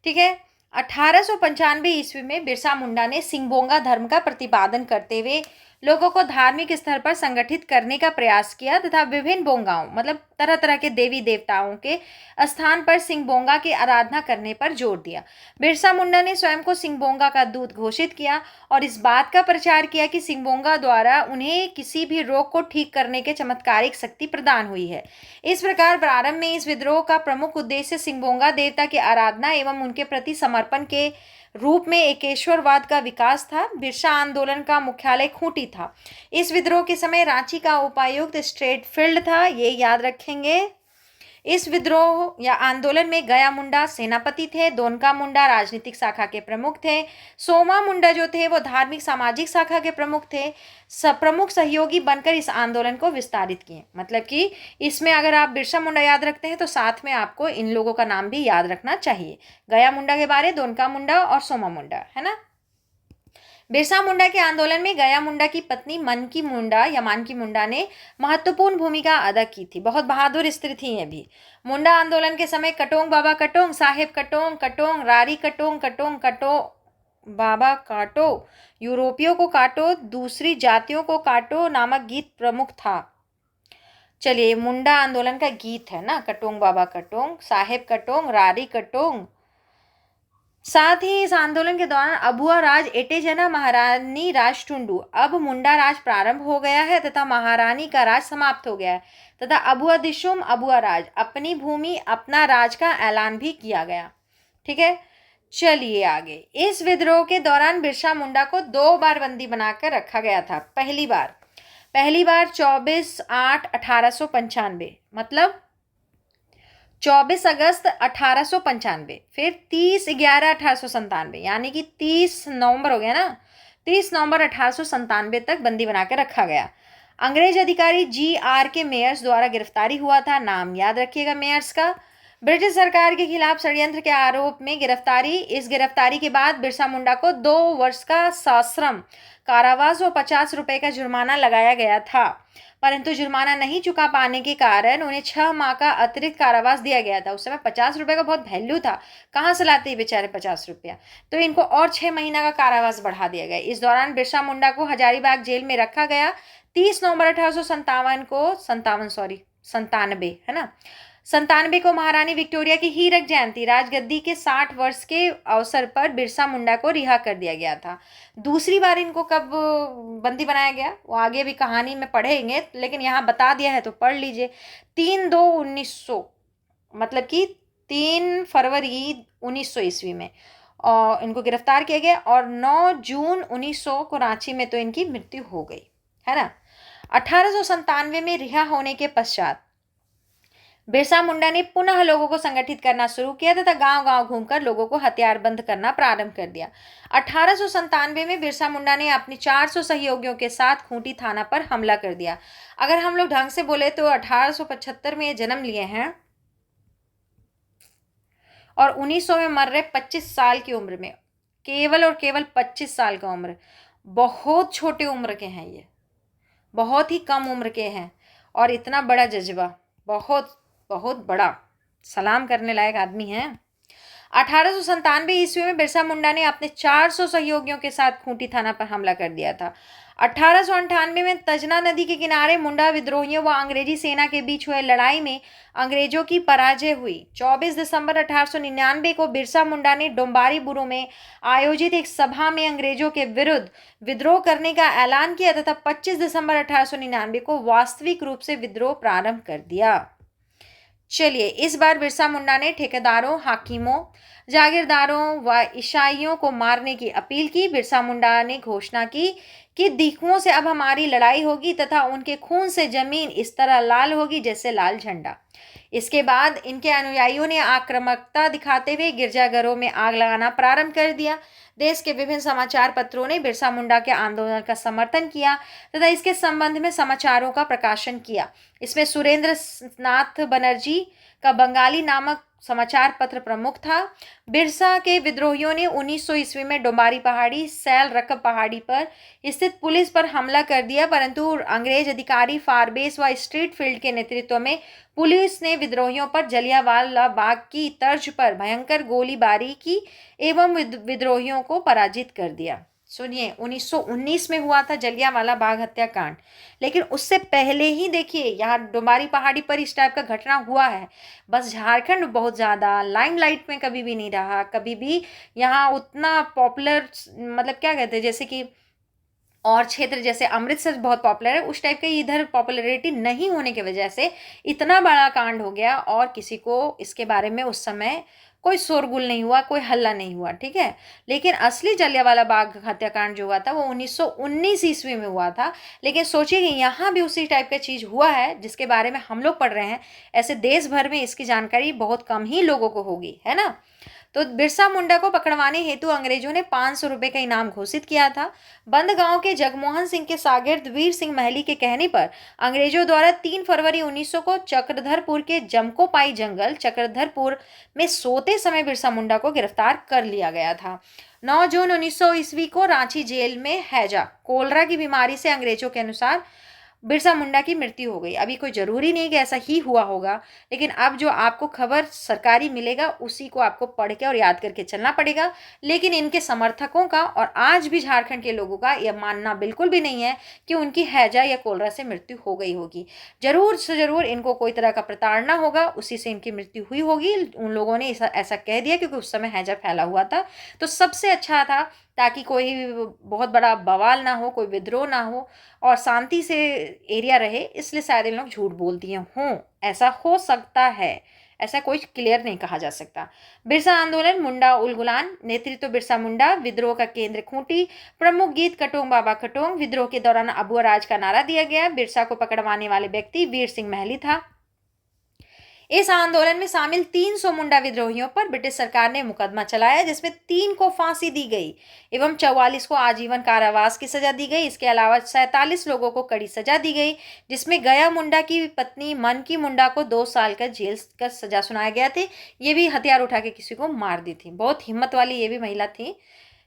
ठीक है, 1895 ईस्वी में बिरसा मुंडा ने सिंगबोंगा धर्म का प्रतिपादन करते हुए लोगों को धार्मिक स्तर पर संगठित करने का प्रयास किया तथा विभिन्न बोंगाओं मतलब तरह तरह के देवी देवताओं के स्थान पर सिंगबोंगा की आराधना करने पर जोर दिया। बिरसा मुंडा ने स्वयं को सिंगबोंगा का दूत घोषित किया और इस बात का प्रचार किया कि सिंगबोंगा द्वारा उन्हें किसी भी रोग को ठीक करने के चमत्कारिक शक्ति प्रदान हुई है। इस प्रकार प्रारंभ में इस विद्रोह का प्रमुख उद्देश्य सिंगबोंगा देवता की आराधना एवं उनके प्रति समर्पण के रूप में एकेश्वरवाद का विकास था। बिरसा आंदोलन का मुख्यालय खूंटी था। इस विद्रोह के समय रांची का उपायुक्त स्ट्रेटफील्ड था, ये याद रखेंगे। इस विद्रोह या आंदोलन में गया मुंडा सेनापति थे, दोनका मुंडा राजनीतिक शाखा के प्रमुख थे, सोमा मुंडा जो थे वो धार्मिक सामाजिक शाखा के प्रमुख थे। प्रमुख सहयोगी बनकर इस आंदोलन को विस्तारित किए। मतलब कि इसमें अगर आप बिरसा मुंडा याद रखते हैं तो साथ में आपको इन लोगों का नाम भी याद रखना चाहिए, गया मुंडा के बारे, दोनका मुंडा और सोमा मुंडा, है ना। बिरसा मुंडा के आंदोलन में गया मुंडा की पत्नी मनकी मुंडा या मानकी मुंडा ने महत्वपूर्ण भूमिका अदा की थी। बहुत बहादुर स्त्री थी ये भी। मुंडा आंदोलन के समय कटोंग बाबा कटोंग, साहेब कटोंग, कटोंग रारी कटोंग, कटोंग कटो बाबा काटो, यूरोपियों को काटो, दूसरी जातियों को काटो नामक गीत प्रमुख था। चलिए, मुंडा आंदोलन का गीत है ना, कटोंग बाबा कटोंग, साहेब कटोंग, रारी कटोंग। साथ ही इस आंदोलन के दौरान अबुआ राज एटेजना महारानी राज टुंडू, अब मुंडा राज प्रारंभ हो गया है तथा महारानी का राज समाप्त हो गया है तथा अबुआ दिशुम अबुआ राज अपनी भूमि अपना राज का ऐलान भी किया गया। ठीक है, चलिए आगे। इस विद्रोह के दौरान बिरसा मुंडा को 2 बार बंदी बनाकर रखा गया था। पहली बार 24/8/1895 मतलब 24 अगस्त 1895, फिर 30/11/1897 यानी कि 30 नवंबर हो गया ना, 30 नवंबर 1897 तक बंदी बनाकर रखा गया। अंग्रेज अधिकारी GR के मेयर्स द्वारा गिरफ्तारी हुआ था। नाम याद रखिएगा मेयर्स का। ब्रिटिश सरकार के खिलाफ षड्यंत्र के आरोप में गिरफ्तारी। इस गिरफ्तारी के बाद बिरसा मुंडा को 2 वर्ष का सश्रम कारावास और 50 रुपए का जुर्माना लगाया गया था, परंतु जुर्माना नहीं चुका पाने के कारण उन्हें 6 माह का अतिरिक्त कारावास दिया गया था। उस समय 50 रुपए का बहुत वैल्यू था, कहाँ से लाते बेचारे 50 रुपया, तो इनको और 6 महीना का कारावास बढ़ा दिया गया। इस दौरान बिरसा मुंडा को हजारीबाग जेल में रखा गया। 30 नवंबर 1897 को 97 है ना, 97 को महारानी विक्टोरिया की हीरक जयंती राजगद्दी के 60 वर्ष के अवसर पर बिरसा मुंडा को रिहा कर दिया गया था। दूसरी बार इनको कब बंदी बनाया गया वो आगे भी कहानी में पढ़ेंगे, लेकिन यहाँ बता दिया है तो पढ़ लीजिए। 3/2/1900 मतलब कि 3 फरवरी 1900 ईस्वी में और इनको गिरफ्तार किया गया और 9 जून 1900 को रांची में तो इनकी मृत्यु हो गई, है ना। 1897 में रिहा होने के पश्चात बिरसा मुंडा ने पुनः लोगों को संगठित करना शुरू किया तथा गांव-गांव घूमकर लोगों को हथियारबंद करना प्रारंभ कर दिया। 1897 में बिरसा मुंडा ने अपने 400 सहयोगियों के साथ खूंटी थाना पर हमला कर दिया। अगर हम लोग ढंग से बोले तो 1875 में जन्म लिए हैं और 1900 में मर रहे 25 साल की उम्र में, केवल और केवल 25 साल का उम्र। बहुत छोटे उम्र के हैं ये, बहुत ही कम उम्र के हैं और इतना बड़ा जज्बा, बहुत बहुत बड़ा, सलाम करने लायक आदमी हैं। 1897 ईस्वी में बिरसा मुंडा ने अपने 400 सहयोगियों के साथ खूंटी थाना पर हमला कर दिया था। 1898 में तजना नदी के किनारे मुंडा विद्रोहियों व अंग्रेजी सेना के बीच हुए लड़ाई में अंग्रेजों की पराजय हुई। 24 दिसंबर 1899 को बिरसा मुंडा ने डोंबारी बुरू में आयोजित एक सभा में अंग्रेजों के विरुद्ध विद्रोह करने का ऐलान किया तथा 25 दिसंबर 1899 को वास्तविक रूप से विद्रोह प्रारंभ कर दिया। चलिए, इस बार बिरसा मुंडा ने ठेकेदारों, हाकिमों, जागीरदारों व ईसाइयों को मारने की अपील की। बिरसा मुंडा ने घोषणा की कि दिखुओं से अब हमारी लड़ाई होगी तथा उनके खून से जमीन इस तरह लाल होगी जैसे लाल झंडा। इसके बाद इनके अनुयायियों ने आक्रामकता दिखाते हुए गिरजाघरों में आग लगाना प्रारंभ कर दिया। देश के विभिन्न समाचार पत्रों ने बिरसा मुंडा के आंदोलन का समर्थन किया तथा इसके संबंध में समाचारों का प्रकाशन किया। इसमें सुरेंद्र नाथ बनर्जी का बंगाली नामक समाचार पत्र प्रमुख था। बिरसा के विद्रोहियों ने 1900 ईस्वी में डोंबारी पहाड़ी, सैल रकब पहाड़ी पर स्थित पुलिस पर हमला कर दिया, परंतु अंग्रेज अधिकारी फारबेस व स्ट्रीट फील्ड के नेतृत्व में पुलिस ने विद्रोहियों पर जलियांवाला बाग की तर्ज पर भयंकर गोलीबारी की एवं विद्रोहियों को पराजित कर दिया। सुनिए, 1919 में हुआ था जलियांवाला बाग हत्याकांड, लेकिन उससे पहले ही देखिए यहाँ डोंबारी पहाड़ी पर इस टाइप का घटना हुआ है। बस झारखंड बहुत ज़्यादा लाइमलाइट में कभी भी नहीं रहा, कभी भी यहाँ उतना पॉपुलर, मतलब क्या कहते हैं, जैसे कि और क्षेत्र जैसे अमृतसर बहुत पॉपुलर है, उस टाइप के इधर पॉपुलैरिटी नहीं होने की वजह से इतना बड़ा कांड हो गया और किसी को इसके बारे में उस समय कोई शोरगुल नहीं हुआ, कोई हल्ला नहीं हुआ, ठीक है। लेकिन असली जलियांवाला बाग हत्याकांड जो हुआ था वो 1919 ईस्वी में हुआ था। लेकिन सोचिए कि यहाँ भी उसी टाइप का चीज़ हुआ है जिसके बारे में हम लोग पढ़ रहे हैं। ऐसे देश भर में इसकी जानकारी बहुत कम ही लोगों को होगी, है ना। तो बिरसा मुंडा को पकड़वाने हेतु अंग्रेजों ने 500 रुपये का इनाम घोषित किया था। बंदगांव के जगमोहन सिंह के शागिर्द वीर सिंह महली के कहने पर अंग्रेजों द्वारा 3 फरवरी 1900 को चक्रधरपुर के जमकोपाई जंगल चक्रधरपुर में सोते समय बिरसा मुंडा को गिरफ्तार कर लिया गया था। 9 जून 1900 ईस्वी को रांची जेल में हैजा, कोलरा की बीमारी से अंग्रेजों के अनुसार बिरसा मुंडा की मृत्यु हो गई। अभी कोई ज़रूरी नहीं कि ऐसा ही हुआ होगा, लेकिन अब जो आपको खबर सरकारी मिलेगा उसी को आपको पढ़ के और याद करके चलना पड़ेगा। लेकिन इनके समर्थकों का और आज भी झारखंड के लोगों का यह मानना बिल्कुल भी नहीं है कि उनकी हैजा या कोलरा से मृत्यु हो गई होगी। ज़रूर से ज़रूर इनको कोई तरह का प्रताड़ना होगा, उसी से इनकी मृत्यु हुई होगी। उन लोगों ने ऐसा कह दिया क्योंकि उस समय हैजा फैला हुआ था, तो सबसे अच्छा था ताकि कोई बहुत बड़ा बवाल ना हो, कोई विद्रोह ना हो और शांति से एरिया रहे, इसलिए शायद इन लोग झूठ बोल दिए हों। ऐसा हो सकता है, ऐसा कोई क्लियर नहीं कहा जा सकता। बिरसा आंदोलन, मुंडा उलगुलान, नेतृत्व बिरसा मुंडा, विद्रोह का केंद्र खूंटी, प्रमुख गीत कटोंग बाबा कटोंग। विद्रोह के दौरान अबुआ राज का नारा दिया गया। बिरसा को पकड़वाने वाले व्यक्ति वीर सिंह महली था। इस आंदोलन में शामिल 300 मुंडा विद्रोहियों पर ब्रिटिश सरकार ने मुकदमा चलाया, जिसमें 3 को फांसी दी गई एवं 44 को आजीवन कारावास की सजा दी गई। इसके अलावा 47 लोगों को कड़ी सजा दी गई, जिसमें गया मुंडा की पत्नी मनकी मुंडा को 2 साल का जेल का सजा सुनाया गया था। ये भी हथियार उठा के किसी को मार दी थी, बहुत हिम्मत वाली ये भी महिला थी,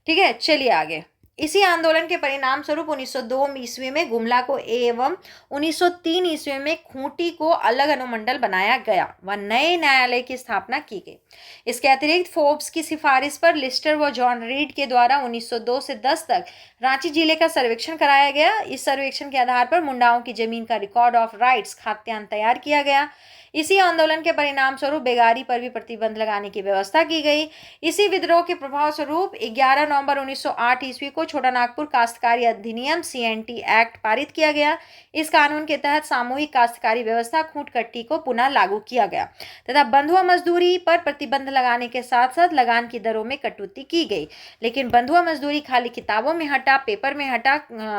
ठीक है। चलिए आगे। इसी आंदोलन के परिणाम स्वरूप 1902 ईस्वी में गुमला को एवं 1903 ईस्वी में खूंटी को अलग अनुमंडल बनाया गया व नए न्यायालय की स्थापना की गई। इसके अतिरिक्त फोर्ब्स की सिफारिश पर लिस्टर व जॉन रीड के द्वारा 1902 से 10 तक रांची जिले का सर्वेक्षण कराया गया। इस सर्वेक्षण के आधार पर मुंडाओं की जमीन का रिकॉर्ड ऑफ राइट्स खात्यान तैयार किया गया। इसी आंदोलन के परिणाम स्वरूप बेगारी पर भी प्रतिबंध लगाने की व्यवस्था की गई। इसी विद्रोह के प्रभाव स्वरूप 11 नवंबर 1908 ईस्वी को छोटा नागपुर काश्तकारी अधिनियम CNT एक्ट पारित किया गया। इस कानून के तहत सामूहिक काश्तकारी व्यवस्था खूंट कट्टी को पुनः लागू किया गया तथा बंधुआ मजदूरी पर प्रतिबंध लगाने के साथ साथ लगान की दरों में कटौती की गई। लेकिन बंधुआ मजदूरी खाली किताबों में हटा, पेपर में हटा,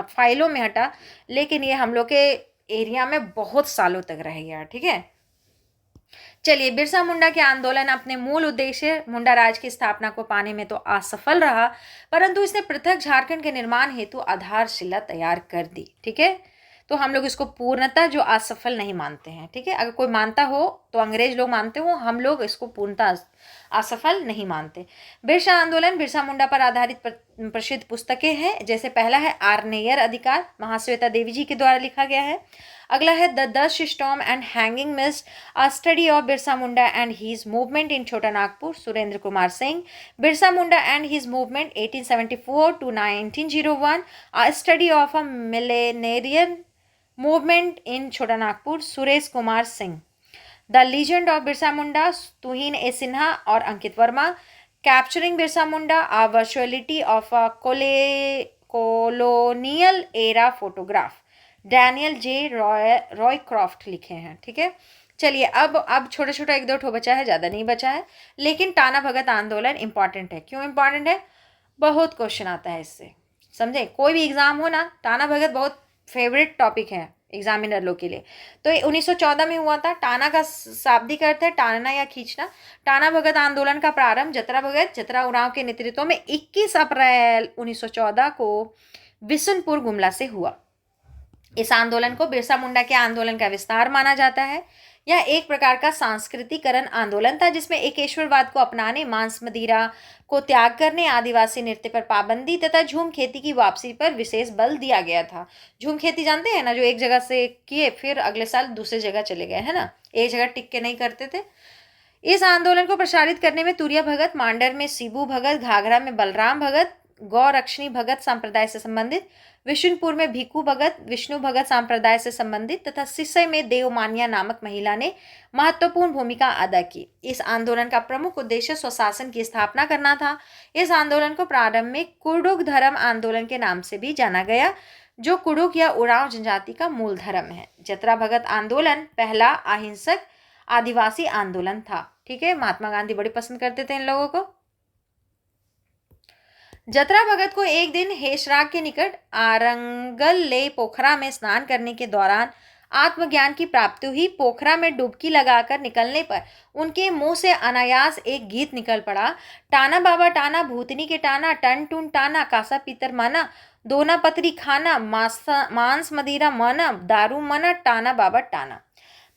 फाइलों में हटा, लेकिन ये हम लोग के एरिया में बहुत सालों तक रह गया, ठीक है। चलिए, बिरसा मुंडा के आंदोलन अपने मूल उद्देश्य मुंडा राज की स्थापना को पाने में तो असफल रहा, परंतु इसने पृथक झारखंड के निर्माण हेतु आधारशिला तैयार कर दी, ठीक है। तो हम लोग इसको पूर्णतः जो असफल नहीं मानते हैं, ठीक है। अगर कोई मानता हो तो अंग्रेज लोग मानते हो, हम लोग इसको पूर्णतः असफल नहीं मानते। बिरसा आंदोलन बिरसा मुंडा पर आधारित प्रसिद्ध पुस्तकें हैं, जैसे पहला है आर्नेयर अधिकार, महाश्वेता देवी जी के द्वारा लिखा गया है। अगला है the dust storm and hanging mist, a study of Birsa Munda and his movement in Chota Nagpur, Surendra Kumar Singh. Birsa Munda and his movement 1874 to 1901, a study of a millenarian movement in Chota Nagpur, Suresh Kumar Singh. The legend of Birsa Munda, Tuhin A Sinha और Ankit Verma. Capturing Birsa Munda, a virtuality of a colonial era photograph, Daniel J Roycroft लिखे हैं। ठीक है, चलिए अब छोटा छोटा एक दो ठो बचा है, ज़्यादा नहीं बचा है। लेकिन टाना भगत आंदोलन इंपॉर्टेंट है। क्यों इंपॉर्टेंट है? बहुत क्वेश्चन आता है इससे, समझे? कोई भी एग्जाम हो ना, टाना भगत बहुत फेवरेट टॉपिक है एग्जामिनर लोग के लिए। तो 1914 में हुआ था। टाना का शाब्दिक अर्थ है टाना या खींचना। टाना भगत आंदोलन का प्रारंभ जतरा उरांव के नेतृत्व में 21 अप्रैल 1914 को बिशुनपुर गुमला से हुआ। इस आंदोलन को बिरसा मुंडा के आंदोलन का विस्तार माना जाता है। यह एक प्रकार का सांस्कृतिकरण आंदोलन था, जिसमें एकेश्वरवाद को अपनाने, मांस मदिरा को त्याग करने, आदिवासी नृत्य पर पाबंदी तथा झूम खेती की वापसी पर विशेष बल दिया गया था। झूम खेती जानते हैं ना, जो एक जगह से किए फिर अगले साल दूसरी जगह चले गए, है ना, एक जगह टिक के नहीं करते थे। इस आंदोलन को प्रसारित करने में तुरिया भगत, मांडर में शिबू भगत, घाघरा में बलराम भगत, गौरक्षणी भगत संप्रदाय से संबंधित, विशुनपुर में भिक्खू भगत, विष्णु भगत संप्रदाय से संबंधित तथा सिसई में देवमान्या नामक महिला ने महत्वपूर्ण भूमिका अदा की। इस आंदोलन का प्रमुख उद्देश्य स्वशासन की स्थापना करना था। इस आंदोलन को प्रारंभ में कुडुख धर्म आंदोलन के नाम से भी जाना गया, जो कुडुख या उरांव जनजाति का मूल धर्म है। जतरा भगत आंदोलन पहला अहिंसक आदिवासी आंदोलन था। ठीक है, महात्मा गांधी बड़ी पसंद करते थे इन लोगों को। जतरा भगत को एक दिन हेशराग के निकट आरंगल ले पोखरा में स्नान करने के दौरान आत्मज्ञान की प्राप्ति हुई। पोखरा में डुबकी लगाकर निकलने पर उनके मुंह से अनायास एक गीत निकल पड़ा। टाना बाबा टाना, भूतनी के टाना, टन टून टाना, कासा पीतर माना, दोना पतरी खाना, मांस मदिरा मना, दारू मना, टाना बाबा टाना।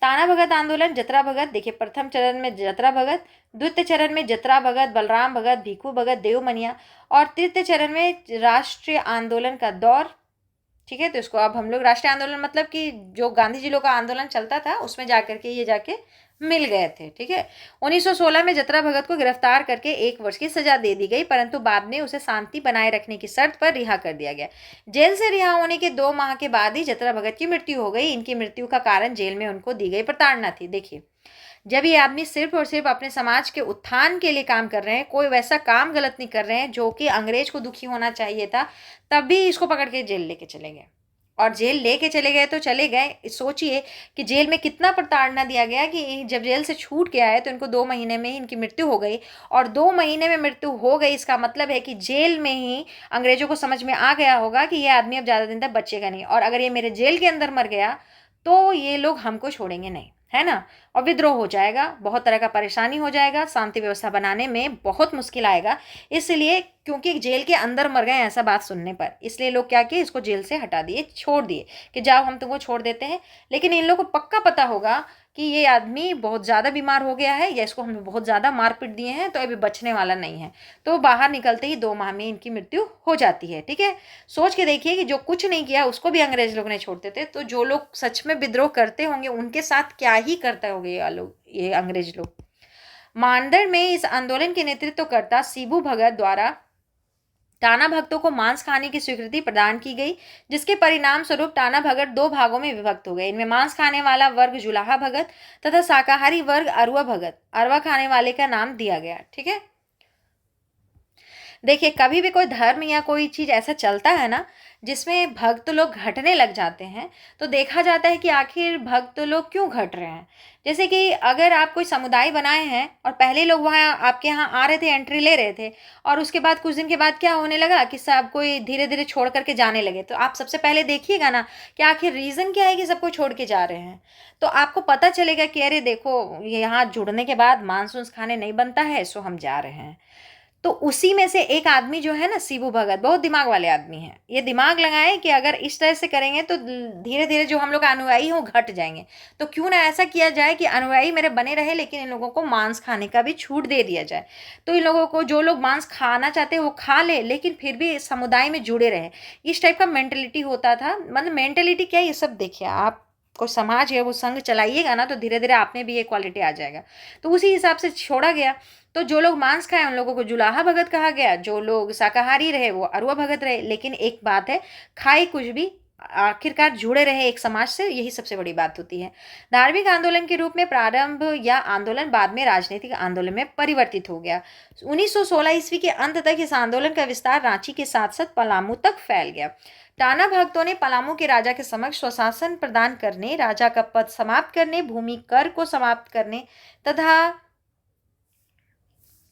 टाना भगत आंदोलन, जतरा भगत, देखिए प्रथम चरण में जतरा भगत, द्वितीय चरण में जतरा भगत, बलराम भगत, भिक्खू भगत, देवमनिया, और तृतीय चरण में राष्ट्रीय आंदोलन का दौर। ठीक है, तो इसको अब हम लोग राष्ट्रीय आंदोलन मतलब कि जो गांधी जी लोग का आंदोलन चलता था उसमें जाकर के ये जाके मिल गए थे। ठीक है, 1916 में जतरा भगत को गिरफ्तार करके 1 वर्ष की सजा दे दी गई, परंतु बाद में उसे शांति बनाए रखने की शर्त पर रिहा कर दिया गया। जेल से रिहा होने के 2 माह के बाद ही जतरा भगत की मृत्यु हो गई। इनकी मृत्यु का कारण जेल में उनको दी गई प्रताड़ना थी। देखिए, जब ये आदमी सिर्फ और सिर्फ अपने समाज के उत्थान के लिए काम कर रहे हैं, कोई वैसा काम गलत नहीं कर रहे हैं जो कि अंग्रेज को दुखी होना चाहिए था, तब भी इसको पकड़ के जेल लेके चले गए। और जेल लेके चले गए तो चले गए, सोचिए कि जेल में कितना प्रताड़ना दिया गया कि जब जेल से छूट के आए तो इनको 2 महीने में ही इनकी मृत्यु हो गई। और 2 महीने में मृत्यु हो गई, इसका मतलब है कि जेल में ही अंग्रेजों को समझ में आ गया होगा कि ये आदमी अब ज़्यादा दिन तक बचेगा नहीं, और अगर ये मेरे जेल के अंदर मर गया तो ये लोग हमको छोड़ेंगे नहीं, है ना। और विद्रोह हो जाएगा, बहुत तरह का परेशानी हो जाएगा, शांति व्यवस्था बनाने में बहुत मुश्किल आएगा। इसलिए क्योंकि जेल के अंदर मर गए ऐसा बात सुनने पर, इसलिए लोग क्या किए, इसको जेल से हटा दिए, छोड़ दिए कि जाओ हम तुमको छोड़ देते हैं। लेकिन इन लोगों को पक्का पता होगा कि ये आदमी बहुत ज़्यादा बीमार हो गया है या इसको हम बहुत ज़्यादा मारपीट दिए हैं, तो अभी बचने वाला नहीं है। तो बाहर निकलते ही 2 माह में इनकी मृत्यु हो जाती है। ठीक है, सोच के देखिए कि जो कुछ नहीं किया उसको भी अंग्रेज लोग नहीं छोड़ते थे, तो जो लोग सच में विद्रोह करते होंगे उनके साथ क्या ही करते होंगे ये अंग्रेज लोग। मानदड़ में इस आंदोलन के नेतृत्वकर्ता शिबू भगत द्वारा टाना भक्तों को मांस खाने की स्वीकृति प्रदान की गई, जिसके परिणाम स्वरूप टाना भगत 2 भागों में विभक्त हो गए। इनमें मांस खाने वाला वर्ग जुलाहा भगत तथा शाकाहारी वर्ग अरवा भगत, अरवा खाने वाले का नाम दिया गया। ठीक है, देखिए कभी भी कोई धर्म या कोई चीज़ ऐसा चलता है ना जिसमें भक्त लोग घटने लग जाते हैं, तो देखा जाता है कि आखिर भक्त लोग क्यों घट रहे हैं। जैसे कि अगर आप कोई समुदाय बनाए हैं और पहले लोग वहाँ आपके यहाँ आ रहे थे, एंट्री ले रहे थे, और उसके बाद कुछ दिन के बाद क्या होने लगा कि सब कोई धीरे धीरे छोड़ करके जाने लगे, तो आप सबसे पहले देखिएगा ना कि आखिर रीज़न क्या है कि सबको छोड़ के जा रहे हैं। तो आपको पता चलेगा कि अरे देखो, यहाँ जुड़ने के बाद मांस वांस खाने नहीं बनता है, सो हम जा रहे हैं। तो उसी में से एक आदमी जो है ना, शिबू भगत, बहुत दिमाग वाले आदमी हैं। ये दिमाग लगाए कि अगर इस तरह से करेंगे तो धीरे धीरे जो हम लोग अनुयायी हो घट जाएंगे, तो क्यों ना ऐसा किया जाए कि अनुयायी मेरे बने रहे, लेकिन इन लोगों को मांस खाने का भी छूट दे दिया जाए। तो इन लोगों को, जो लोग मांस खाना चाहते हैं वो खा ले, लेकिन फिर भी समुदाय में जुड़े रहे। इस टाइप का मेंटेलिटी होता था। मतलब मेंटेलिटी क्या है, ये सब देखिए आप, कोई समाज है वो संघ चलाइएगा ना, तो धीरे धीरे आप में भी ये क्वालिटी आ जाएगा। तो उसी हिसाब से छोड़ा गया। तो जो लोग मांस खाए उन लोगों को जुलाहा भगत कहा गया, जो लोग शाकाहारी रहे वो अरुआ भगत रहे। लेकिन एक बात है, खाए कुछ भी, आखिरकार जुड़े रहे एक समाज से, यही सबसे बड़ी बात होती है। धार्मिक आंदोलन के रूप में प्रारंभ या आंदोलन बाद में राजनीतिक आंदोलन में परिवर्तित हो गया। 1916 ईस्वी के अंत तक इस आंदोलन का विस्तार रांची के साथ साथ पलामू तक फैल गया। टाना भक्तों ने पलामू के राजा के समक्ष स्वशासन प्रदान करने, राजा का पद समाप्त करने, भूमि कर को समाप्त करने तथा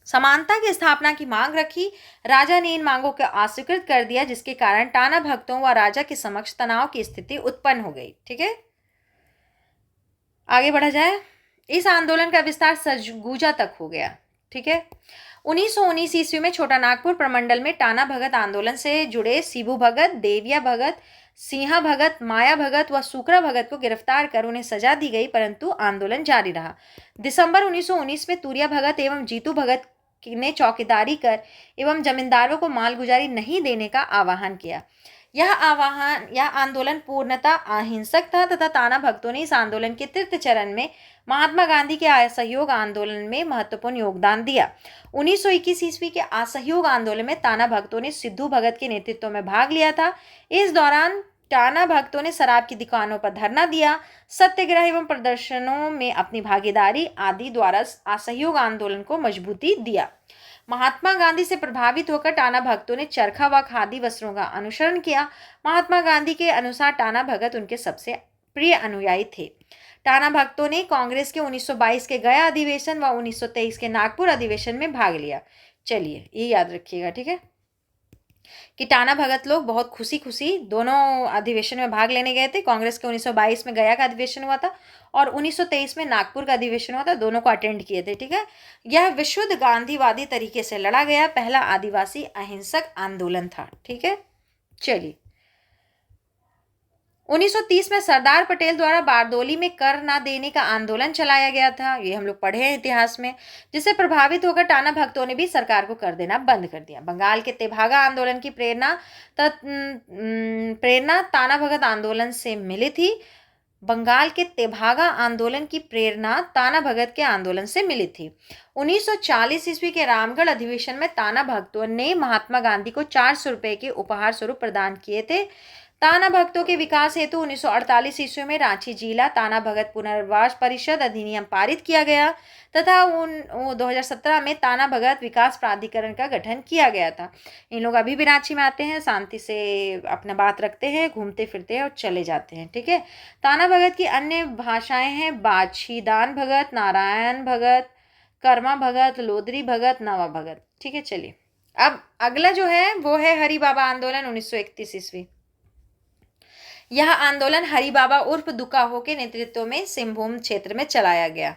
समानता की स्थापना की मांग रखी। राजा ने इन मांगों को अस्वीकृत कर दिया, जिसके कारण टाना भक्तों व राजा के समक्ष तनाव की स्थिति उत्पन्न हो गई। ठीक है, आगे बढ़ा जाए। इस आंदोलन का विस्तार सरगुजा तक हो गया। ठीक है, 1919 ईस्वी में छोटा नागपुर प्रमंडल में टाना भगत आंदोलन से जुड़े शिबू भगत, देविया भगत, सिंहा भगत, माया भगत व सुकरा भगत को गिरफ्तार कर उन्हें सजा दी गई, परंतु आंदोलन जारी रहा। दिसंबर 1919 में तुरिया भगत एवं जीतू भगत ने चौकीदारी कर एवं जमींदारों को मालगुजारी नहीं देने का आह्वान किया। यह आंदोलन पूर्णतः अहिंसक था तथा टाना भक्तों ने इस आंदोलन के तृतीय चरण में महात्मा गांधी के असहयोग आंदोलन में महत्वपूर्ण योगदान दिया। 1921 ईस्वी के असहयोग आंदोलन में टाना भक्तों ने सिद्धू भगत के नेतृत्व में भाग लिया था। इस दौरान टाना भक्तों ने शराब की दुकानों पर धरना दिया, सत्याग्रह एवं प्रदर्शनों में अपनी भागीदारी आदि द्वारा असहयोग आंदोलन को मजबूती दिया। महात्मा गांधी से प्रभावित होकर टाना भक्तों ने चरखा व खादी वस्त्रों का अनुसरण किया। महात्मा गांधी के अनुसार टाना भगत उनके सबसे प्रिय अनुयायी थे। टाना भक्तों ने कांग्रेस के 1922 के गया अधिवेशन व 1923 के नागपुर अधिवेशन में भाग लिया। चलिए ये याद रखिएगा, ठीक है, कि टाना भगत लोग बहुत खुशी खुशी दोनों अधिवेशन में भाग लेने गए थे। कांग्रेस के 1922 में गया का अधिवेशन हुआ था और 1923 में नागपुर का अधिवेशन हुआ था, दोनों को अटेंड किए थे। ठीक है, यह विशुद्ध गांधीवादी तरीके से लड़ा गया पहला आदिवासी अहिंसक आंदोलन था। ठीक है, चलिए 1930 में सरदार पटेल द्वारा बारदोली में कर ना देने का आंदोलन चलाया गया था, ये हम लोग पढ़े हैं इतिहास में, जिससे प्रभावित होकर टाना भक्तों ने भी सरकार को कर देना बंद कर दिया। बंगाल के तेभागा आंदोलन की प्रेरणा टाना भगत आंदोलन से मिली थी। बंगाल के तेभागा आंदोलन की प्रेरणा टाना भगत के आंदोलन से मिली थी। 1940 ईस्वी के रामगढ़ अधिवेशन में टाना भक्तों ने महात्मा गांधी को 400 रुपए के उपहार स्वरूप प्रदान किए थे। टाना भक्तों के विकास हेतु 1948 ईस्वी में रांची जिला टाना भगत पुनर्वास परिषद अधिनियम पारित किया गया तथा 2017 में टाना भगत विकास प्राधिकरण का गठन किया गया था। इन लोग अभी भी रांची में आते हैं, शांति से अपना बात रखते हैं, घूमते फिरते हैं और चले जाते हैं। ठीक है, टाना भगत की अन्य भाषाएं हैं बाछीदान भगत, नारायण भगत, कर्मा भगत, लोदरी भगत, नवा भगत। ठीक है, चलिए अब अगला जो है वो है हरि बाबा आंदोलन 1931 ईस्वी। यह आंदोलन हरि बाबा उर्फ दुकाहो के नेतृत्व में सिंहभूम क्षेत्र में चलाया गया।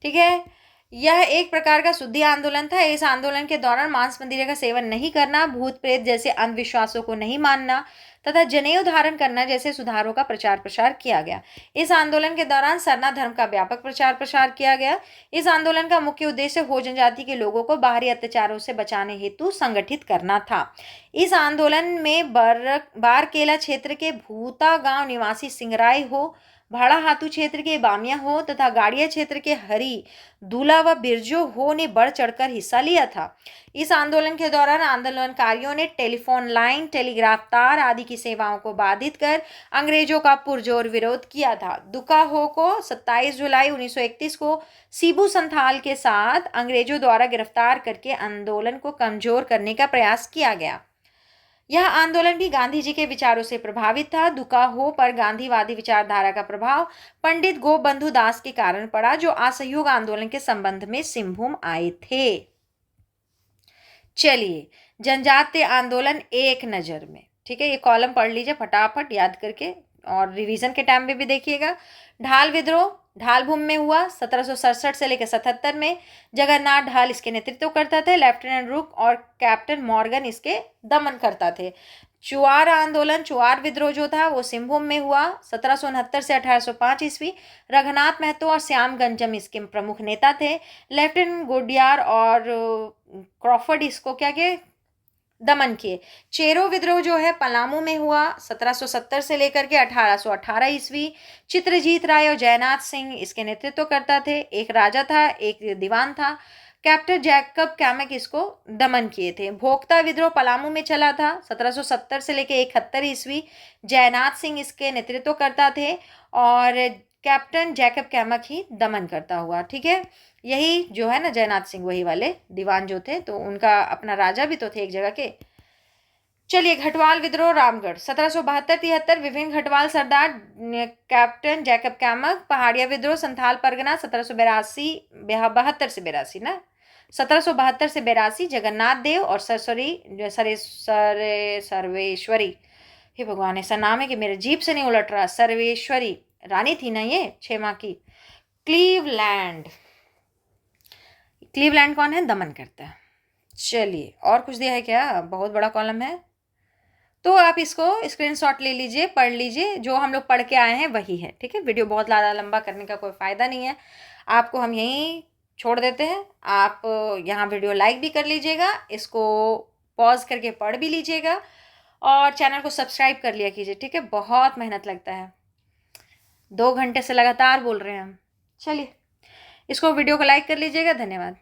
ठीक है, यह एक प्रकार का शुद्धि आंदोलन था। इस आंदोलन के दौरान मांस मंदिर का सेवन नहीं करना, भूत प्रेत जैसे अंधविश्वासों को नहीं मानना तथा जनेऊ धारण करना जैसे सुधारों का प्रचार प्रसार किया गया। इस आंदोलन के दौरान सरना धर्म का व्यापक प्रचार प्रसार किया गया। इस आंदोलन का मुख्य उद्देश्य हो जनजाति के लोगों को बाहरी अत्याचारों से बचाने हेतु संगठित करना था। इस आंदोलन में बारकेला क्षेत्र के भूता गांव निवासी सिंगराय हो, भाड़ा हाथू क्षेत्र के बामिया हो तथा गाड़िया क्षेत्र के हरी, दूला व बिरजो हो ने बढ़ चढ़कर हिस्सा लिया था। इस आंदोलन के दौरान आंदोलनकारियों ने टेलीफोन लाइन, टेलीग्राफ तार आदि की सेवाओं को बाधित कर अंग्रेजों का पुरजोर विरोध किया था। दुकाहो को 27 जुलाई 1931 को सीबू संथाल के साथ अंग्रेजों द्वारा गिरफ्तार करके आंदोलन को कमजोर करने का प्रयास किया गया। यह आंदोलन भी गांधी जी के विचारों से प्रभावित था। दुकाहो पर गांधीवादी विचारधारा का प्रभाव पंडित गोपबंधु दास के कारण पड़ा, जो असहयोग आंदोलन के संबंध में सिंहभूम आए थे। चलिए जनजातीय आंदोलन एक नजर में। ठीक है, ये कॉलम पढ़ लीजिए फटाफट याद करके और रिवीजन के टाइम में भी देखिएगा। ढाल विद्रोह ढाल भूमि में हुआ 1767 से लेकर 77 में। जगन्नाथ ढाल इसके नेतृत्व करता थे। लेफ्टिनेंट रुक और कैप्टन मॉर्गन इसके दमन करता थे। चुआर आंदोलन, चुआर विद्रोह जो था वो सिंहभूम में हुआ 1769 से 1805 ईस्वी। रघुनाथ महतो और श्याम गंजम इसके प्रमुख नेता थे। लेफ्टिनेंट गोडियार और क्रॉफर्ड इसको क्या किए, दमन किए। चेरो विद्रोह जो है पलामू में हुआ 1770 से लेकर के 1818 ईस्वी। चित्रजीत राय और जयनाथ सिंह इसके नेतृत्व करता थे। एक राजा था, एक दीवान था। कैप्टन जैकब कैमक इसको दमन किए थे। भोक्ता विद्रोह पलामू में चला था 1770 से लेकर 71 ईस्वी। जयनाथ सिंह इसके नेतृत्व करता थे और कैप्टन जैकब कैमक ही दमन करता हुआ। ठीक है, यही जो है ना जयनाथ सिंह, वही वाले दीवान जो थे, तो उनका अपना राजा भी तो थे एक जगह के। चलिए, घटवाल विद्रोह रामगढ़ 1772-73 विभिन्न घटवाल सरदार कैप्टन जैकब कैमक। पहाड़िया विद्रोह संथाल परगना 1772 से 82 ना 1772 से 82। जगन्नाथ देव और सर्वेश्वरी, हे भगवान ऐसा नाम है कि मेरे जीभ से नहीं उलट रहा। सर्वेश्वरी रानी थी ना ये 6 माह की। क्लीवलैंड, क्लीवलैंड कौन है, दमन करता है। चलिए, और कुछ दिया है क्या, बहुत बड़ा कॉलम है, तो आप इसको स्क्रीनशॉट ले लीजिए, पढ़ लीजिए। जो हम लोग पढ़ के आए हैं वही है। ठीक है, वीडियो बहुत ज़्यादा लंबा करने का कोई फ़ायदा नहीं है, आपको हम यहीं छोड़ देते हैं। आप यहाँ वीडियो लाइक भी कर लीजिएगा, इसको पॉज करके पढ़ भी लीजिएगा और चैनल को सब्सक्राइब कर लिया कीजिए। ठीक है, बहुत मेहनत लगता है, 2 घंटे से लगातार बोल रहे हैं हम। चलिए, इसको वीडियो को लाइक कर लीजिएगा। धन्यवाद।